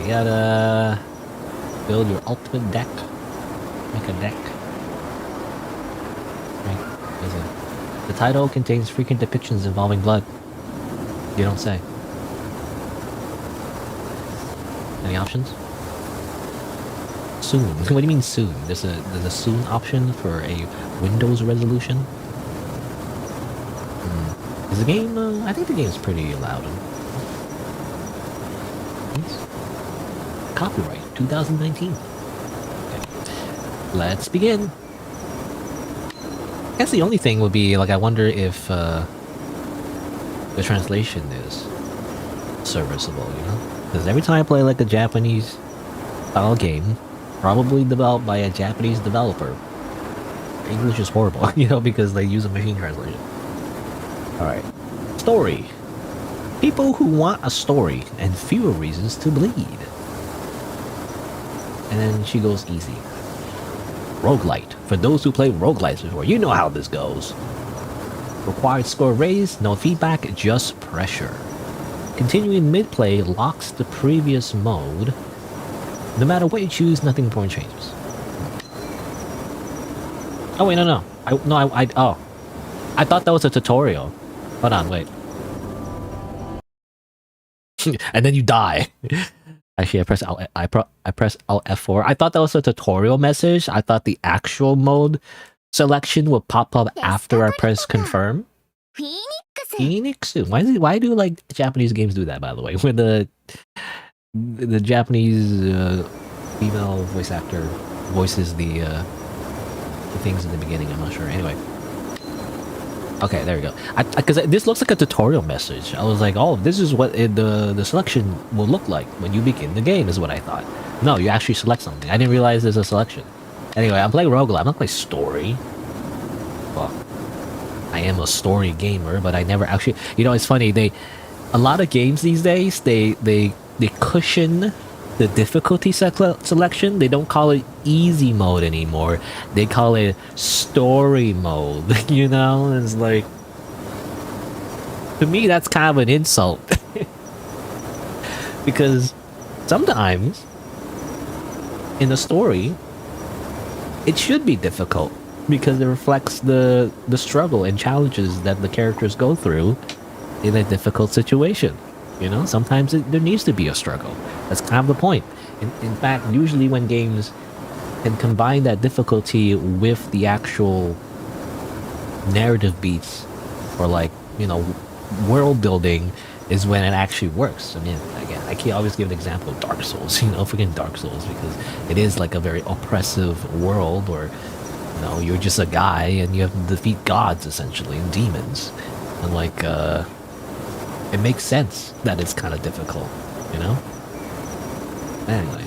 Yada. Build your ultimate deck. Make a deck. Right. The title contains frequent depictions involving blood. You don't say. Any options? Soon. What do you mean soon? There's a soon option for a Windows resolution? Is the game, I think the game's pretty loud. Copyright 2019. Okay. Let's begin. I guess the only thing would be, like, I wonder if the translation is serviceable, you know? Because every time I play, like, a Japanese style game, probably developed by a Japanese developer, English is horrible, you know, because they use a machine translation. Alright. Story. People who want a story and fewer reasons to bleed. And then she goes easy. Roguelite. For those who played roguelites before, you know how this goes. Required score raised, no feedback, just pressure. Continuing mid-play locks the previous mode. No matter what you choose, nothing important changes. Oh wait, no. I thought that was a tutorial. Hold on, wait. And then you die. Actually, I press Alt F4. I thought that was a tutorial message. I thought the actual mode selection would pop up after I press confirm. Phoenix? Why do like Japanese games do that, by the way? When the Japanese female voice actor voices the things in the beginning. I'm not sure. Anyway. Okay, there we go. Because this looks like a tutorial message. I was like, oh, this is what the selection will look like when you begin the game, is what I thought. No, you actually select something. I didn't realize there's a selection. Anyway, I'm playing roguelite. I'm not playing story. Well, I am a story gamer, but I never actually... You know, it's funny. A lot of games these days, they cushion the difficulty selection. They don't call it easy mode anymore. They call it story mode. You know, it's like, to me that's kind of an insult. Because sometimes in a story it should be difficult because it reflects the struggle and challenges that the characters go through in a difficult situation. You know, sometimes there needs to be a struggle. That's kind of the point. In fact, usually when games can combine that difficulty with the actual narrative beats, or like, you know, world building, is when it actually works. I mean, again, I can't always give an example of Dark Souls, you know, freaking Dark Souls, because it is like a very oppressive world where, you know, you're just a guy and you have to defeat gods, essentially, and demons. And like, it makes sense that it's kind of difficult, you know? Anyway.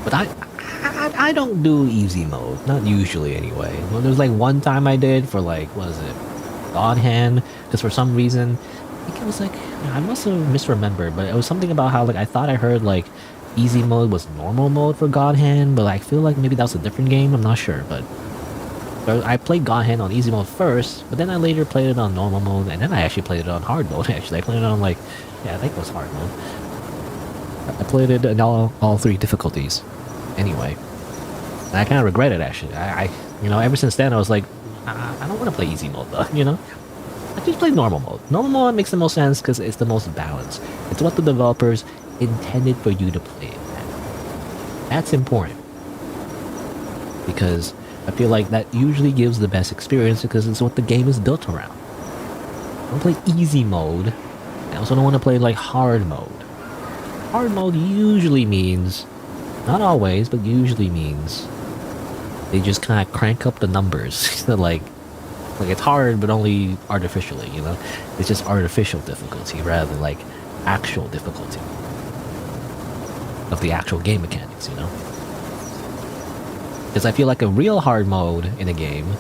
But I don't do easy mode. Not usually, anyway. Well, there's like one time I did for like, what is it? God Hand. Because for some reason, I think it was like, I must have misremembered, but it was something about how like I thought I heard like easy mode was normal mode for God Hand, but I feel like maybe that was a different game. I'm not sure, but I played God Hand on easy mode first, but then I later played it on normal mode, and then I actually played it on hard mode. Actually, I played it on like, yeah, I think it was hard mode. I played it in all three difficulties. Anyway, and I kind of regret it actually. I you know, ever since then I was like, I don't want to play easy mode though, you know. I just play normal mode. Normal mode makes the most sense because it's the most balanced. It's what the developers intended for you to play it at. That's important. Because I feel like that usually gives the best experience because it's what the game is built around. I don't play easy mode. I also don't want to play like hard mode. Hard mode usually means, not always, but usually means they just kind of crank up the numbers. like it's hard, but only artificially, you know? It's just artificial difficulty rather than like actual difficulty of the actual game mechanics, you know? Because I feel like a real hard mode in a game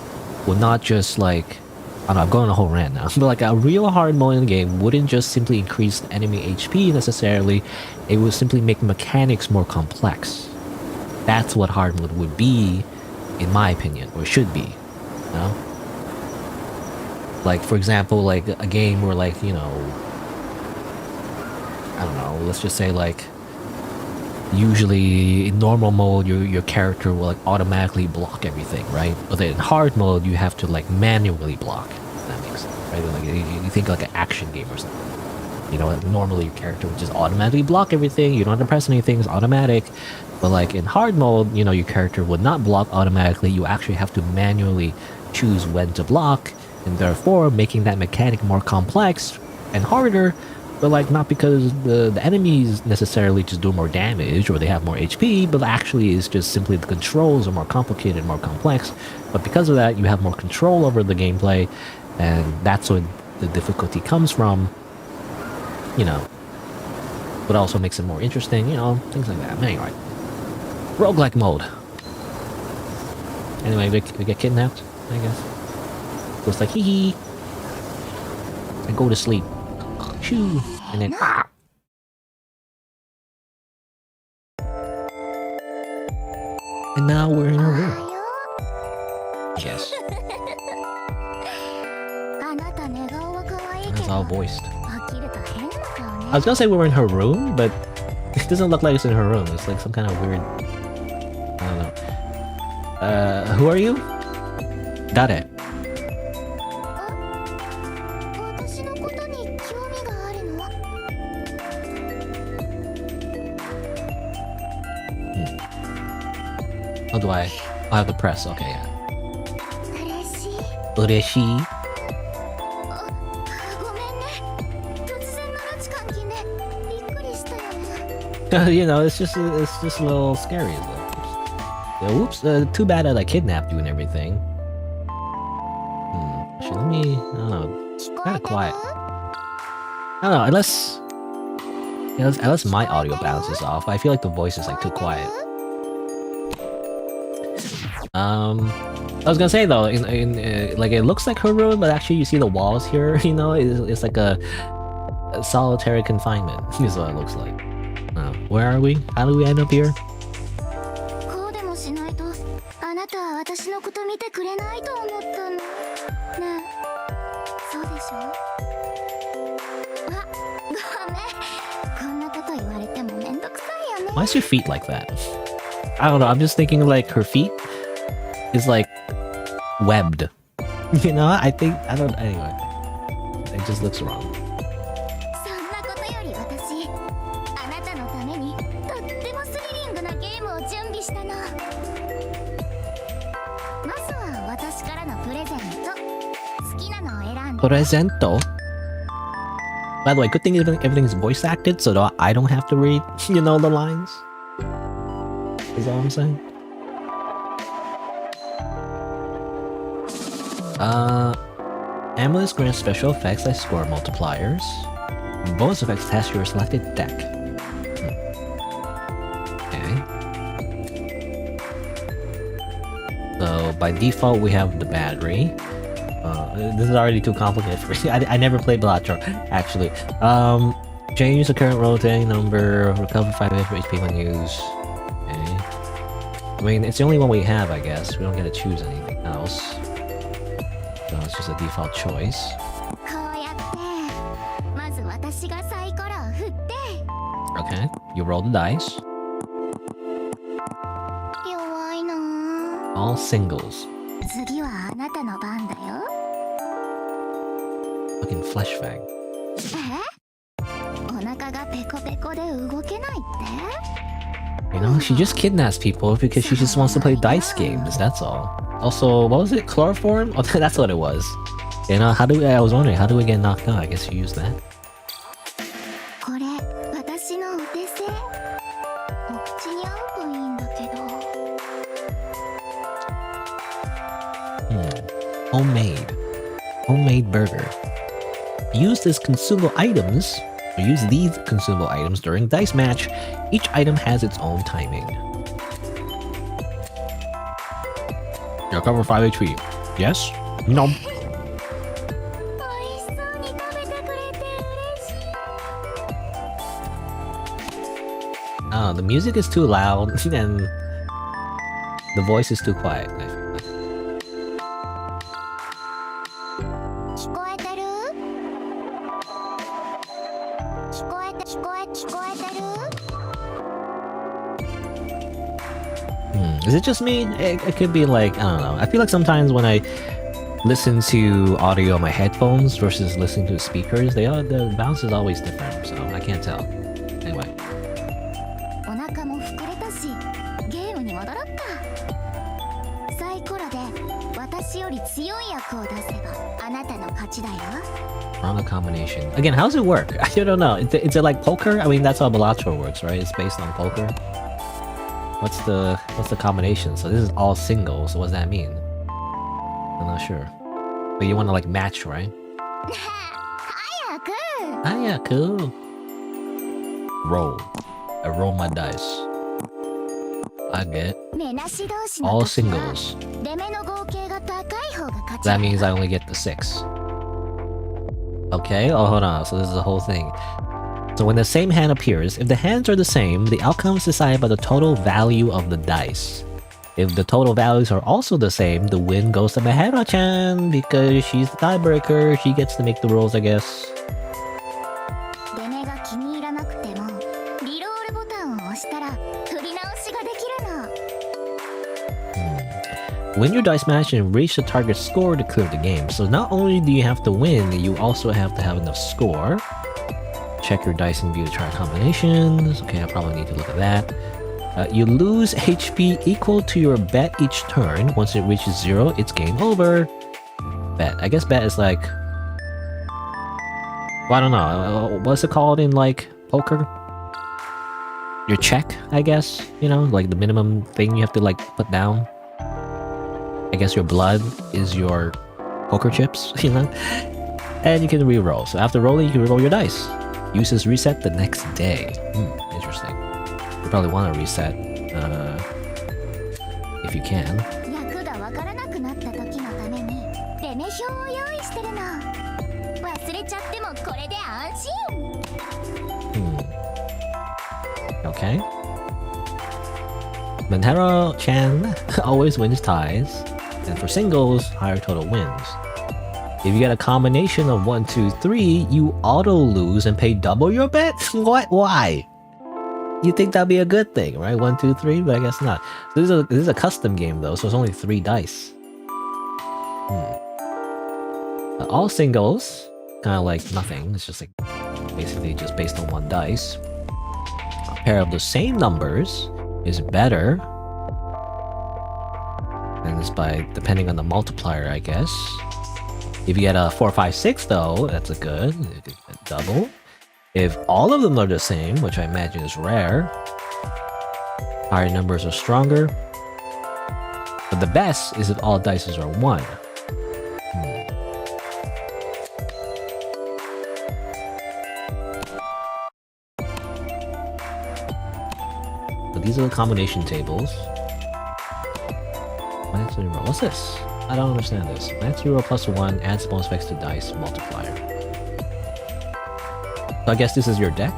would not just like, I don't know, I'm going on a whole rant now, but like a real hard mode in the game wouldn't just simply increase the enemy HP necessarily, it would simply make mechanics more complex. That's what hard mode would be, in my opinion, or should be, you know? Like, for example, like a game where like, you know, I don't know, let's just say like, usually in normal mode your character will like automatically block everything, right? But then in hard mode you have to like manually block, if that makes sense, right? Like you think like an action game or something, you know, like normally your character would just automatically block everything, you don't have to press anything, it's automatic. But like in hard mode, you know, your character would not block automatically, you actually have to manually choose when to block, and therefore making that mechanic more complex and harder. But like not because the enemies necessarily just do more damage or they have more HP, but actually it's just simply the controls are more complicated, more complex. But because of that, you have more control over the gameplay, and that's where the difficulty comes from, you know. But also makes it more interesting, you know, things like that. Anyway, roguelike mode. Anyway, we get kidnapped, I guess. So it's like hee hee, and go to sleep. Shoo. And then and now we're in her room. Yes. That's all voiced. I was gonna say we were in her room, but it doesn't look like it's in her room. It's like some kind of weird, I don't know. Who are you? Got it. How do I have to press? Okay, yeah. Ureshi. You know, it's just a little scary. Yeah, whoops! Too bad that I kidnapped you and everything. Actually, let me. I don't know. It's kind of quiet. I don't know. Unless my audio bounces off. I feel like the voice is like too quiet. I was gonna say though, in like it looks like her room, but actually you see the walls here. You know, it's like a solitary confinement. Is what it looks like. Where are we? How do we end up here? Why is your feet like that? I don't know. I'm just thinking like her feet is like webbed. You know, I think I don't. Anyway, it just looks wrong. Presento. By the way, good thing everything's voice acted, so I don't have to read, you know, the lines. Is that what I'm saying? Amulets grant special effects like score multipliers. Bonus effects test your selected deck. Okay. So by default we have the battery. This is already too complicated for me. I never played Blatcher, actually. Change the current rotating number, recover 5 HP when used. Okay. I mean, it's the only one we have, I guess. We don't get to choose anything else. So it's just a default choice. Okay, you roll the dice. All singles. Fucking flesh fang. You know, she just kidnaps people because she just wants to play dice games, that's all. Also, what was it? Chloroform? Oh, that's what it was. You know, I was wondering, how do we get knocked out? I guess you use that. Homemade burger. Use these consumable items during dice match. Each item has its own timing. You'll cover 5 HP. Yes? No. The music is too loud and the voice is too quiet. Is it just me? It could be like, I don't know. I feel like sometimes when I listen to audio on my headphones versus listening to speakers, the bounce is always different, so I can't tell. Anyway. Wrong combination. Again, how does it work? I don't know. Is it like poker? I mean, that's how Balatro works, right? It's based on poker. What's the combination? So this is all single, so what does that mean? I'm not sure. But you want to like match, right? Hayaku! Roll. I roll my dice. I get all singles. That means I only get the 6. Okay, oh hold on, so this is the whole thing. So when the same hand appears, if the hands are the same, the outcome is decided by the total value of the dice. If the total values are also the same, the win goes to Menherarium because she's the tiebreaker. She gets to make the rolls, I guess. Win your dice match and reach the target score to clear the game. So not only do you have to win, you also have to have enough score. Check your dice and view the chart combinations. Okay, I probably need to look at that. You lose HP equal to your bet each turn. Once it reaches 0, it's game over. Bet. I guess bet is like... Well, I don't know. What's it called in, like, poker? Your check, I guess? You know, like the minimum thing you have to, like, put down. I guess your blood is your poker chips, you know? And you can re-roll. So after rolling, you can re-roll your dice. Uses reset the next day. Interesting. You probably want to reset, if you can. Okay. Menherarium always wins ties, and for singles, higher total wins. If you get a combination of 1, 2, 3, you auto-lose and pay double your bet? What? Why? You think that'd be a good thing, right? 1, 2, 3, but I guess not. So this is a custom game though, so it's only 3 dice. All singles, kind of like nothing. It's just like basically just based on 1 dice. A pair of the same numbers is better. And it's by depending on the multiplier, I guess. If you get a 4, 5, 6 though, that's a good double. If all of them are the same, which I imagine is rare, higher numbers are stronger. But the best is if all dices are 1. So these are the combination tables. What's this? I don't understand this. Max 0 plus 1 adds bonus effects to dice multiplier. So I guess this is your deck.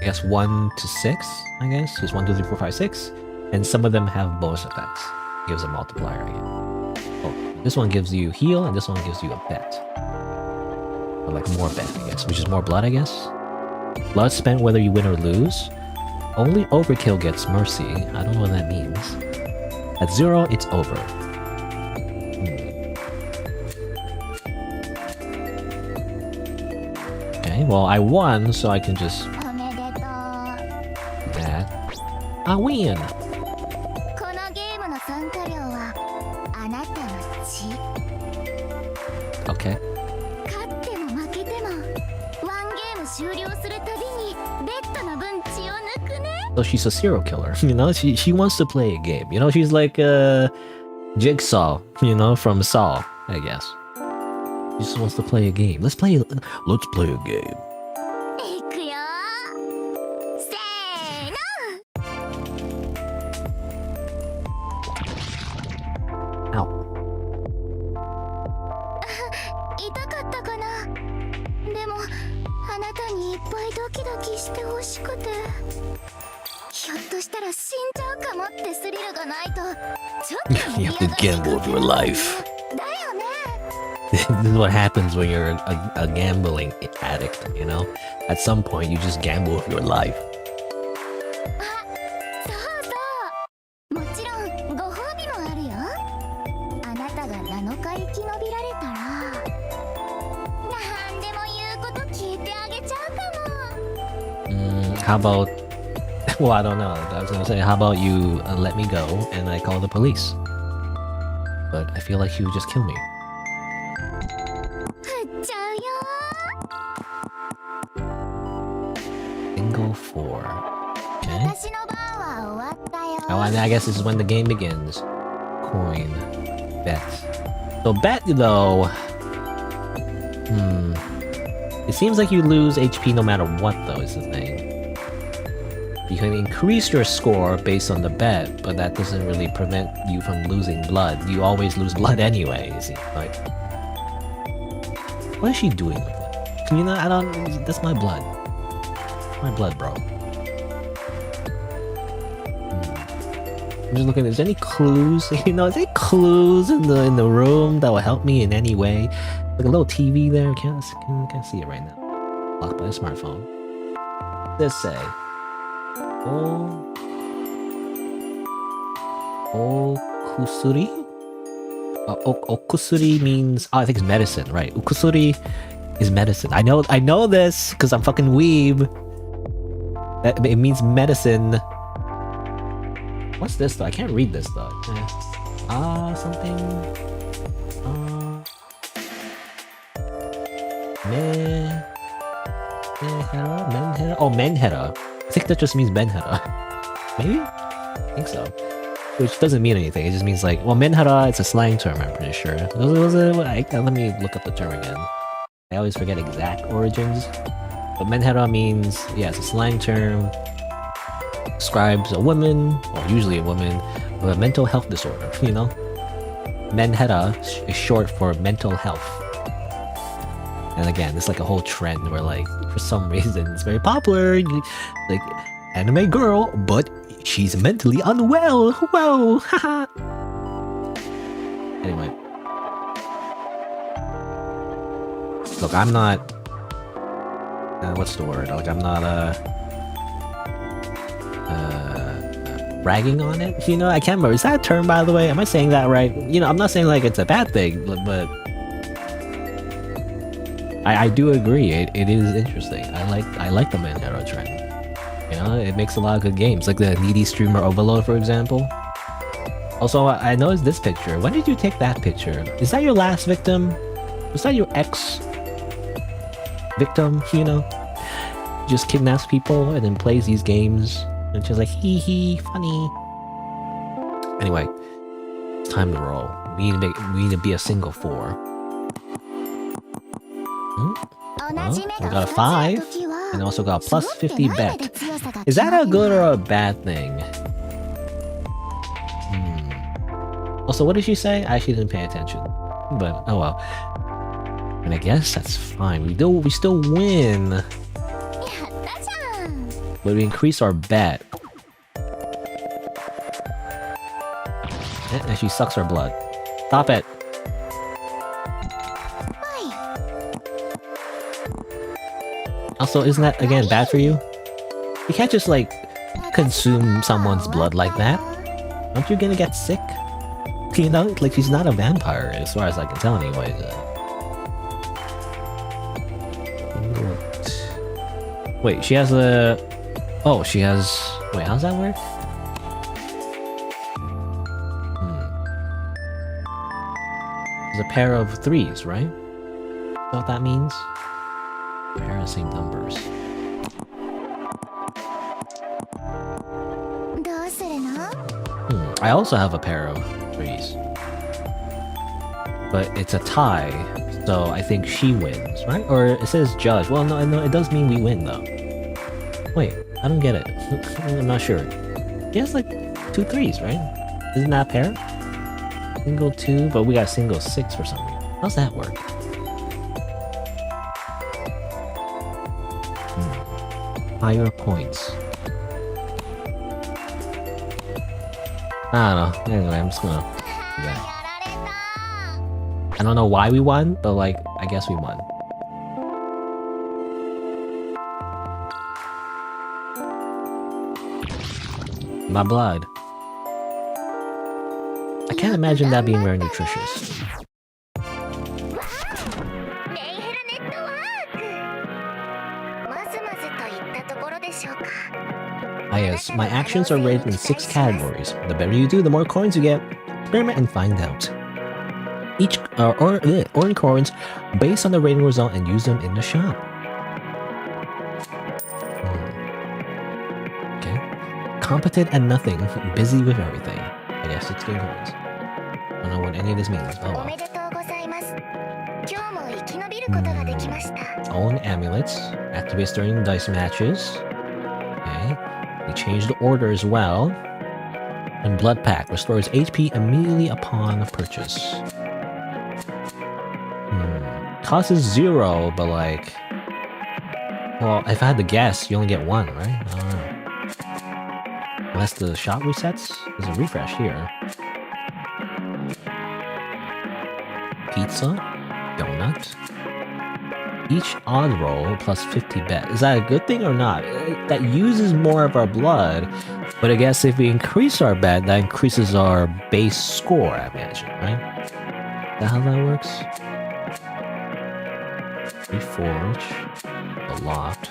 I guess 1 to 6, I guess. There's 1, 2, 3, 4, 5, 6. And some of them have bonus effects. Gives a multiplier again. Oh, this one gives you heal, and this one gives you a bet. Or like more bet, I guess. Which is more blood, I guess. Blood spent whether you win or lose. Only overkill gets mercy. I don't know what that means. At 0, it's over. well, I won, so I can just... おめでとう。 that. I win! このゲームの参加料はあなたの血。 Okay. 勝っても負けてもワンゲーム終了するたびにベッドの分血を抜くね。 So she's a serial killer, you know? She wants to play a game, you know? She's like Jigsaw, you know, from Saw, I guess. She just wants to play a game. Let's play a game. いくよ。せーの。 Ow. 痛かったかな。でもあなたにいっぱいドキドキしてほしくて、ひょっとしたら死んじゃうかもってスリルがないとちょっと You have to gamble with your life. だよね。 This is what happens when you're a gambling addict, you know? At some point, you just gamble with your life. あ、そうそう。もちろんご褒美もあるよ。あなたが7日生き延びられたらなんでも言うこと聞いてあげちゃうかも。 How about... Well, I don't know. I was gonna say, how about you let me go and I call the police? But I feel like he would just kill me. 振っちゃうよ。 Single 4. Okay. 私の番は終わったよ。 Oh, and I guess this is when the game begins. Coin. Bet. So bet, though... It seems like you lose HP no matter what, though, is the thing. You can increase your score based on the bet, but that doesn't really prevent you from losing blood. You always lose blood anyway, you see. Like... What is she doing with it? You know, I don't... That's my blood. My blood, bro. I'm just looking. Is there any clues? You know, is there clues in the room that will help me in any way? Like a little TV there. Can't see it right now. Blocked by a smartphone. Let's say. Okusuri. Okusuri means. Oh, I think it's medicine, right? Okusuri is medicine. I know this because I'm fucking weeb. That it means medicine. What's this though? I can't read this though. Something. Menhera? Oh, Menhera. I think that just means Menhera. Maybe? I think so. Which doesn't mean anything. It just means like, well, Menhera, it's a slang term, I'm pretty sure. Let me look up the term again. I always forget exact origins. But Menhera means, yeah, it's a slang term. Describes a woman, or usually a woman, with a mental health disorder, you know? Menhera is short for mental health. And again, it's like a whole trend where like, for some reason, it's very popular. Like, anime girl, but she's mentally unwell. Whoa, haha. Anyway. Look, I'm not... what's the word? Like, I'm not, bragging on it, you know? I can't remember. Is that a term, by the way? Am I saying that right? You know, I'm not saying like it's a bad thing, but I do agree. It is interesting. I like the Menhera trend. You know, it makes a lot of good games, like the needy streamer Overload, for example. Also, I noticed this picture. When did you take that picture? Is that your last victim? Was that your ex victim? You know, just kidnaps people and then plays these games. And she's like, hee hee, funny. Anyway, it's time to roll. We need to be a single 4. Well, we got a 5, and also got a plus 50 bet. Is that a good or a bad thing? Also, what did she say? I actually didn't pay attention. But, oh well. And I guess that's fine. We still win. But we increase our bet. And she sucks our blood. Stop it. Also, isn't that, again, bad for you? You can't just, like, consume someone's blood like that. Aren't you gonna get sick? You know, like, she's not a vampire, as far as I can tell anyways. Wait, she has a... Oh, she has... Wait, how does that work? There's a pair of 3s, right? Is that what that means? A pair of the same numbers. どうするの？ I also have a pair of 3s. But it's a tie, so I think she wins, right? Or it says judge. Well, no, it does mean we win, though. Wait, I don't get it. I'm not sure. He has like 2 3s, right? Isn't that a pair? Single 2, but we got single 6 for some reason. How's that work? Higher points. I don't know. Anyway, I'm just gonna do that. I don't know why we won, but like, I guess we won. My blood. I can't imagine that being very nutritious. Ah yes, my actions are rated in 6 categories. The better you do, the more coins you get. Experiment and find out. Each earn coins based on the rating result and use them in the shop. Okay. Competent at nothing, busy with everything. I guess 16 coins. I don't know what any of this means. Oh well. Own amulets. Activates during dice matches. Okay. They changed the order as well. And blood pack restores HP immediately upon purchase. Cost is 0, but like... Well, if I had to guess, you only get 1, right? I don't know. Unless the shop resets? There's a refresh here. Pizza. Donut. Each odd roll plus 50 bet. Is that a good thing or not? That uses more of our blood, but I guess if we increase our bet, that increases our base score, I imagine, right? Is that how that works? Reforge. The loft.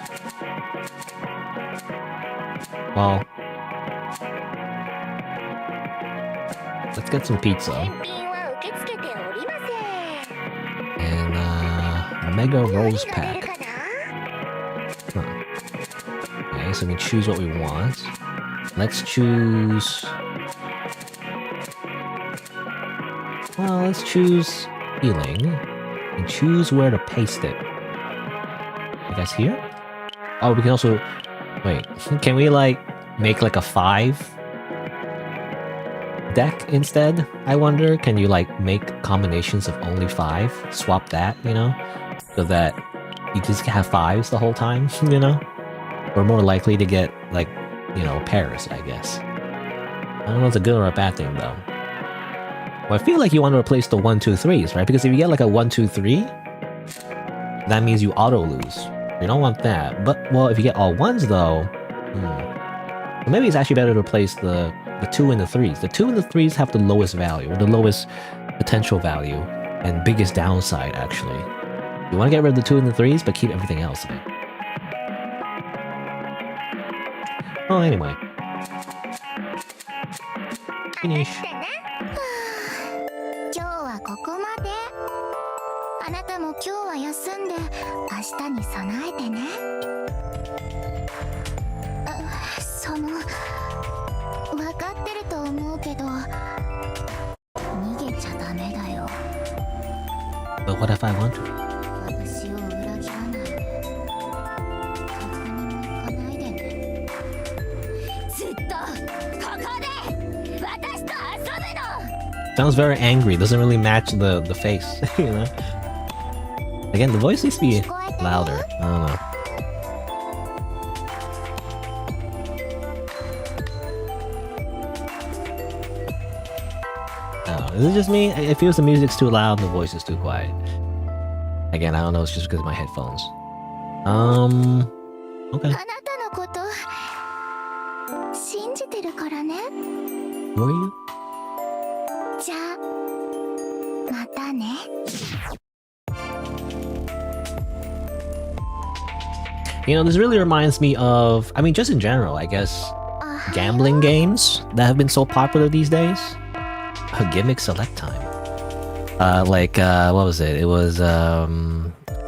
Well, let's get some pizza. And Mega Rose Pack. Huh. Okay, so we choose what we want. Let's choose... Well, let's choose healing. And choose where to paste it. I guess here? Oh, we can also... Wait, can we like make like a 5 deck instead? I wonder, can you like make combinations of only 5? Swap that, you know? So that you just have 5s the whole time, you know? We're more likely to get like, you know, pairs, I guess. I don't know if it's a good or a bad thing though. Well, I feel like you want to replace the 1, 2, 3s, right? Because if you get like a 1, 2, 3, that means you auto lose. You don't want that. But, well, if you get all 1s though, well, maybe it's actually better to replace the 2 and the 3s. The 2 and the 3s have the lowest value, or the lowest potential value, and biggest downside, actually. You want to get rid of the 2 and the 3s, but keep everything else in it. Well, anyway. Finish. ここまで。あなたも今日は休んで明日に備えてね。分かってると思うけど逃げちゃダメだよ。But what if I want to? 私を裏切らないで。どこにも行かないでね。ずっとここで私と遊ぶの。 Sounds very angry. Doesn't really match the face, you know. Again, the voice needs to be louder. I don't know. Is it just me? It feels the music's too loud and the voice is too quiet. Again, I don't know. It's just because of my headphones. Okay. あなたのこと信じてるからね。 Who are you? じゃあまたね。You know, this really reminds me of, I mean, just in general, I guess, gambling games that have been so popular these days. A gimmick select time. What was it? It was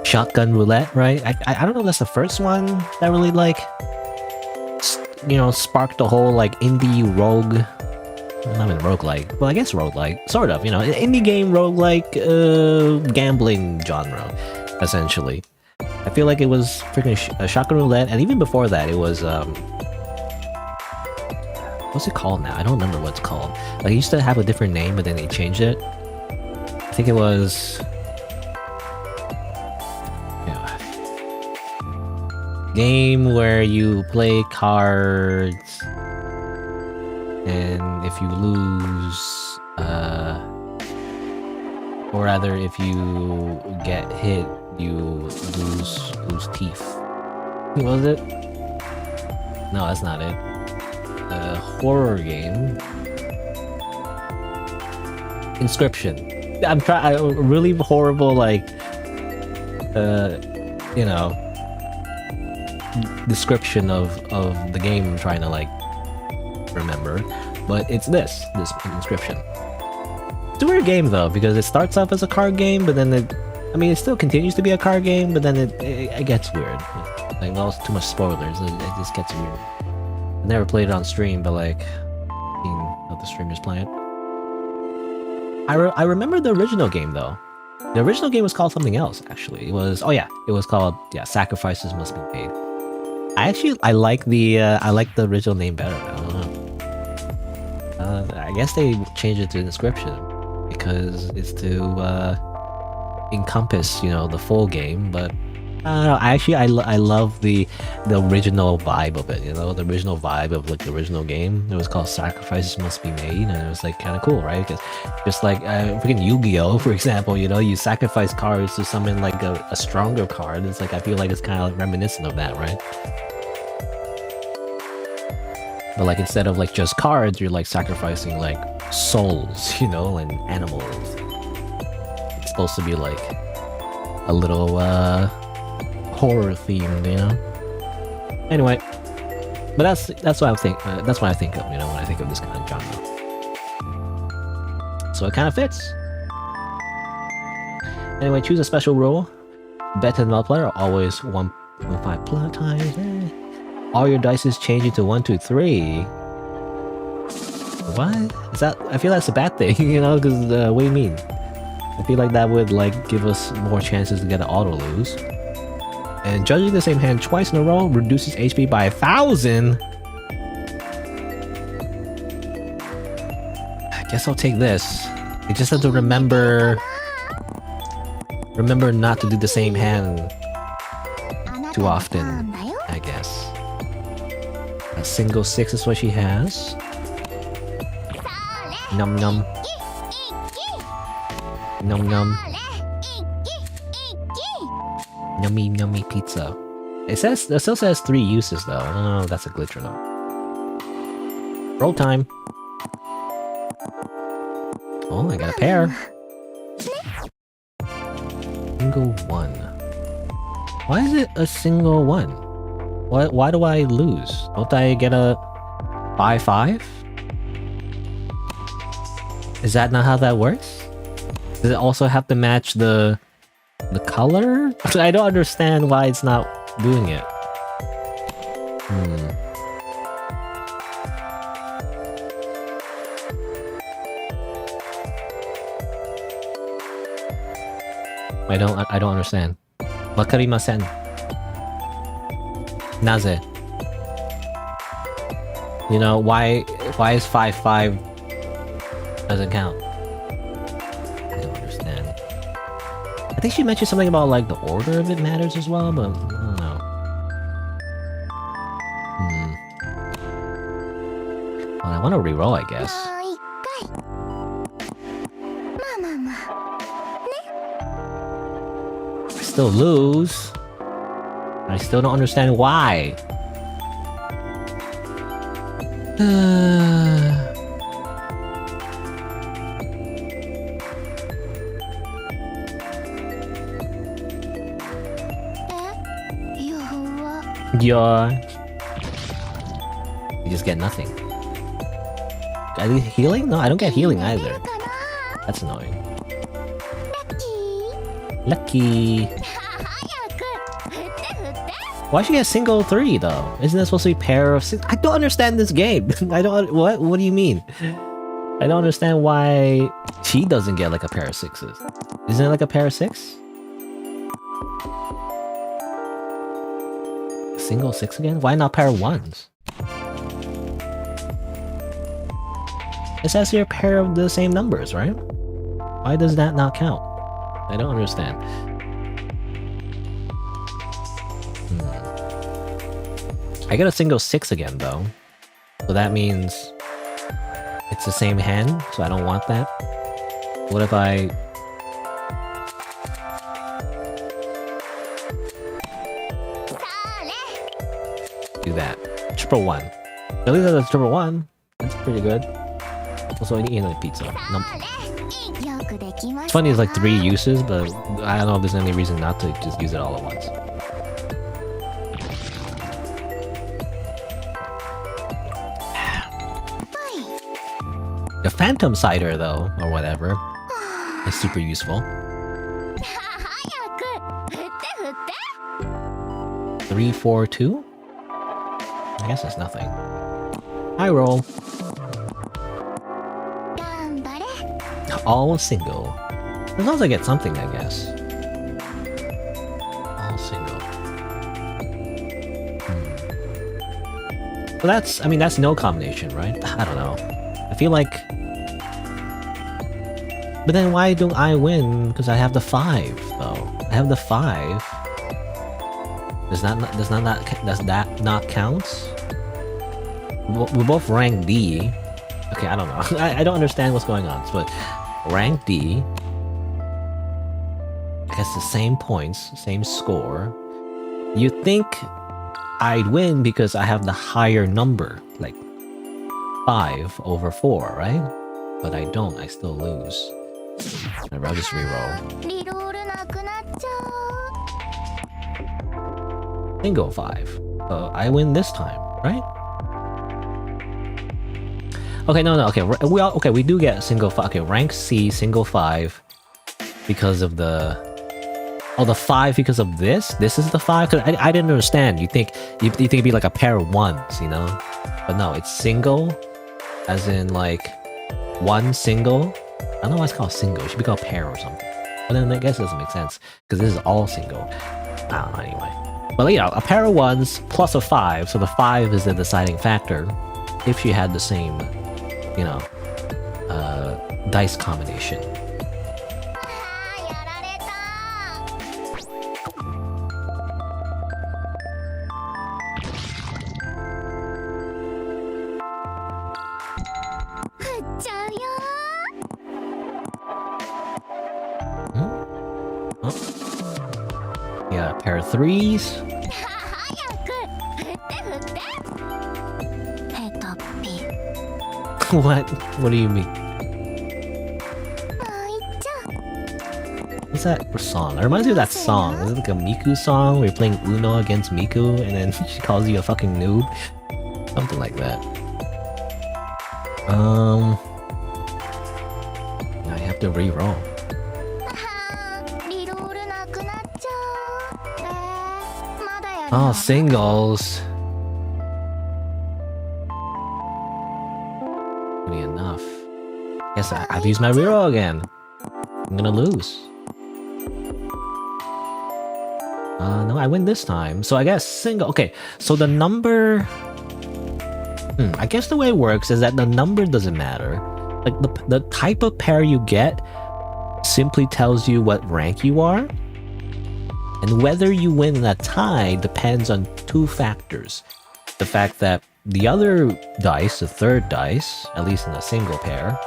shotgun roulette, right? I don't know if that's the first one that really like, you know, sparked the whole like indie rogue. Not even roguelike, well I guess roguelike, sort of, you know, indie game roguelike gambling genre, essentially. I feel like it was freaking shotgun roulette, and even before that it was what's it called now? I don't remember what it's called. Like it used to have a different name, but then they changed it. I think it was game where you play cards, and if you lose, or rather, if you get hit, you lose teeth. What was it? No, that's not it. A horror game. Inscription. I'm trying. A really horrible, like, you know, description of the game I'm trying to like remember, but it's this Inscription. It's a weird game though, because it starts off as a card game, but then I mean it still continues to be a card game, but then it gets weird. Like, well, it's too much spoilers, it just gets weird. I never played it on stream, but like seeing other streamers play it. I remember the original game though. The original game was called something else, actually. It was, oh yeah, it was called, yeah, Sacrifices Must Be Made. I like the original name better. I don't know. I guess they changed it to Inscription because it's to encompass, you know, the full game. But I don't know. I love the original vibe of it. You know, the original vibe of like the original game. It was called Sacrifices Must Be Made, and it was like kind of cool, right? Because just like freaking Yu-Gi-Oh, for example, you know, you sacrifice cards to summon like a stronger card. It's like I feel like it's kind of like reminiscent of that, right? But like instead of like just cards, you're like sacrificing like souls, you know, and animals. It's supposed to be like a little horror themed, you know. Anyway, but that's what I think. That's what I think of, you know, when I think of this kind of genre. So it kind of fits. Anyway, choose a special rule. Bet and multiplier are always 1.5 plus times. All your dice change into 1, 2, 3. What? Is that? I feel that's a bad thing, you know, because what do you mean? I feel like that would like give us more chances to get an auto lose. And judging the same hand twice in a row reduces HP by 1,000. I guess I'll take this. I just have to remember not to do the same hand too often, I guess. A single 6 is what she has. Num num. Num num. Yummy yummy pizza. It still says 3 uses though. I don't know if that's a glitch or not. Roll time. Oh, I got a pair. Single 1. Why is it a single 1? Why do I lose? Don't I get a 5/5? Is that not how that works? Does it also have to match the color? I don't understand why it's not doing it. I don't understand. Wakarimasen. Naze. You know, why is 5/5 doesn't count? I don't understand. I think she mentioned something about like the order of it matters as well, but I don't know. Well, I want to reroll, I guess. I still lose. I still don't understand why. Yeah. You just get nothing. I get healing? No, I don't get healing either. That's annoying. Lucky. Why should you get single 3 though? Isn't that supposed to be pair of 6? I don't understand this game. I don't. What do you mean? I don't understand why she doesn't get like a pair of 6s. Isn't it like a pair of 6? Single 6 again? Why not pair of 1s? It says here a pair of the same numbers, right? Why does that not count? I don't understand. I get a single 6 again though. So that means it's the same hand, so I don't want that. What if I... do that? Triple 1. At least that's a triple 1. That's pretty good. Also, I need a pizza. Nope. It's funny, it's like 3 uses, but I don't know if there's any reason not to just use it all at once. The Phantom Cider, though, or whatever, is super useful. 3, 4, 2? I guess it's nothing. High roll. All single. As long as I get something, I guess. All single. Well, that's, I mean, that's no combination, right? I don't know. I feel like... But then why don't I win? Because I have the 5, though. I have the 5. Does that not count? We're both rank D. Okay, I don't know. I don't understand what's going on, but rank D. I guess the same points, same score. You'd think I'd win because I have the higher number, like 5 over 4, right? But I don't. I still lose. I'll just reroll. Single 5. I win this time, right? Okay, no, okay. We do get single 5. Okay, rank C, single 5, because of the. Oh, the 5 because of this. This is the 5. Cause I didn't understand. You think it'd be like a pair of 1s, you know? But no, it's single, as in like 1 single. I don't know why it's called single. It should be called pair or something. But then I guess it doesn't make sense because this is all single. I don't know anyway. But you know, a pair of 1s plus a 5, so the 5 is the deciding factor. If she had the same, you know, dice combination. Yeah, a pair of 3s. What? What do you mean? What's that song? It reminds me of that song. Is it like a Miku song where you're playing Uno against Miku and then she calls you a fucking noob? Something like that. I have to re-roll. Oh, singles. Be enough. Guess I've used my reroll again. I'm gonna lose. No, I win this time. So I guess single. Okay, so the number. I guess the way it works is that the number doesn't matter. Like the type of pair you get simply tells you what rank you are. And whether you win in that tie depends on 2 factors. The fact that the other dice, the third dice, at least in a single pair,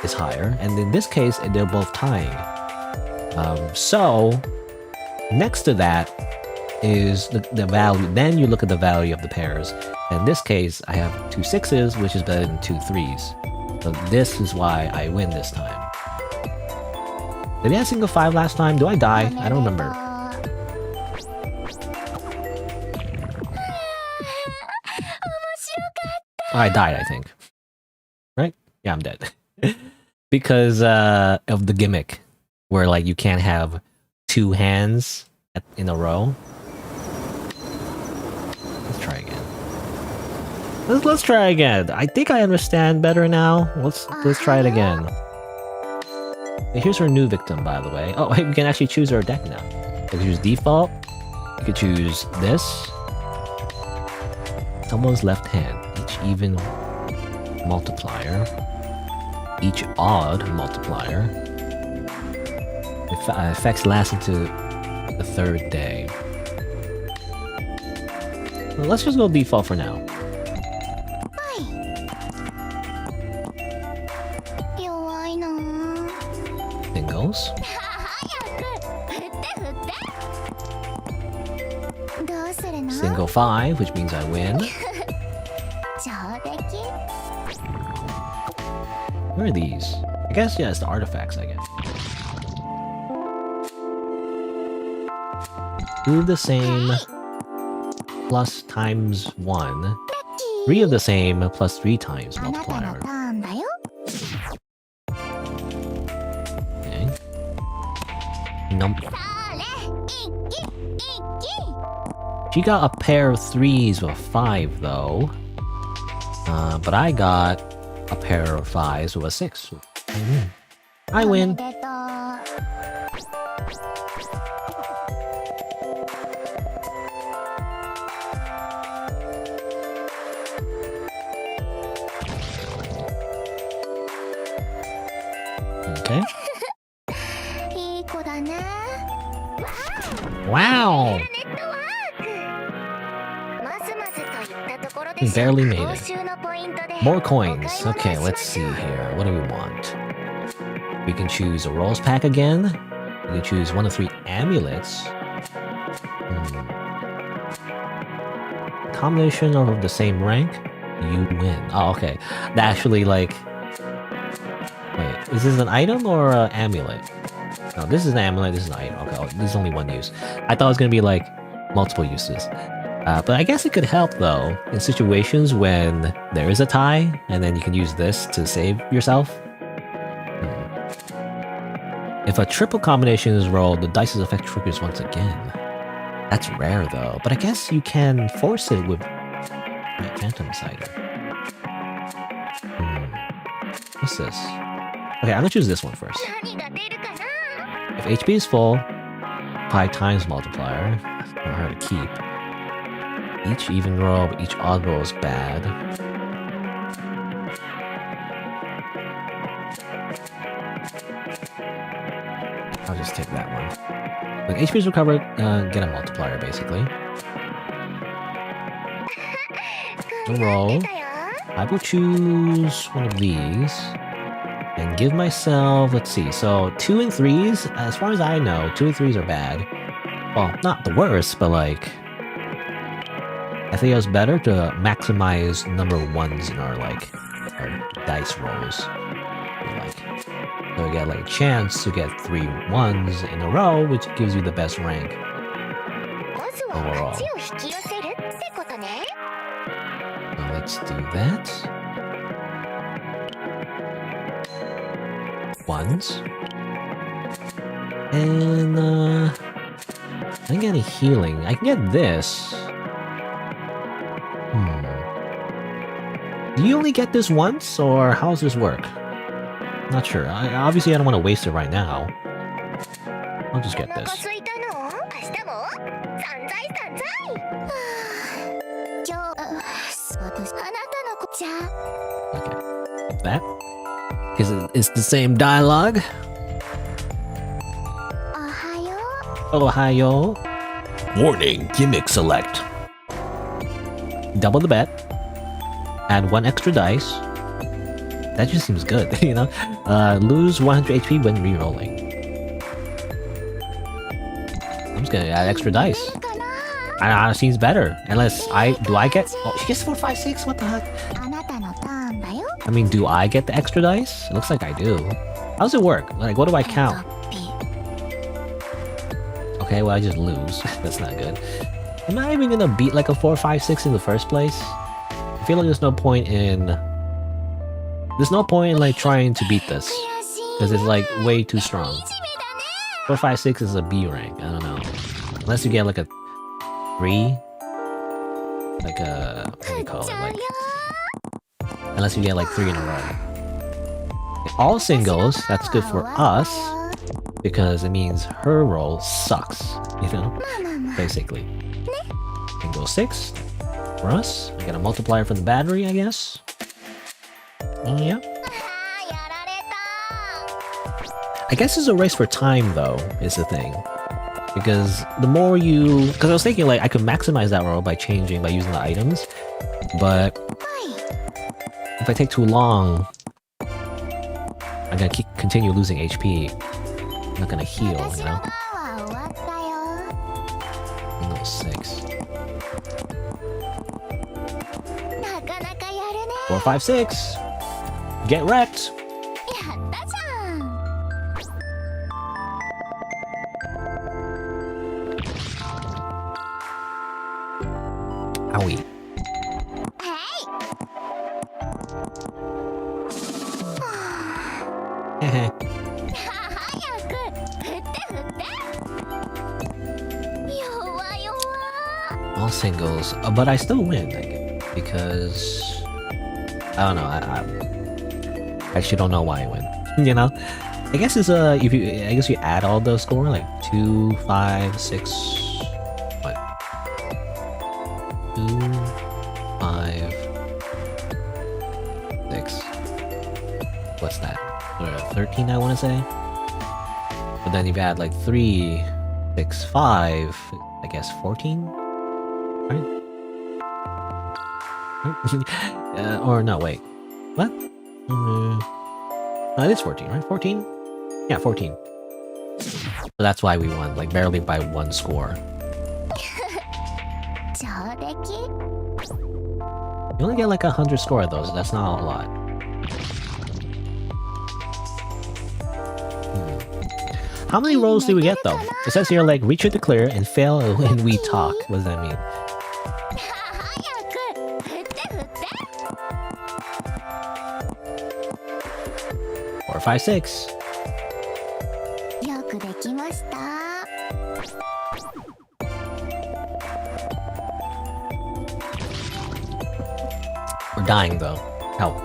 is higher. And in this case, they're both tying. So, next to that is the value. Then you look at the value of the pairs. In this case, I have 2 6s, which is better than 2 3s. So this is why I win this time. Did I have single 5 last time? Do I die? I don't remember. I died, I think. Right? Yeah, I'm dead. Because of the gimmick where like you can't have two hands in a row. Let's try again. Let's try again. I think I understand better now. Let's try it again. Hey, here's our new victim, by the way. Oh, we can actually choose our deck now. You can choose default. You could choose this. Someone's left hand. Each even multiplier. Each odd multiplier. Effects last into the third day. Well, let's just go default for now. Singles. Single 5, which means I win. Where are these? I guess, yeah, it's the artifacts, I guess. 2 of the same plus times 1. 3 of the same plus 3 times multiplier. Okay. She got a pair of 3s with a 5 though. But I got a pair of 5s with a 6. I win. Okay. Wow! We barely made it. More coins. Okay, let's see here. What do we want? We can choose a rolls pack again. We can choose 1 of 3 amulets. Combination of the same rank, you win. Oh, okay. That actually, like... Wait, is this an item or an amulet? No, this is an amulet, this is an item. Okay, this is only one use. I thought it was going to be, like, multiple uses. But I guess it could help, though, in situations when there is a tie, and then you can use this to save yourself. If a triple combination is rolled, the dice's effect triggers once again. That's rare, though. But I guess you can force it with Phantom Cider. What's this? Okay, I'm gonna choose this one first. If HP is full, 5 times multiplier. Not hard to keep. Each even roll, but each odd roll is bad. I'll just take that one. When HP is recovered, get a multiplier, basically. Roll. I will choose one of these. And give myself, let's see, so 2 and 3s, as far as I know, 2 and 3s are bad. Well, not the worst, but like... I think it was better to maximize number 1s in our, like, our dice rolls. So we get, like, a chance to get 3 1s in a row, which gives you the best rank overall. So let's do that. 1s. And, I can get a healing. I can get this. Do you only get this once, or how does this work? Not sure. Obviously, I don't want to waste it right now. I'll just get this. Okay, that. Because it's the same dialogue. Ohio. Warning, gimmick select. Double the bet. Add 1 extra dice. That just seems good, you know? Lose 100 HP when re-rolling. I'm just gonna add extra dice. It seems better. Unless do I get... Oh, she gets 4, 5, 6? What the heck? I mean, do I get the extra dice? It looks like I do. How does it work? Like, what do I count? Okay, well, I just lose. That's not good. Am I even gonna beat like a 4, 5, 6 in the first place? I feel like there's no point in like trying to beat this because it's like way too strong. 4, 5, 6 is a B rank. I don't know, unless you get like a 3, like a what do you call it? Like unless you get like 3 in a row. All singles. That's good for us because it means her roll sucks. You know, basically. Single 6 for us. I got a multiplier for the battery, I guess. Oh yeah. I guess it's a race for time though, is the thing. Because the more you... Because I was thinking like I could maximize that roll by using the items. But if I take too long, I'm gonna continue losing HP. I'm not gonna heal, you know? Single 6. 4, 5, 6. Get wrecked. Owie. All singles, but I still win, like, because I don't know. I actually don't know why I win. You know, I guess it's if you add all the score, like 2, 5, 6. What? 2, 5, 6. What's that? 13, I want to say. But then if you add like 3, 6, 5, I guess 14, right? Or no, wait. What? No, it is 14, right? 14? Yeah, 14. So that's why we won, like barely by 1 score. You only get like 100 score of those, that's not a lot. How many rolls do we get though? It says here like reach or declare and fail when we talk. What does that mean? 4, 5, 6. We're dying though. Help.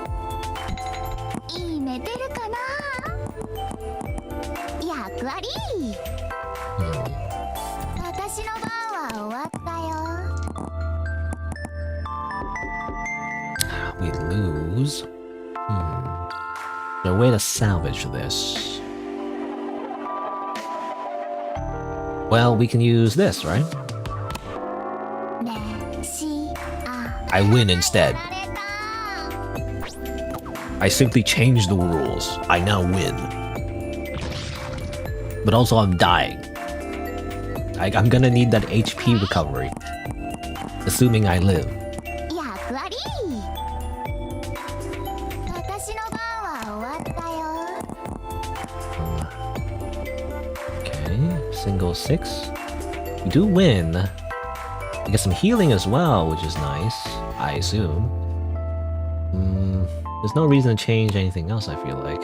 We lose. There's a way to salvage this. Well, we can use this, right? I win instead. I simply changed the rules. I now win. But also I'm dying. I'm gonna need that HP recovery. Assuming I live. Okay, single 6. We do win. We get some healing as well, which is nice, I assume. There's no reason to change anything else, I feel like.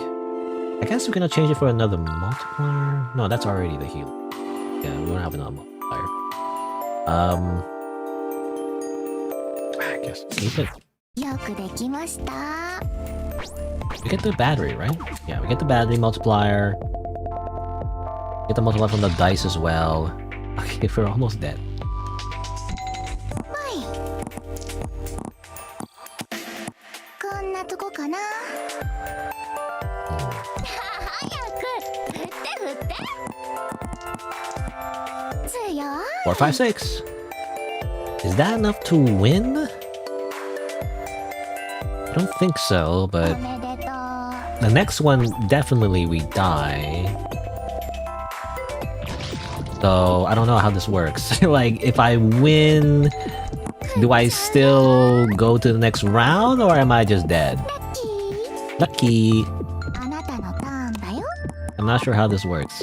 I guess we're gonna change it for another multiplier. No, that's already the heal. Yeah, we don't have another multiplier. I guess keep it. We get the battery, right? Yeah, we get the battery multiplier. Get the multiplier from the dice as well. Okay, we're almost dead. Four, 5, 6. Is that enough to win? I don't think so, but the next one definitely we die. So I don't know how this works. Like if I win, do I still go to the next round or am I just dead? Lucky. I'm not sure how this works.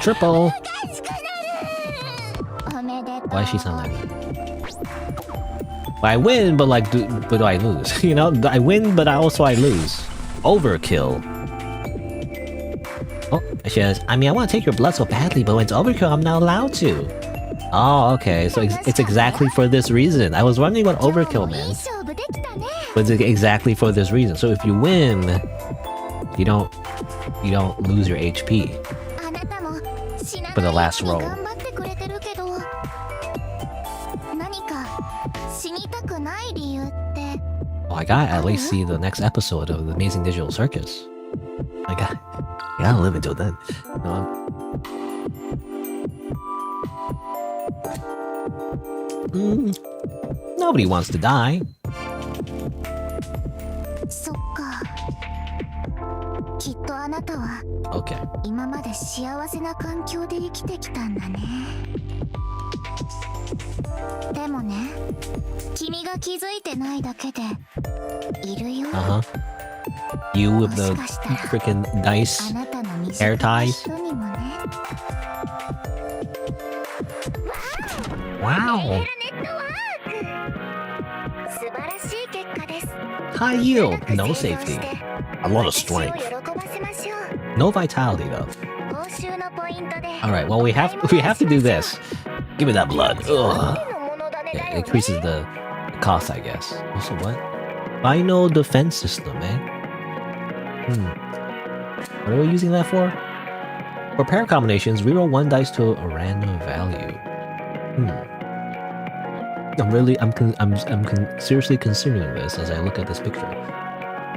Triple! おめでとう。 Why does she sound like that? Well, I win, but like, but do I lose? You know, I win, but I lose. Overkill. Oh, she says, I mean, I want to take your blood so badly, but when it's overkill, I'm not allowed to. Oh, okay, so it's exactly for this reason. I was wondering what overkill meant. 勝負できたね。 But it's exactly for this reason. So if you win, you don't lose your HP あなたも死な for the ない last よう roll. に頑張ってくれてるけど、何か死にたくない理由って。 Oh, I gotta at least see the next episode of the Amazing Digital Circus. I gotta live until then. Nobody wants to die. そっか。きっとあなたは Okay. 今まで幸せな環境で生きてきたんだね。でもね、君が気づいてないだけでいるよ。 You も with し the かしたら freaking dice あなたの身 hair 近な ties. 人にもね。 Wow. 素晴らしい結果です。 High yield, no safety. A lot of strength. 私を喜ばせましょう。 No vitality though. 報酬のポイントで Alright, well we have to do this. Give me that blood. Ugh. Yeah, it increases the cost, I guess. Also what? Final defense system, man. What are we using that for? For pair combinations, reroll one dice to a random value. I'm seriously considering this as I look at this picture.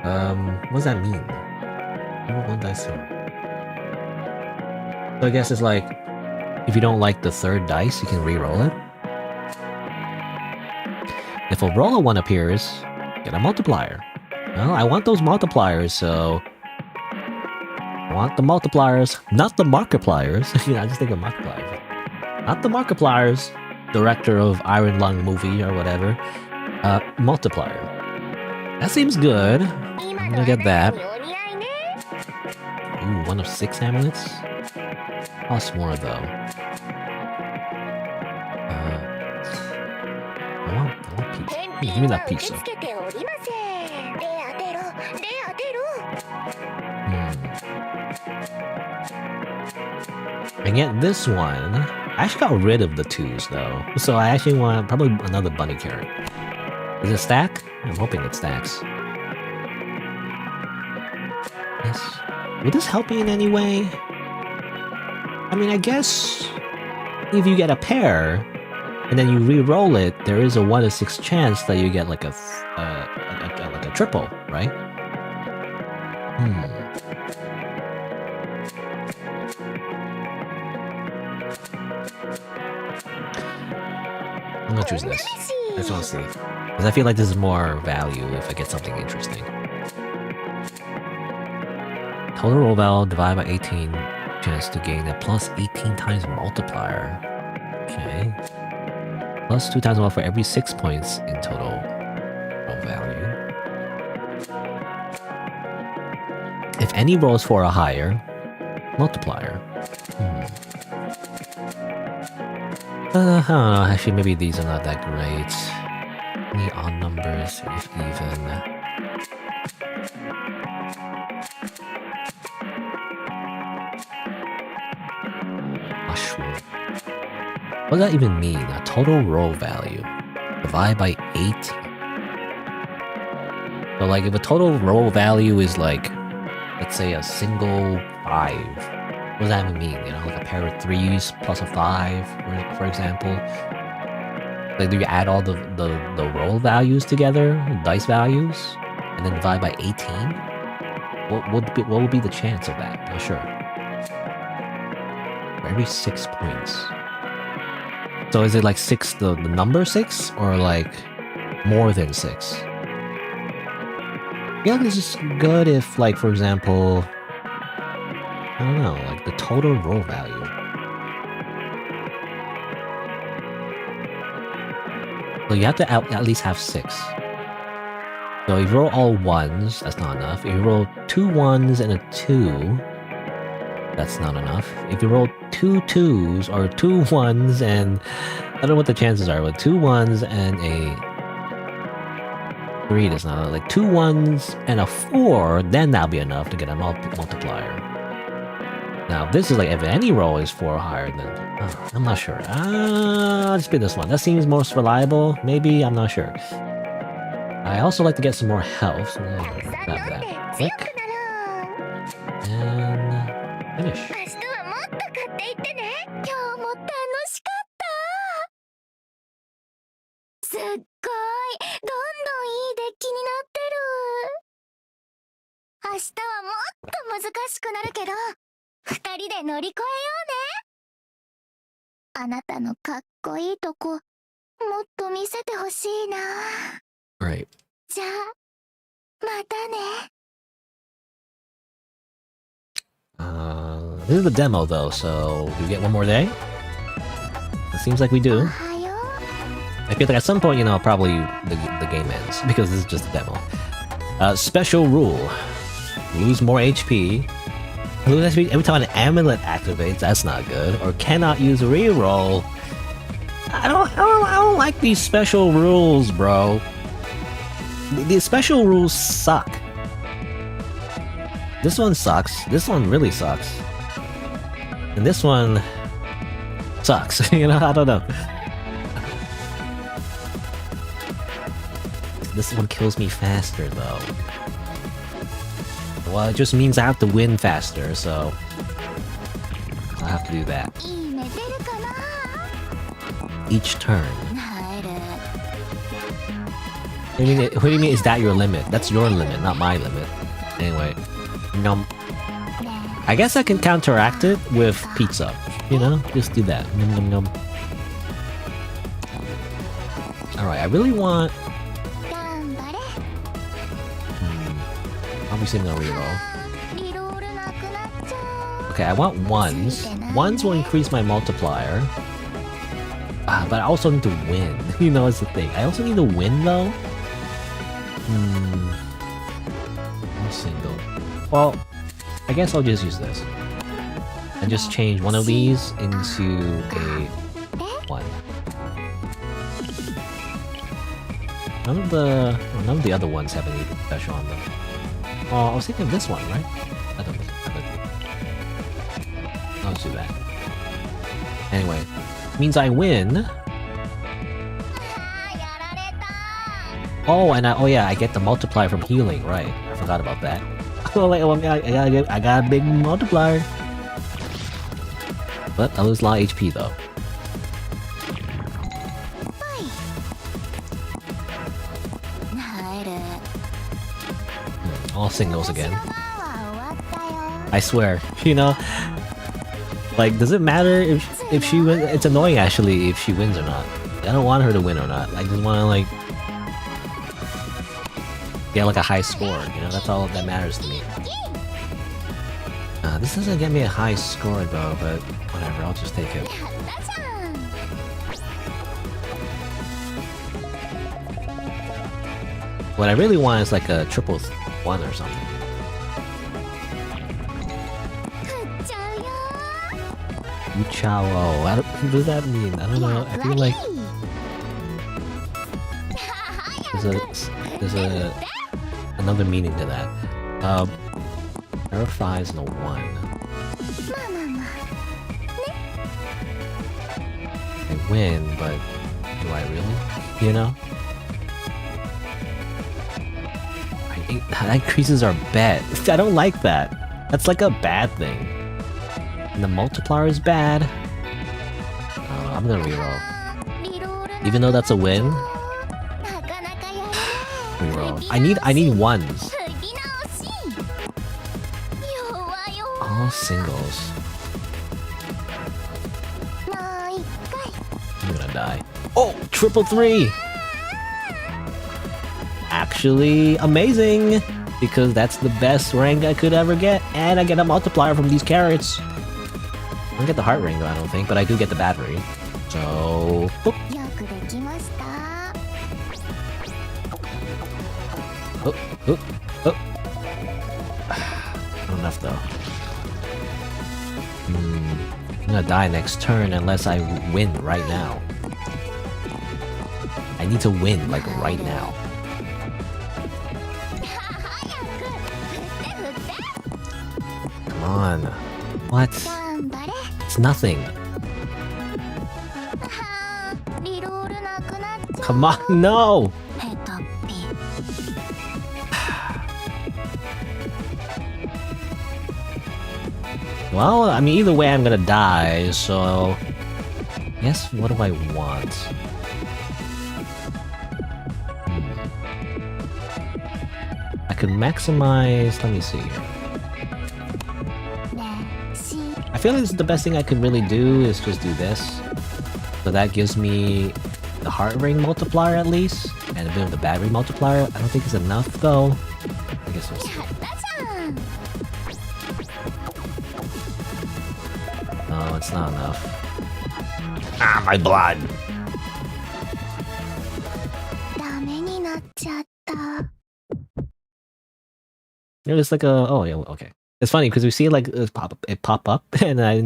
What does that mean? Reroll one dice to... So I guess it's like, if you don't like the third dice, you can re-roll it. If a roll of 1 appears, get a multiplier. Well, I want those multipliers, so... I want the multipliers, not the markipliers. I just think of multipliers. Not the markipliers, director of Iron Lung movie or whatever. Multiplier. That seems good. I'm gonna get that. Ooh, 1 of 6 amulets? Cost more though. I want pizza. Give me that pizza. And yet this one, I actually got rid of the 2s though. So I actually want probably another bunny carrot. Does it stack? I'm hoping it stacks. Yes. Would this help me in any way? I mean, I guess if you get a pair and then you re-roll it, there is a 1 in 6 chance that you get like a triple, right? I'm gonna choose this. I just want to see. Because I feel like this is more value if I get something interesting. Total roll value divided by 18. Chance to gain a plus 18 times multiplier. Okay. Plus 2 times more for every 6 points in total roll value. If any rolls 4 or higher, multiplier. Actually, maybe these are not that great. Any odd numbers, if even. Mushroom. What does that even mean? A total roll value. Divide by 8. So like if a total roll value is like, let's say a single 5. What does that even mean? You know, like a pair of 3s plus a 5, for example. Like do you add all the roll values together, dice values, and then divide by 18? What would be the chance of that? Not sure. For every 6 points. So is it like 6, the number 6, or like more than 6? Yeah, this is good if, like, for example, I don't know, like the total roll value. So you have to at least have 6. So if you roll all 1s, that's not enough. If you roll 2 1s and a 2, that's not enough. If you roll 2 2 2s or 2 1s, and I don't know what the chances are, but 2 1s and a 3 does not, like 2 1s and a 4, then that'll be enough to get a multiplier. Now, if this is like, if any roll is 4 or higher, then I'm not sure. I'll just pick this one. That seems most reliable. Maybe, I'm not sure. I also like to get some more health, so I'm gonna grab that. Click. And finish. 明日はもっと買っていってね。今日も楽しかった。すっごい、どんどんいいデッキになってる。明日はもっと難しくなるけど、二人で乗り越えようね。あなたのかっこいいとこ、もっと見せてほしいな。Right. じゃあ、またね。This is the demo though, so do we get one more day? It seems like we do. I feel like at some point, you know, probably the game ends, because this is just a demo. Special rule. Lose more HP. Lose HP every time an amulet activates, that's not good. Or cannot use reroll. I don't like these special rules, bro. These special rules suck. This one sucks. This one really sucks. And this one sucks. You know, I don't know. This one kills me faster though. Well, it just means I have to win faster, so I'll have to do that. Each turn. What do you mean, is that your limit? That's your limit, not my limit. Anyway. Nom. I guess I can counteract it with pizza. You know? Just do that. Nom nom nom. Alright, I really want... Obviously I'm gonna reroll. Okay, I want ones. Ones will increase my multiplier. But I also need to win. You know, it's the thing. I also need to win though. Single. Well, I guess I'll just use this. And just change one of these into a 1. None of the other ones have anything special on them. Oh, I was thinking of this one, right? I don't think. I'll just do that. Anyway, means I win. Oh, and I get the multiplier from healing, right? I forgot about that. Oh, like, I got a big multiplier. But I lose a lot of HP though. All singles again. I swear, you know, like, does it matter if she wins? It's annoying actually if she wins or not. I don't want her to win or not. I just want to like get like a high score. You know, that's all that matters to me. This doesn't get me a high score though, but whatever. I'll just take it. What I really want is like a triple 1 or something. Uchao. What does that mean? I don't know. I feel like there's another meaning to that. Verifies in a 1. I win, but do I really? You know? That increases our bet. I don't like that. That's like a bad thing. And the multiplier is bad. I'm gonna reroll. Even though that's a win. Reroll. I need ones. All singles. I'm gonna die. Oh! Triple 3! Actually amazing, because that's the best rank I could ever get, and I get a multiplier from these carrots. I don't get the heart ring though, I don't think, but I do get the battery. So, oh. Not enough though. gonna die next turn unless I win right now. I need to win, like, right now. Come on. What? It's nothing. Come on, no! Well, I mean, either way I'm gonna die, so... Yes, what do I want? I could maximize... Let me see here. I feel like this is the best thing I could really do, is just do this. So that gives me the heart ring multiplier at least, and a bit of the battery multiplier. I don't think it's enough though. I guess we'll see. No, it's not enough. Ah, my blood! It was like a... Oh, yeah, okay. It's funny, because we see like it pop up, and I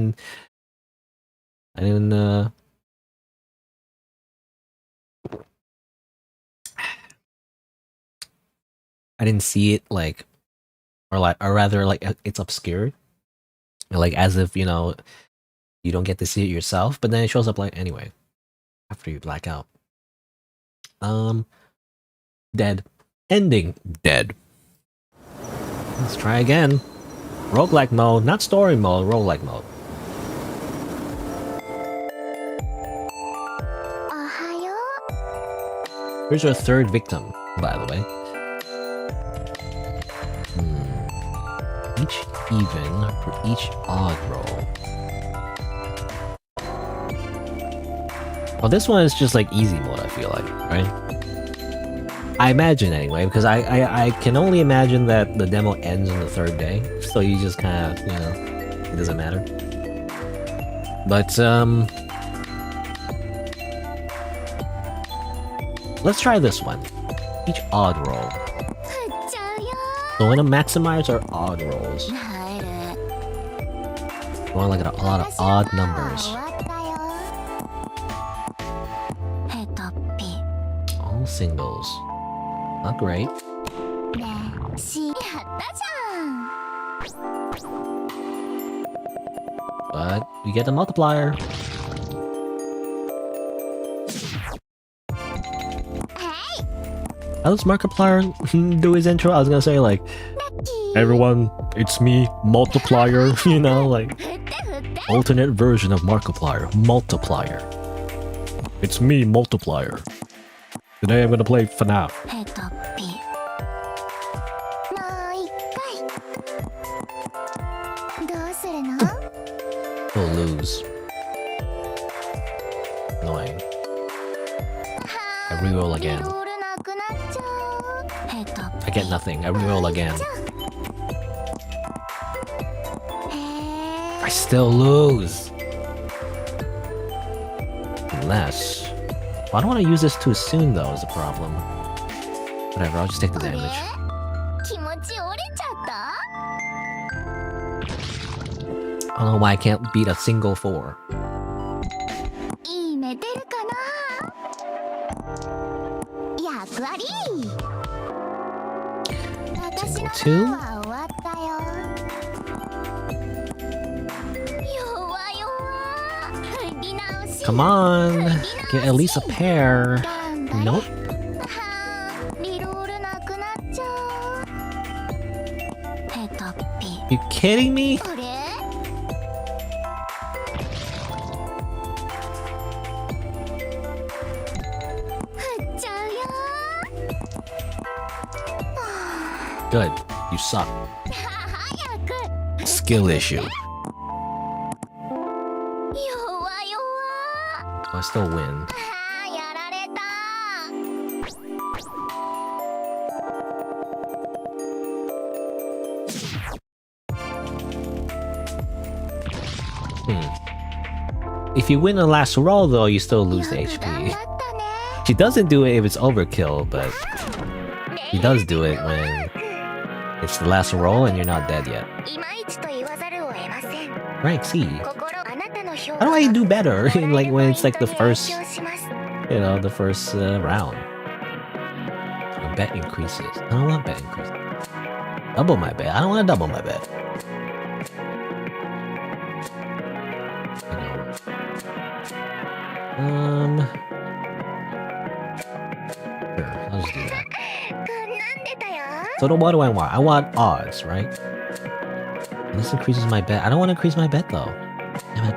didn't see it, like, or rather, like, it's obscured. Like, as if, you know, you don't get to see it yourself, but then it shows up, like, anyway. After you black out. Dead. Ending. Dead. Let's try again. Roguelike mode, not story mode, roguelike mode. Here's our third victim, by the way. Each even for each odd roll. Well, this one is just like easy mode, I feel like, right? I imagine anyway, because I can only imagine that the demo ends on the third day, so you just kind of, you know, it doesn't matter. But, let's try this one. Each odd roll. So we're gonna maximize our odd rolls. We want like a lot of odd numbers. All singles. Not great. But we get a multiplier. How does Markiplier do his intro? I was gonna say like, everyone, it's me, Multiplier, you know, like, alternate version of Markiplier, Multiplier. It's me, Multiplier. Today I'm gonna play FNAF. We'll lose. Annoying. I reroll again. I get nothing. I reroll again. I still lose. Unless... Well, I don't want to use this too soon though, is the problem. Whatever, I'll just take the damage. I don't know why I can't beat a single 4. Single 2. Come on! Get at least a pair. Nope. You kidding me? Good. You suck. Skill issue. I still win. If you win the last roll though, you still lose the HP. She doesn't do it if it's overkill, but she does do it when it's the last roll and you're not dead yet. Rank C. How do I do better? Like when it's like the first, the first round. Bet increases. I don't want bet increases. Double my bet. I don't want to double my bet. Sure, I'll just do that. So what do I want? I want odds, right? And this increases my bet. I don't want to increase my bet though. Damn it.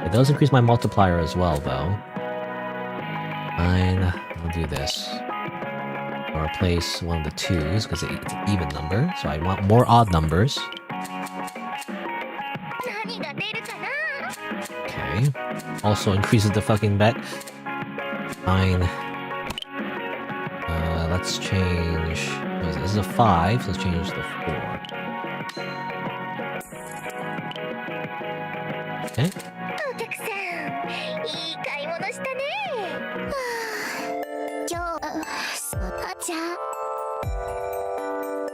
It does increase my multiplier as well, though. Fine, I'll do this. I'll replace one of the 2s because it's an even number, so I want more odd numbers. Okay. Also increases the fucking bet. Fine. Let's change. What is this? This is a 5, so let's change the 4. Okay.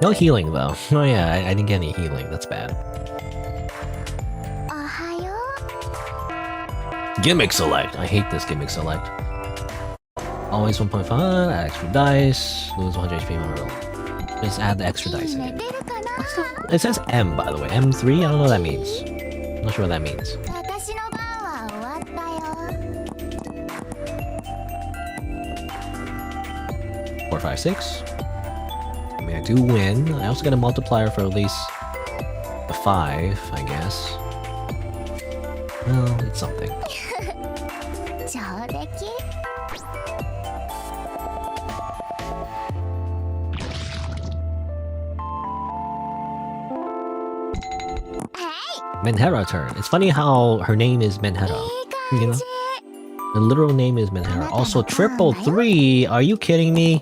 No healing though. Oh yeah, I didn't get any healing. That's bad. Gimmick select. I hate this gimmick select. Always 1.5, add extra dice, lose 100 HP when roll. Just add the extra dice again. It says M, by the way. M3? I don't know what that means. I'm not sure what that means. 4, 5, 6. I mean, I do win. I also get a multiplier for at least a 5, I guess. Well, it's something. Menhera turn. It's funny how her name is Menhera. You know? The literal name is Menhera. Also, triple 3. Are you kidding me?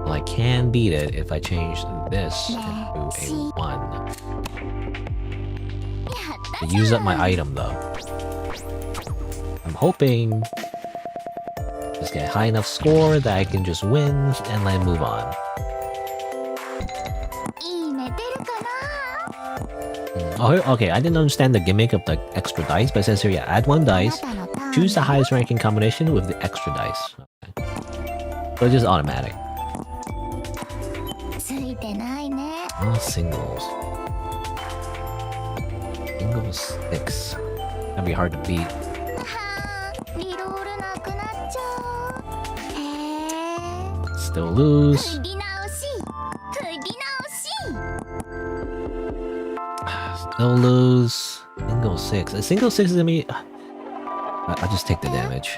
Well, I can beat it if I change this into a 1. I use up my item though. I'm hoping just get a high enough score that I can just win and then move on. Oh, okay, I didn't understand the gimmick of the extra dice, but it says here, yeah, add 1 dice, choose the highest ranking combination with the extra dice. Okay. So it's just automatic. Oh, singles. Single 6. That'd be hard to beat. Still lose. Still lose. Single 6. A single 6 is gonna be... I'll just take the damage.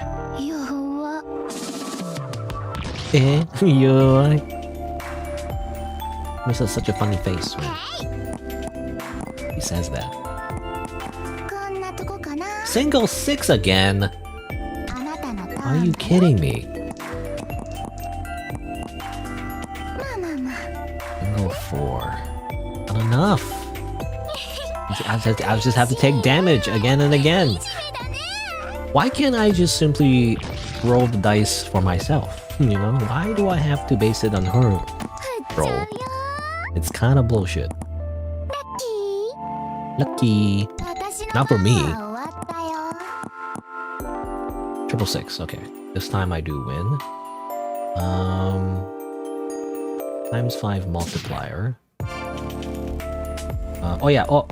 Makes such a funny face when he says that. Single 6 again? Are you kidding me? Single 4. Not enough. I just have to take damage again and again. Why can't I just simply roll the dice for myself? You know? Why do I have to base it on her roll? It's kind of bullshit. Lucky. Not for me. 666. Okay. This time I do win. Times 5 multiplier. Oh yeah. Oh.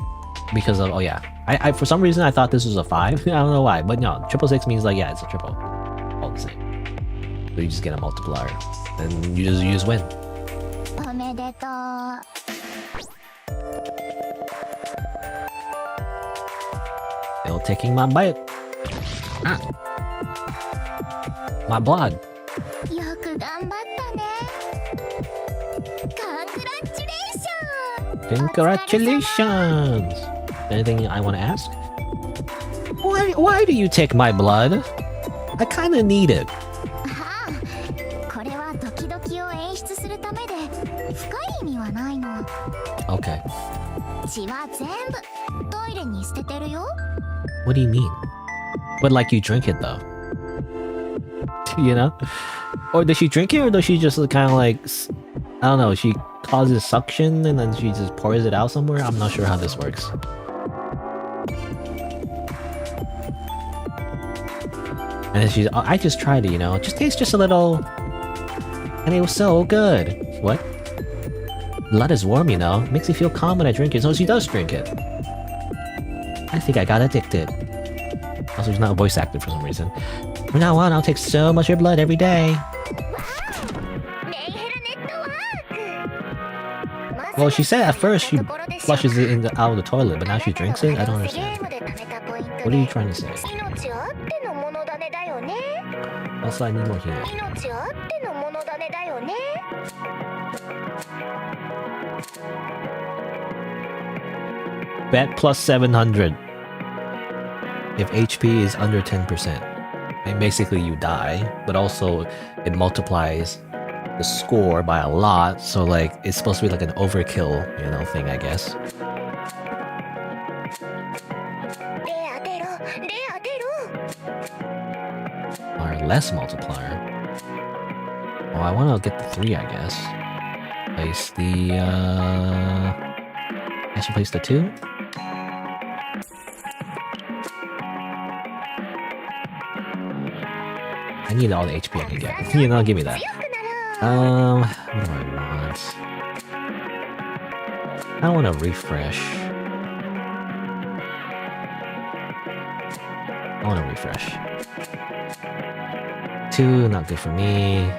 Because of, oh yeah, I for some reason I thought this was a 5. I don't know why, but no, 666 means like, yeah, it's a triple, all the same. So you just get a multiplier, and you just win. Still taking my bite. Ah. My blood. Congratulations! Anything I want to ask? Why do you take my blood? I kinda need it. Okay. What do you mean? But like you drink it though. You know? Or does she drink it, or does she just kind of like, I don't know, she causes suction and then she just pours it out somewhere? I'm not sure how this works. And then she's, I just tried it, you know, just tastes just a little, and it was so good. What? Blood is warm, you know, makes me feel calm when I drink it, so she does drink it. I think I got addicted. Also, she's not voice acted for some reason. From now on, I'll take so much of your blood every day. Well, she said at first she flushes it out of the toilet, but now she drinks it? I don't understand. What are you trying to say? Also, I need more healing. Bet plus 700. If HP is under 10%. And basically you die, but also it multiplies the score by a lot, so like it's supposed to be like an overkill, you know, thing, I guess. Or less multiplier. Oh, I want to get the 3, I guess. Place the I should place the 2. I need all the HP I can get. You know, give me that. What do I want? I want to refresh. I want to refresh. 2, not good for me.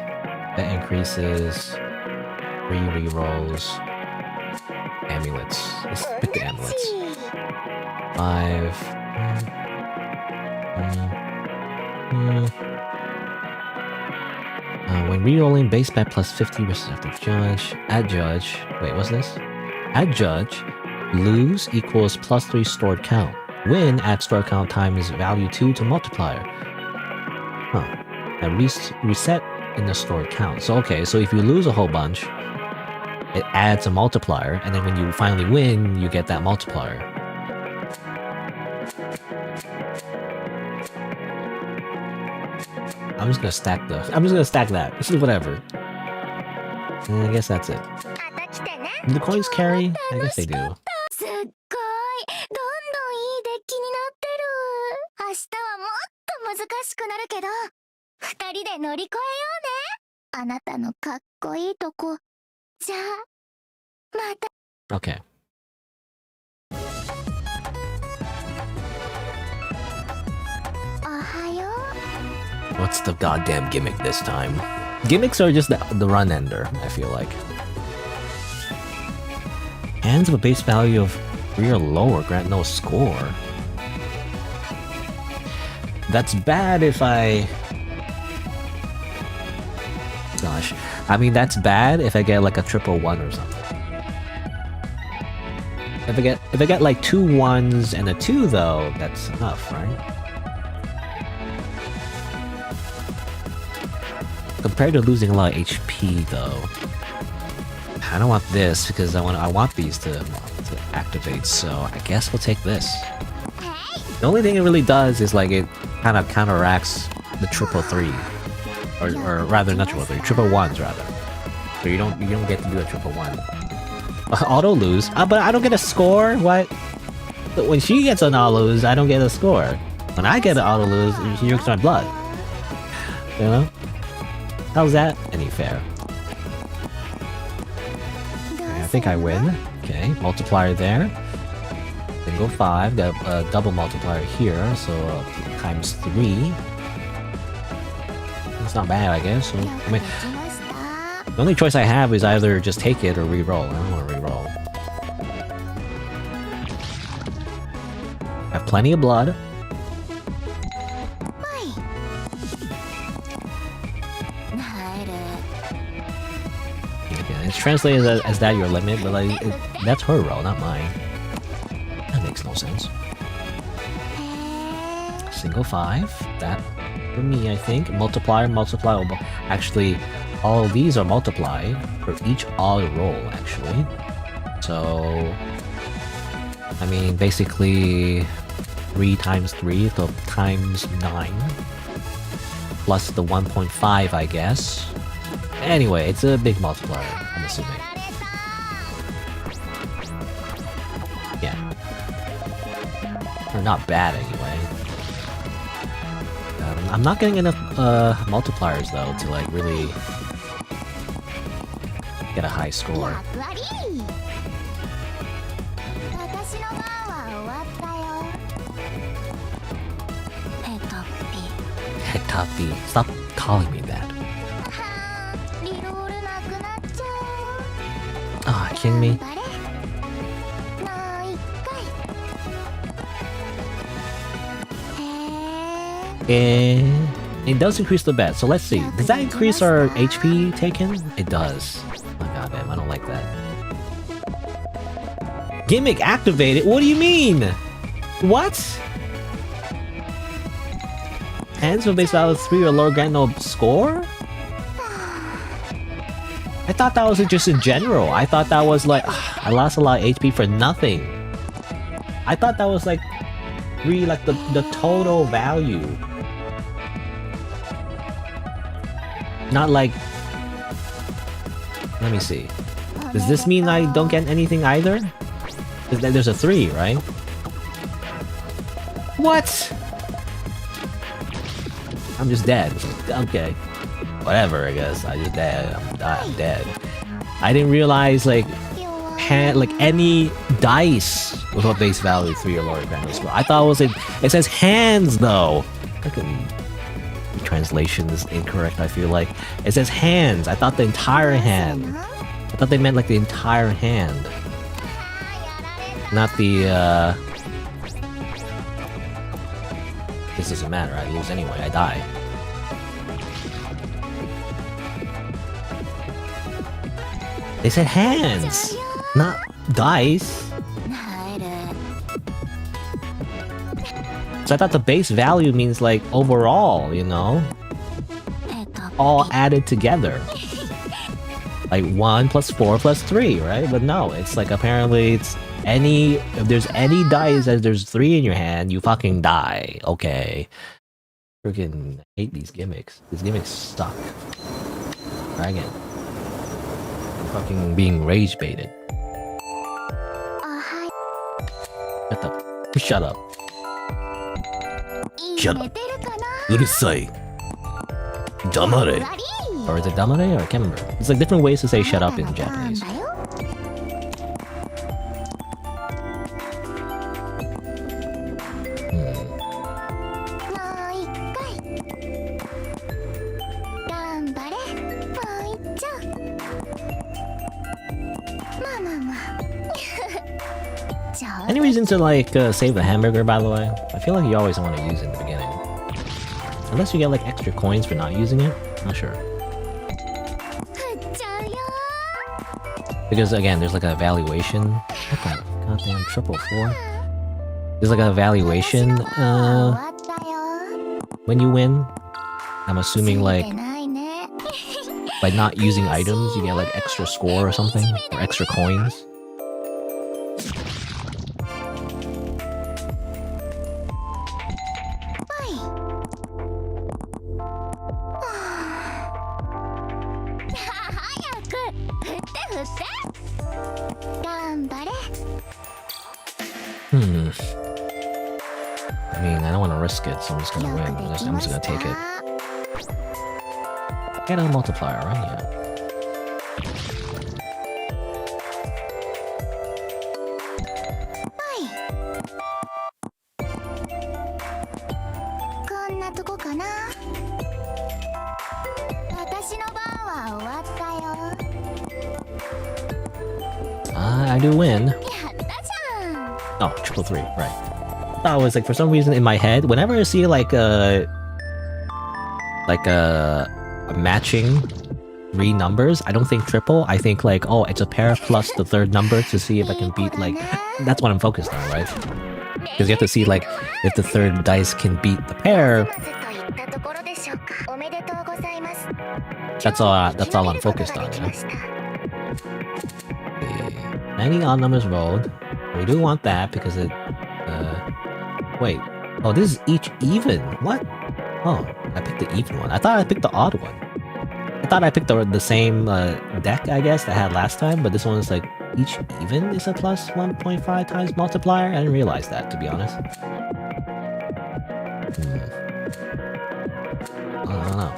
That increases. 3 rerolls. Amulets. Let's pick the amulets. 5. When rerolling, base bet plus 50 versus active judge. Add judge. Wait, what's this? Add judge. Lose equals plus 3 stored count. Win, add stored count times value 2 to multiplier. Huh. And reset in the stored count. So okay, so if you lose a whole bunch, it adds a multiplier, and then when you finally win, you get that multiplier. I'm just gonna stack that. This is whatever. And I guess that's it. Do the coins carry? I guess they do. Okay. What's the goddamn gimmick this time? Gimmicks are just the run ender, I feel like. Hands of a base value of 3 or lower grant no score. That's bad if I... Gosh. I mean, that's bad if I get like a 111 or something. If I get like 2 1s and a 2 though, that's enough, right? Compared to losing a lot of HP though. I don't want this because I want these to activate, so I guess we'll take this. The only thing it really does is like it kind of counteracts the 333. Or rather not 333, 111s rather. So you don't get to do a 111. Auto lose? But I don't get a score? What? When she gets an auto lose, I don't get a score. When I get an auto lose, she drinks my blood. You know? How's that any fair? Okay, I think I win. Okay, multiplier there. Then go 5, got a double multiplier here, so times 3. It's not bad, I guess. So, I mean, the only choice I have is either just take it or re-roll. I don't want to re-roll. I have plenty of blood. It's translated as that your limit, but like that's her roll, not mine. That makes no sense. Single 5. That for me, I think. Multiplier. Actually, all of these are multiplied for each odd roll, actually. So, I mean, basically 3 times 3, so times 9. plus the 1.5, I guess. Anyway, it's a big multiplier, I'm assuming. Yeah. Or not bad, anyway. I'm not getting enough multipliers, though, to, like, really get a high score. Hetapi. Stop calling me that. Ah, kidding me? And it does increase the bet, so let's see. Does that increase our HP taken? It does. Oh goddamn, I don't like that. Gimmick activated? What do you mean? What? Hands from base value 3 or lower grant no score? I thought that was just in general. I thought that was like, I lost a lot of HP for nothing. I thought that was like really like the total value. Not like, let me see. Does this mean I don't get anything either? There's a 3, right? What? I'm just dead. Okay. Whatever, I guess. I just dead. I'm dead. I didn't realize like any dice with a base value 3 or lower grant score. I thought it was it says hands though. Freaking translation is incorrect, I feel like. It says hands. I thought the entire hand. I thought they meant like the entire hand. Not the This doesn't matter, I lose anyway, I die. They said hands, not dice. So I thought the base value means like overall, you know? All added together. Like 1 plus 4 plus 3, right? But no, it's like apparently it's if there's any dice that there's 3 in your hand, you fucking die. Okay. Freaking hate these gimmicks. These gimmicks suck. Try again. I'm fucking being rage baited. Shut up. Shut up. Shut up. Urusai. Damare. Or is it damare? Or I can't remember. It's like different ways to say shut up in Japanese. Any reason to like save the hamburger, by the way? I feel like you always want to use it in the beginning. Unless you get like extra coins for not using it. Not sure. Because again, there's like an evaluation. What the goddamn 444? There's like an evaluation when you win. I'm assuming like by not using items, you get like extra score or something, or extra coins. I mean, I don't want to risk it, so I'm just gonna win. I'm just gonna take it. Get a multiplier, right? Yeah. I do win. Oh, 333, right. I thought it was like, for some reason in my head, whenever I see like a matching 3 numbers, I don't think triple, I think like, oh, it's a pair plus the 3rd number to see if I can beat, like, that's what I'm focused on, right? Because you have to see like, if the 3rd dice can beat the pair. That's all I'm focused on, you know? 90 odd numbers rolled. We do want that because it, wait. Oh, this is each even. What? Oh, I picked the even one. I thought I picked the odd one. I thought I picked the same deck, I guess, that I had last time, but this one is like each even is a plus 1.5 times multiplier. I didn't realize that, to be honest. I don't know.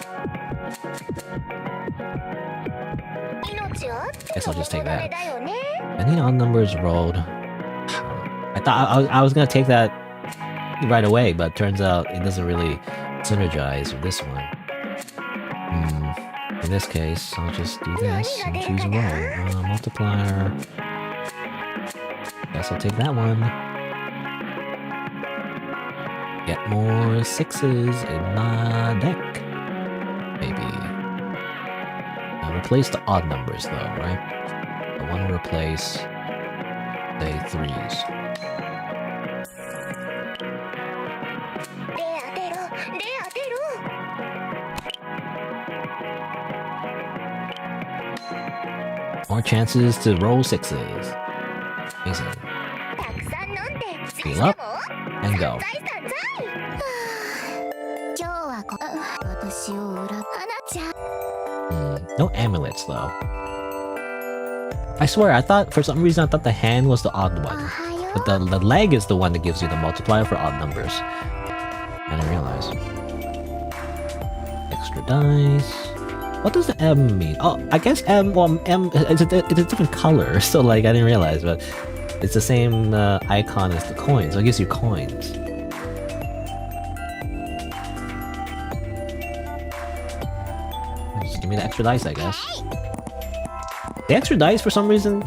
Guess I'll just take that. I need odd numbers rolled. I thought I was gonna take that right away, but turns out it doesn't really synergize with this one. In this case, I'll just do this and choose a roll. Multiplier. Guess I'll take that one. Get more 6s in my deck. Maybe. Now replace the odd numbers though, right? I want to replace, say, 3s. More chances to roll 6s. Amazing. Heal up and go. No amulets though. I swear, for some reason I thought the hand was the odd one. But the leg is the one that gives you the multiplier for odd numbers. I didn't realize. Extra dice. What does the M mean? Oh, I guess M it's a different color, so like I didn't realize, but it's the same icon as the coin, so it gives you coins. Just give me the extra dice, I guess. The extra dice, for some reason,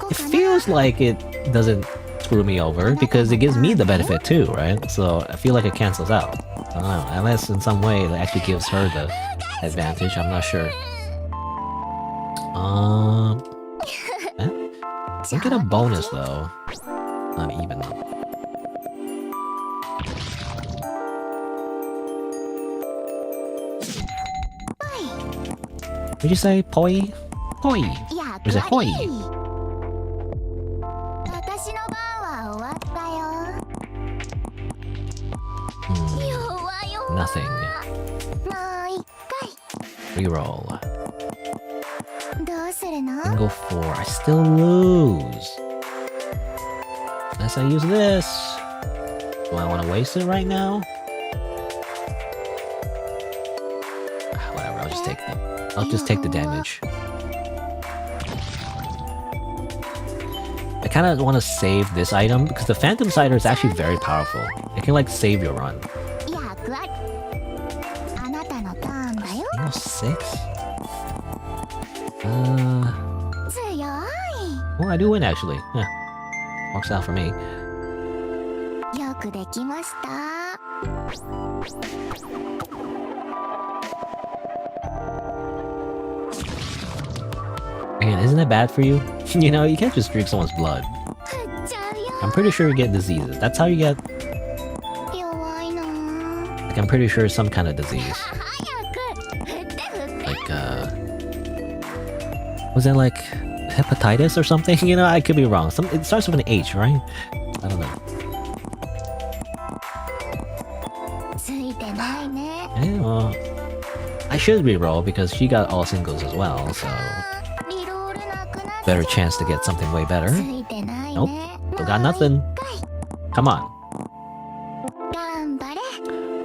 it feels like it doesn't screw me over because it gives me the benefit too, right? So I feel like it cancels out. I don't know, unless in some way it actually gives her the advantage, I'm not sure. Don't get a bonus though. Not even. Did you say poi? Poi. Or is it hoi? Nothing. Reroll. Single 4. I still lose. Unless I use this. Do I want to waste it right now? Whatever, I'll just take the damage. I kind of want to save this item because the Phantom Sider is actually very powerful. It can like save your run. Single 6? Well, I do win actually. Yeah. Works out for me. Again, isn't that bad for you? You know, you can't just drink someone's blood. I'm pretty sure you get diseases. That's how you get... Like, I'm pretty sure some kind of disease. Like, was that like hepatitis or something? You know, I could be wrong. It starts with an H, right? I don't know. Yeah, well, I should reroll because she got all singles as well, so... Better chance to get something way better. Nope, still got nothing. Come on.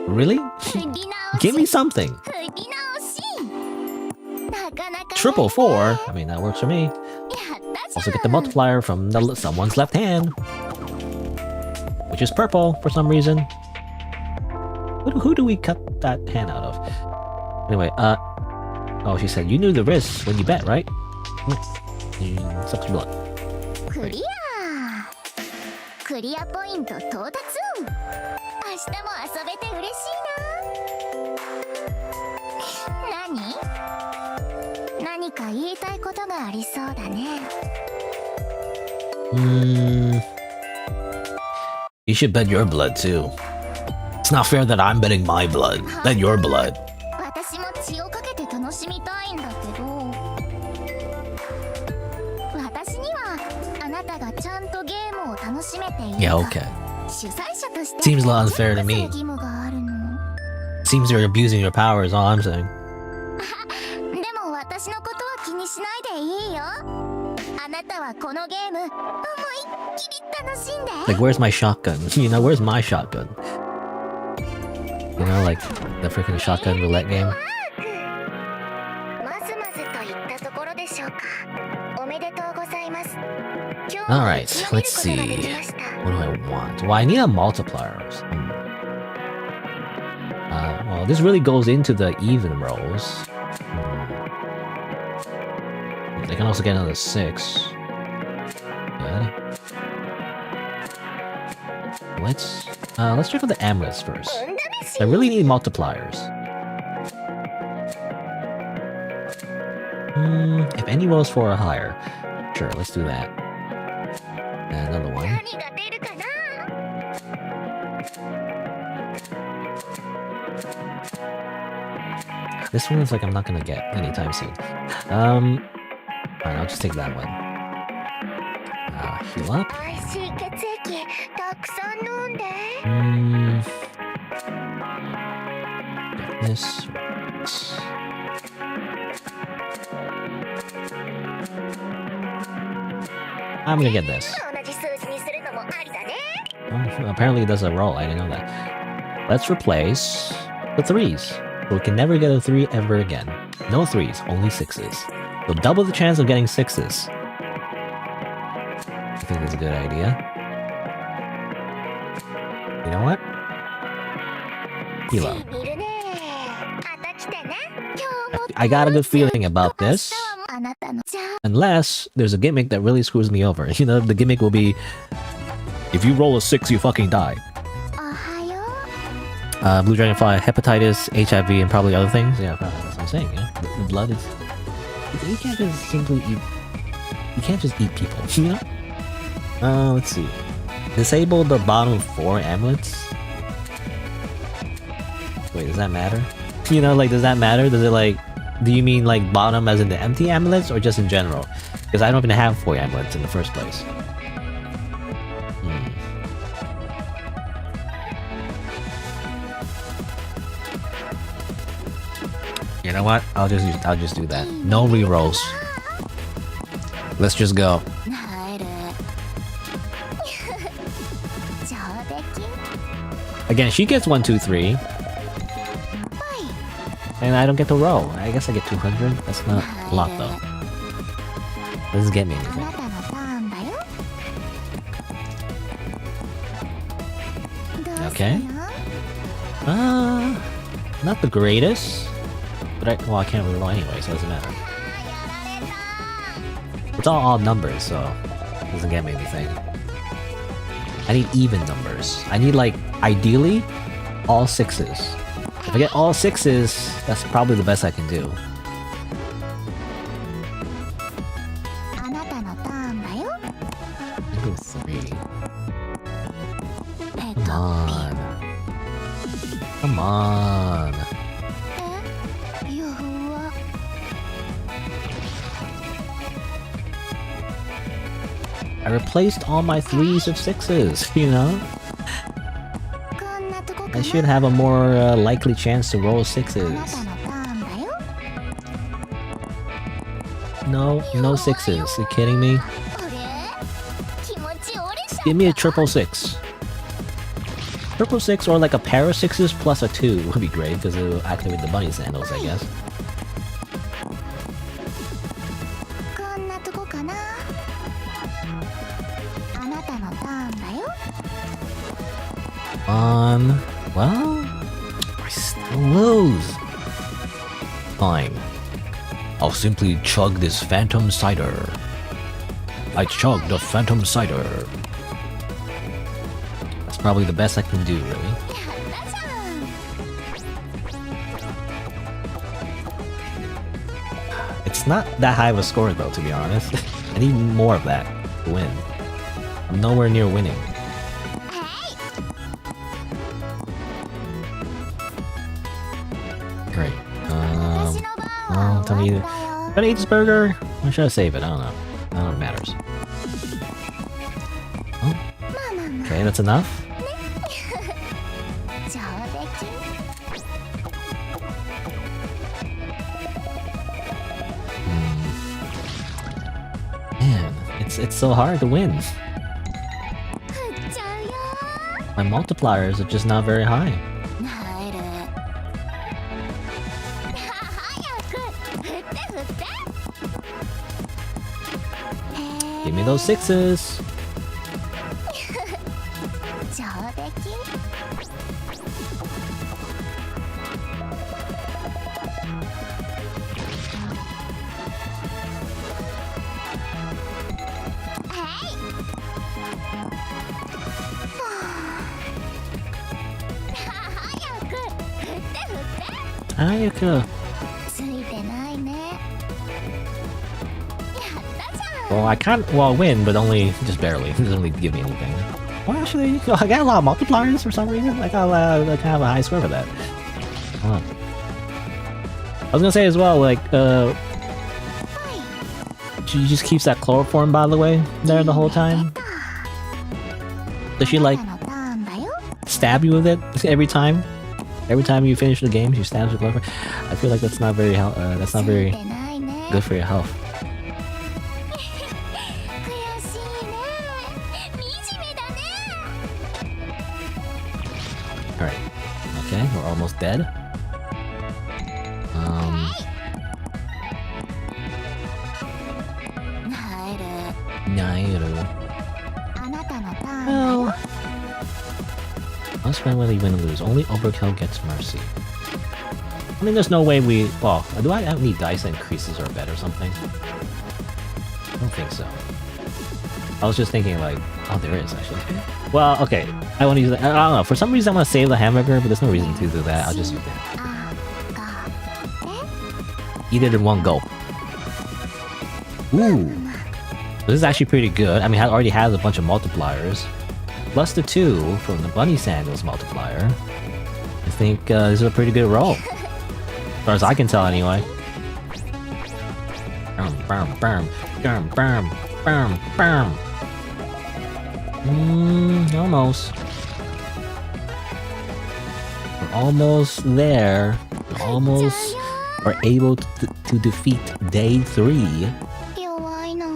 Really? Give me something. Triple 4? I mean, that works for me. Also get the multiplier from someone's left hand. Which is purple for some reason. Who do we cut that hand out of? Anyway, oh, she said, you knew the risks when you bet, right? Sucks blood. Great. You should bet your blood too. It's not fair that I'm betting my blood. Bet your blood. Yeah, okay. Seems a little unfair to me. Seems you're abusing your power is all I'm saying. でも私のことは気にしないでいいよ。あなたはこのゲーム思いっきり楽しんで。 Like, where's my shotgun? You know, where's my shotgun? You know, like the freaking shotgun roulette game. まずまずといったところでしょうか。おめでとうございます。 Alright, let's see. What do I want? Well, I need a multiplier. Well, this really goes into the even rolls. They can also get another 6. Good. Let's check out the amulets first. I really need multipliers. If any rolls 4 or higher. Sure, let's do that. And another one. This one is like I'm not gonna get anytime soon. Fine, I'll just take that one. Heal up. Get this. I'm gonna get this. Oh, apparently it does a roll, I didn't know that. Let's replace the 3s. So we can never get a 3 ever again. No 3s, only 6s. So double the chance of getting 6s. I think that's a good idea. You know what? Heal up. I got a good feeling about this. Unless there's a gimmick that really screws me over. You know, the gimmick will be, if you roll a 6, you fucking die. Blue Dragonfly, hepatitis, HIV, and probably other things. Yeah, probably, that's what I'm saying. Yeah, the blood is. You can't just simply eat. You can't just eat people. You know. Let's see. Disable the bottom 4 amulets. Wait, does that matter? You know, like, does that matter? Does it like? Do you mean like bottom as in the empty amulets, or just in general? Because I don't even have 4 amulets in the first place. You know what? I'll just do that. No rerolls. Let's just go. Again, she gets 1, 2, 3. And I don't get to roll. I guess I get 200. That's not a lot though. Doesn't get me anything. Okay. Not the greatest. But I can't reroll anyway, so it doesn't matter. It's all odd numbers, so it doesn't get me anything. I need even numbers. I need, like, ideally, all 6s. If I get all 6s, that's probably the best I can do. Maybe 3. Come on. Come on. I replaced all my 3s of 6s, you know? I should have a more likely chance to roll 6s. No 6s. You kidding me? Give me a triple 6. Triple 6 or like a pair of 6s plus a 2 would be great because it will activate the bunny sandals, I guess. Well, I still lose. Fine. I'll simply chug this phantom cider. I chugged a phantom cider. That's probably the best I can do, really. It's not that high of a score, though, to be honest. I need more of that to win. I'm nowhere near winning. Great. Well, tell me, should I eat this burger? Or should I save it? I don't know. I don't know if it matters. Oh. Okay, that's enough. it's so hard to win. 振っちゃうよ My multipliers are just not very high. ー入る早く振って振って Give me those sixes. 上出来 Ayaka. ついてないね Well, I can't. Well, win, but only just barely. It doesn't really give me anything. Well, actually, I got a lot of multipliers for some reason. I got I have a high score for that. Hold on. I was gonna say as well, like, she just keeps that chloroform, by the way, there the whole time. Does she like のターンだよ stab you with it every time? Every time you finish the game, she stabs with chloroform. I feel like that's not very that's not つい very てないね good for your health. 悔しいね惨めだね All right. Okay, we're almost dead. Um. 入る Nairu. あなたのターンだよ Well, must win whether you win or lose. Only overkill gets mercy. I mean, there's no way we. Well, do I need dice that increases our bet or something? I don't think so. I was just thinking, like, oh, there is actually. Well, okay. I want to use that. I don't know. For some reason, I want to save the hamburger, but there's no reason to do that. I'll just use that. あが Eat it in one gulp. Ooh. This is actually pretty good. I mean, it already has a bunch of multipliers. Plus the 2 from the Bunny Sandals multiplier. I think this is a pretty good roll. As far as I can tell, anyway. Almost. We're almost there. We almost are able to defeat day 3. 弱いな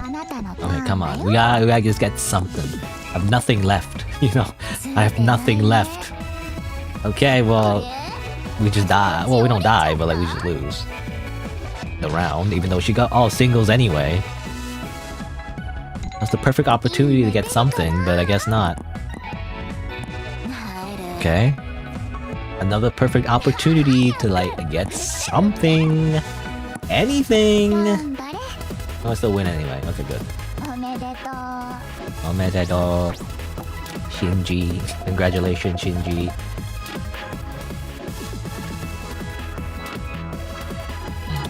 あなたのタ Okay, ーン come だ on. よ We gotta just get something. I have nothing left. You know, I have nothing left. Okay, well, we just die. Well, we don't die, but like we just lose the round, even though she got all singles anyway. That's the perfect opportunity to get something, but I guess not. 入る Okay. Another perfect opportunity to like get something. Anything. 頑張れ Oh, I still win anyway. Okay, good. おめでとう Omedeto. Shinji. Congratulations, Shinji.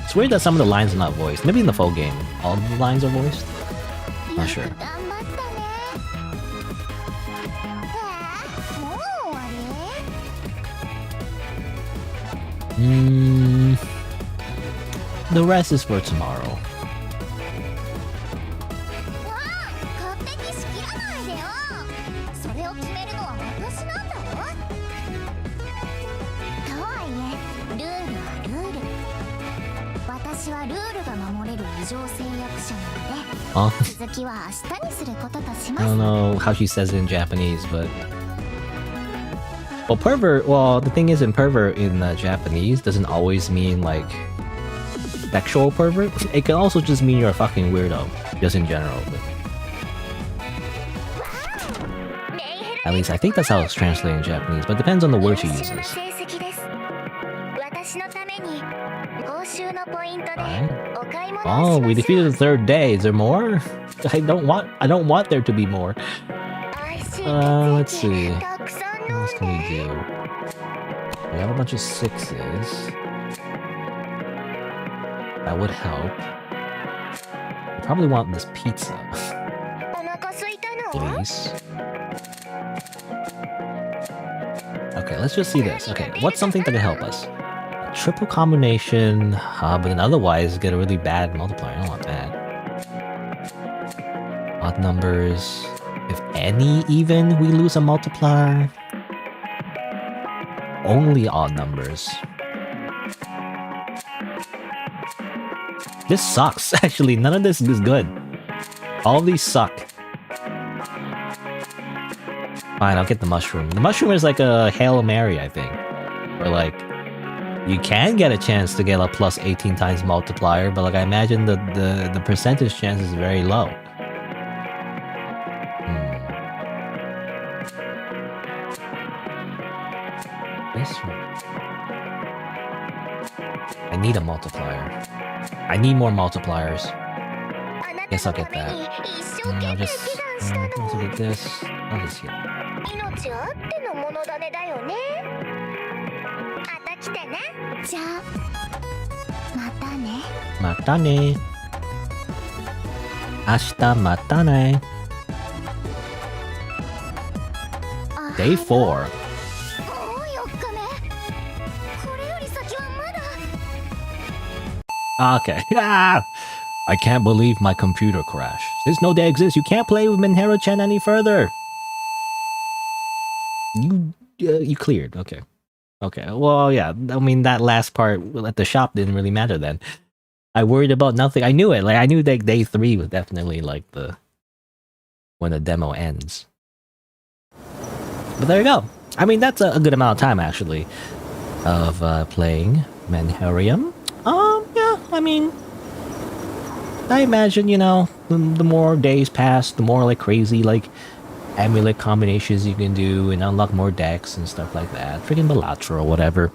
It's weird that some of the lines are not voiced. Maybe in the full game, all the lines are voiced. Not sure. よく頑張ったねもう終わり The rest is for tomorrow. 勝手に仕切らないでよそれを決めるのは私なんだよとはいえルールはルール私はルールが守れる異常制約者なので Huh? 続きは明日にすることとし I ま don't す know how she says it in Japanese, but well, pervert. Well, the thing is, in pervert in Japanese doesn't always mean like sexual pervert. It can also just mean you're a fucking weirdo, just in general. But at least I think that's how it's translated in Japanese, but it depends on the word she 優秀な uses. 成績です私のために報酬のポイントで Alright. お買い物 Oh, をし we ましょ defeated the third day. Is there more? I don't want there to be more. う美味しい Let's 血液 see. たくさん What 飲 else ん can we で do? We have a bunch of 6s. That would help. I probably want this pizza, お腹空いたの please. Okay, let's just see this. Okay, what's something that can help us? Triple combination, but then otherwise get a really bad multiplier. I don't want that. Odd numbers. If any even, we lose a multiplier. Only odd numbers. This sucks. Actually, none of this is good. All of these suck. Fine, I'll get the mushroom. The mushroom is like a Hail Mary, I think. Or like, you can get a chance to get a plus 18 times multiplier, but like I imagine the percentage chance is very low. This one. I need a multiplier. I need more multipliers. Guess I'll get that. I'll just get this. I'll just heal. Matane. Ashita matane. Day 4. Okay. I can't believe my computer crashed. Since no day exists, you can't play with Menherarium any further. You cleared. Okay. Okay. Well, yeah. I mean, that last part at the shop didn't really matter then. I worried about nothing. I knew it. Like I knew that day 3 was definitely like when the demo ends. But there you go. I mean, that's a good amount of time actually of playing Menherarium. Yeah, I mean, I imagine, you know, the more days pass, the more like crazy like amulet combinations you can do and unlock more decks and stuff like that. Freaking Balatro or whatever.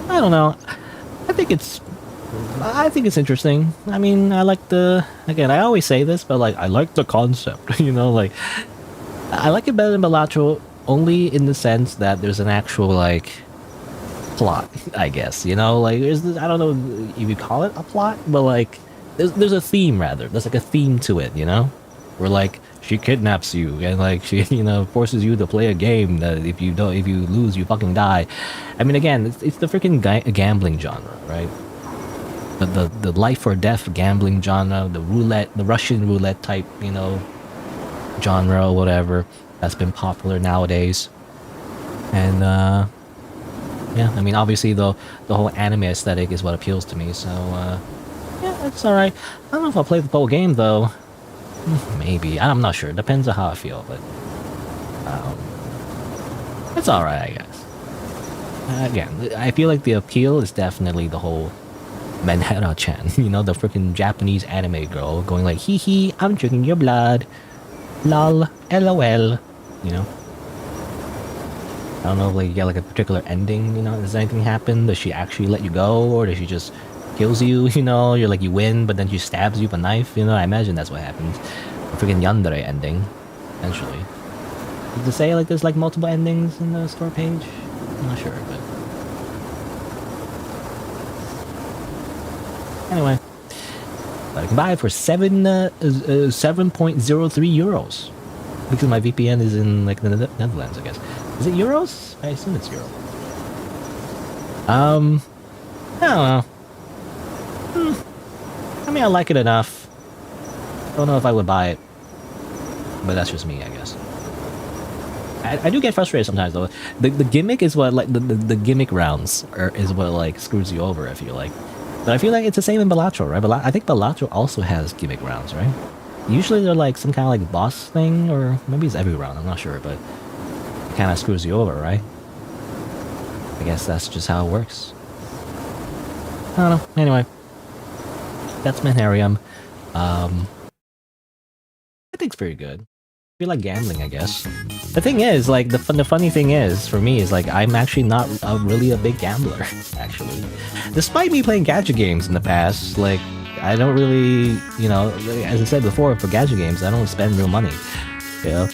I don't know. I think it's interesting. I mean, I like again, I always say this, but like I like the concept, you know, like I like it better than Balatro only in the sense that there's an actual like plot, I guess, you know, like there's this, I don't know if you call it a plot, but like there's a theme rather. There's like a theme to it, you know, where like she kidnaps you and like she, you know, forces you to play a game that if you lose you fucking die. I mean, again, it's the freaking gambling genre, right? The life or death gambling genre, the Russian roulette type, you know, genre or whatever that's been popular nowadays. And yeah, I mean, obviously the whole anime aesthetic is what appeals to me, so yeah, it's alright. I don't know if I'll play the whole game though. Maybe. I'm not sure. Depends on how I feel, but it's alright, I guess. Again, I feel like the appeal is definitely the whole Menhera-chan, you know, the freaking Japanese anime girl going like, hee hee, I'm drinking your blood. Lol, LOL, you know? I don't know if like you get like a particular ending, you know, does anything happen? Does she actually let you go, or does she just kills you, you know? You're like, you win, but then she stabs you with a knife, you know? I imagine that's what happens. A freaking yandere ending, eventually. Does it say like there's like multiple endings in the store page? I'm not sure, but... Anyway. But I can buy it for 7.03 euros. Because my VPN is in like the Netherlands, I guess. Is it euros? I assume it's euro. I don't know. I mean, I like it enough. Don't know if I would buy it. But that's just me, I guess. I do get frustrated sometimes though. The gimmick is what like the gimmick rounds is what like screws you over, I feel like. But I feel like it's the same in Balatro, right? I think Balatro also has gimmick rounds, right? Usually they're like some kind of like boss thing, or maybe it's every round, I'm not sure, but it kind of screws you over, right? I guess that's just how it works. I don't know. Anyway, that's Menherarium. I think it's pretty good. I feel like gambling, I guess. The thing is, like, the funny thing is, for me, is like, I'm actually not really a big gambler, actually. Despite me playing gacha games in the past, like, I don't really, you know, as I said before, for gacha games, I don't spend real money, you know?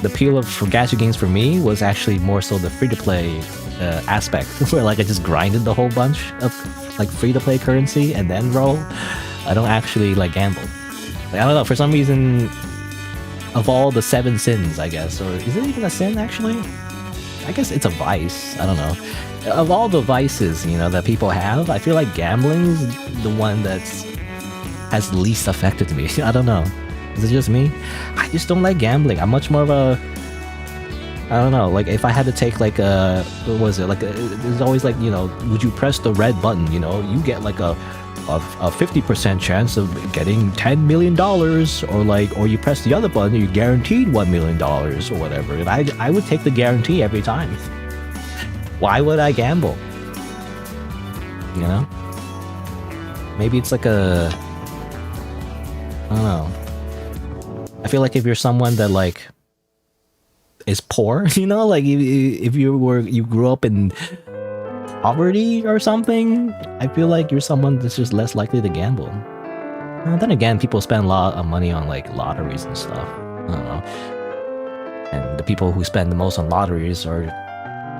The appeal for gacha games for me was actually more so the free-to-play aspect, where, like, I just grinded the whole bunch of, like, free-to-play currency and then roll. I don't actually, like, gamble. Like, I don't know, for some reason... Of all the 7 sins, I guess, or is it even a sin, actually? I guess it's a vice, I don't know. Of all the vices, you know, that people have, I feel like gambling is the one has least affected me. I don't know. Is it just me? I just don't like gambling. I'm much more of a... I I don't know. Like if I had to take like what was it? Like there's always like, you know, would you press the red button? You know, you get like a 50% chance of getting $10 million, or you press the other button, you're guaranteed $1 million or whatever. And I would take the guarantee every time. Why would I gamble? You know? Maybe it's like I don't know. I feel like if you're someone that like is poor, you know, like if you grew up in poverty or something, I feel like you're someone that's just less likely to gamble. And then again, people spend a lot of money on like lotteries and stuff. I don't know. And the people who spend the most on lotteries are,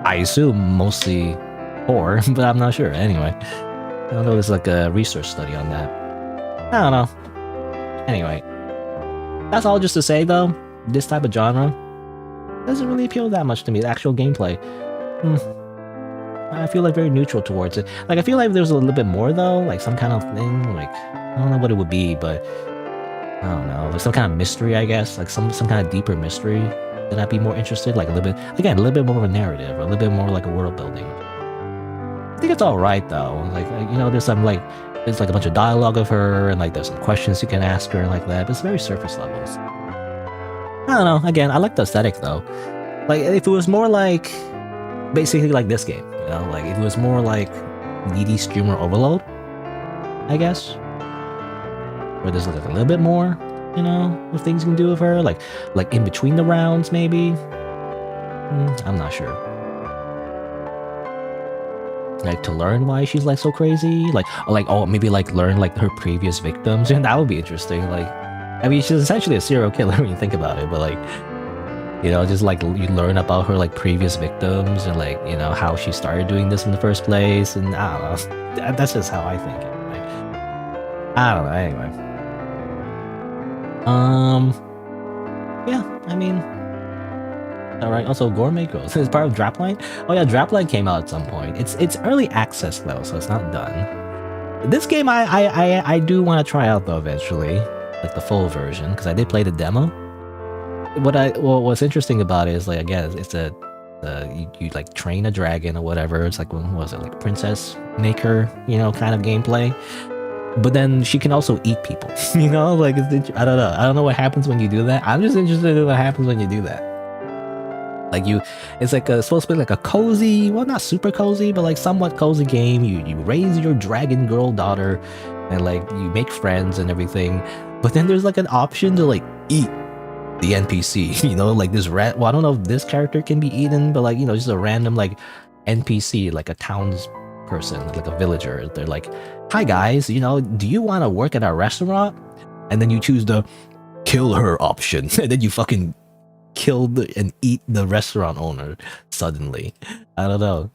I assume, mostly poor, but I'm not sure. Anyway, I don't know. There's like a research study on that. I don't know. Anyway, that's all just to say though, this type of genre doesn't really appeal that much to me. The actual gameplay. I feel like very neutral towards it. Like I feel like if there's a little bit more though, like some kind of thing, like I don't know what it would be, but I don't know, like some kind of mystery, I guess, like some kind of deeper mystery, then I'd be more interested. Like a little bit, again, a little bit more of a narrative, or a little bit more like a world building. I think it's all right though. Like you know, there's like a bunch of dialogue of her, and like there's some questions you can ask her and like that. But it's very surface levels. I don't know. Again, I like the aesthetic though. Like if it was more like basically like this game, you know, like if it was more like needy streamer overload, I guess, where there's like a little bit more, you know, of things you can do with her, like in between the rounds maybe. I'm not sure. Like to learn why she's like so crazy, like oh maybe like learn like her previous victims, and that would be interesting. Like I mean, she's essentially a serial killer when you think about it, but like, you know, just like you learn about her like previous victims and like, you know, how she started doing this in the first place, and I don't know. That's just how I think it. Like, I don't know. Anyway, yeah. I mean, all right. Also, Gourmet Girls is part of Drapline. Oh yeah, Drapline came out at some point. It's early access though, so it's not done. This game I do want to try out though eventually, like the full version, because I did play the demo. What's interesting about it is like, again, it's you like train a dragon or whatever. It's like, what was it, like Princess Maker, you know, kind of gameplay. But then she can also eat people, you know, like I don't know what happens when you do that. I'm just interested in what happens when you do that. Like it's like supposed to be like a cozy, well, not super cozy, but like somewhat cozy game. You raise your dragon girl daughter, and like you make friends and everything. But then there's like an option to like eat the NPC, you know, like this well, I don't know if this character can be eaten, but like, you know, just a random like NPC, like a townsperson, like a villager. They're like, hi guys, you know, do you want to work at our restaurant? And then you choose the kill her option, and then you fucking kill and eat the restaurant owner suddenly. I don't know.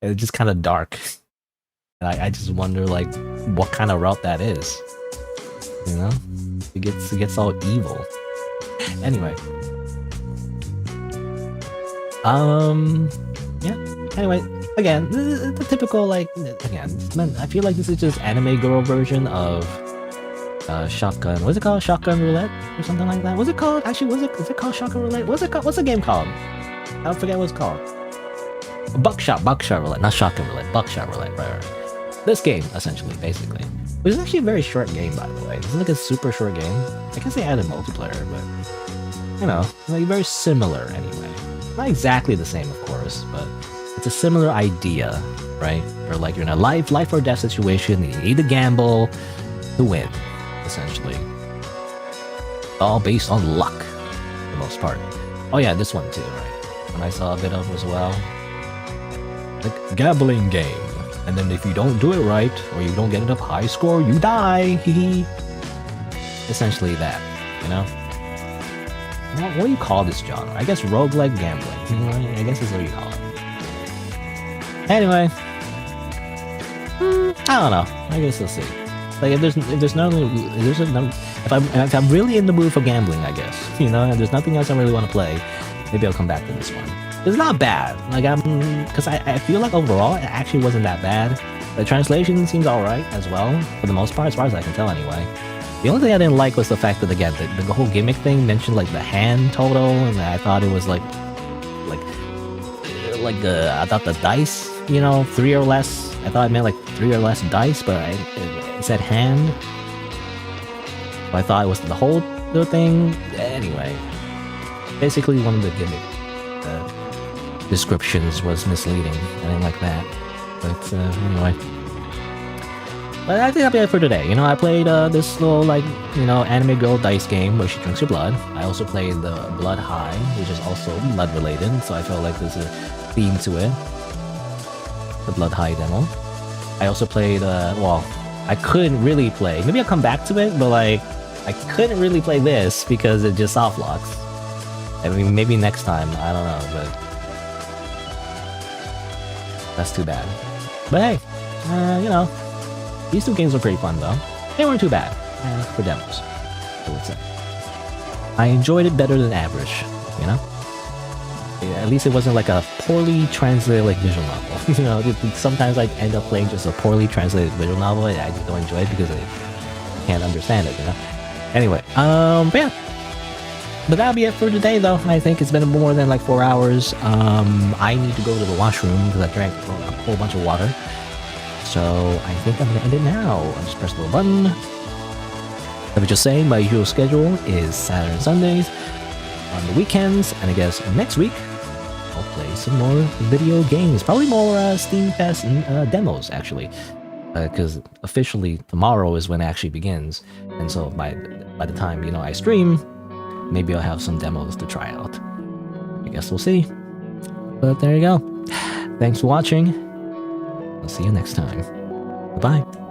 It's just kind of dark. And I just wonder like what kind of route that is. You know? It gets all evil. Anyway. Yeah. Anyway, again, the typical like I feel like this is just anime girl version of Shotgun. What's it called? Shotgun Roulette or something like that? What's it called? Actually, is it called Shotgun Roulette? What's it called? What's the game called? I forget what it's called. Buckshot Roulette, not Shotgun Roulette. Buckshot Roulette, right. This game, essentially, basically. Which is actually a very short game, by the way. It's like a super short game. I guess they added multiplayer, but you know, like very similar anyway. Not exactly the same, of course, but it's a similar idea, right? Or like you're in a life or death situation, and you need to gamble to win, essentially. All based on luck, for the most part. Oh yeah, this one too, right? And I saw a bit of as well. Like gambling game. And then if you don't do it right, or you don't get enough high score, you die. Essentially that, you know? What do you call this genre? I guess roguelike gambling. I guess that's what you call it. Anyway. I don't know. I guess we'll see. Like if I'm really in the mood for gambling, I guess, you know, and there's nothing else I really want to play, maybe I'll come back to this one. It's not bad, like because I feel like overall it actually wasn't that bad. The translation seems alright as well, for the most part, as far as I can tell anyway. The only thing I didn't like was the fact that again the whole gimmick thing mentioned like the hand total, and I thought it was like I thought the dice, 3 or less. I thought it meant like 3 or less dice, but it said hand. So I thought it was the whole thing. Anyway, basically one of the gimmick descriptions was misleading. I didn't like that. But anyway. But I think that'll be it for today. I played this little, anime girl dice game where she drinks your blood. I also played the Blood High, which is also blood related, so I felt like there's a theme to it. The Blood High demo. I also played, I couldn't really play. Maybe I'll come back to it, but I couldn't really play this because it just soft locks. I mean, maybe next time, I don't know, but that's too bad. But hey, these two games were pretty fun though. They weren't too bad for demos, I would say. I enjoyed it better than average, At least it wasn't like a poorly translated visual novel. Sometimes I end up playing just a poorly translated visual novel and I just don't enjoy it because I can't understand it, Anyway, but yeah. But that'll be it for today though. I think it's been more than 4 hours. I need to go to the washroom because I drank a whole bunch of water. So I think I'm gonna end it now. I'll just press the little button. Let me just say, my usual schedule is Saturday and Sundays on the weekends, and I guess next week I'll play some more video games. Probably more Steam Fest and demos actually, because officially tomorrow is when it actually begins, and so by the time I stream, maybe I'll have some demos to try out. I guess we'll see. But there you go. Thanks for watching. I'll see you next time. Bye-bye.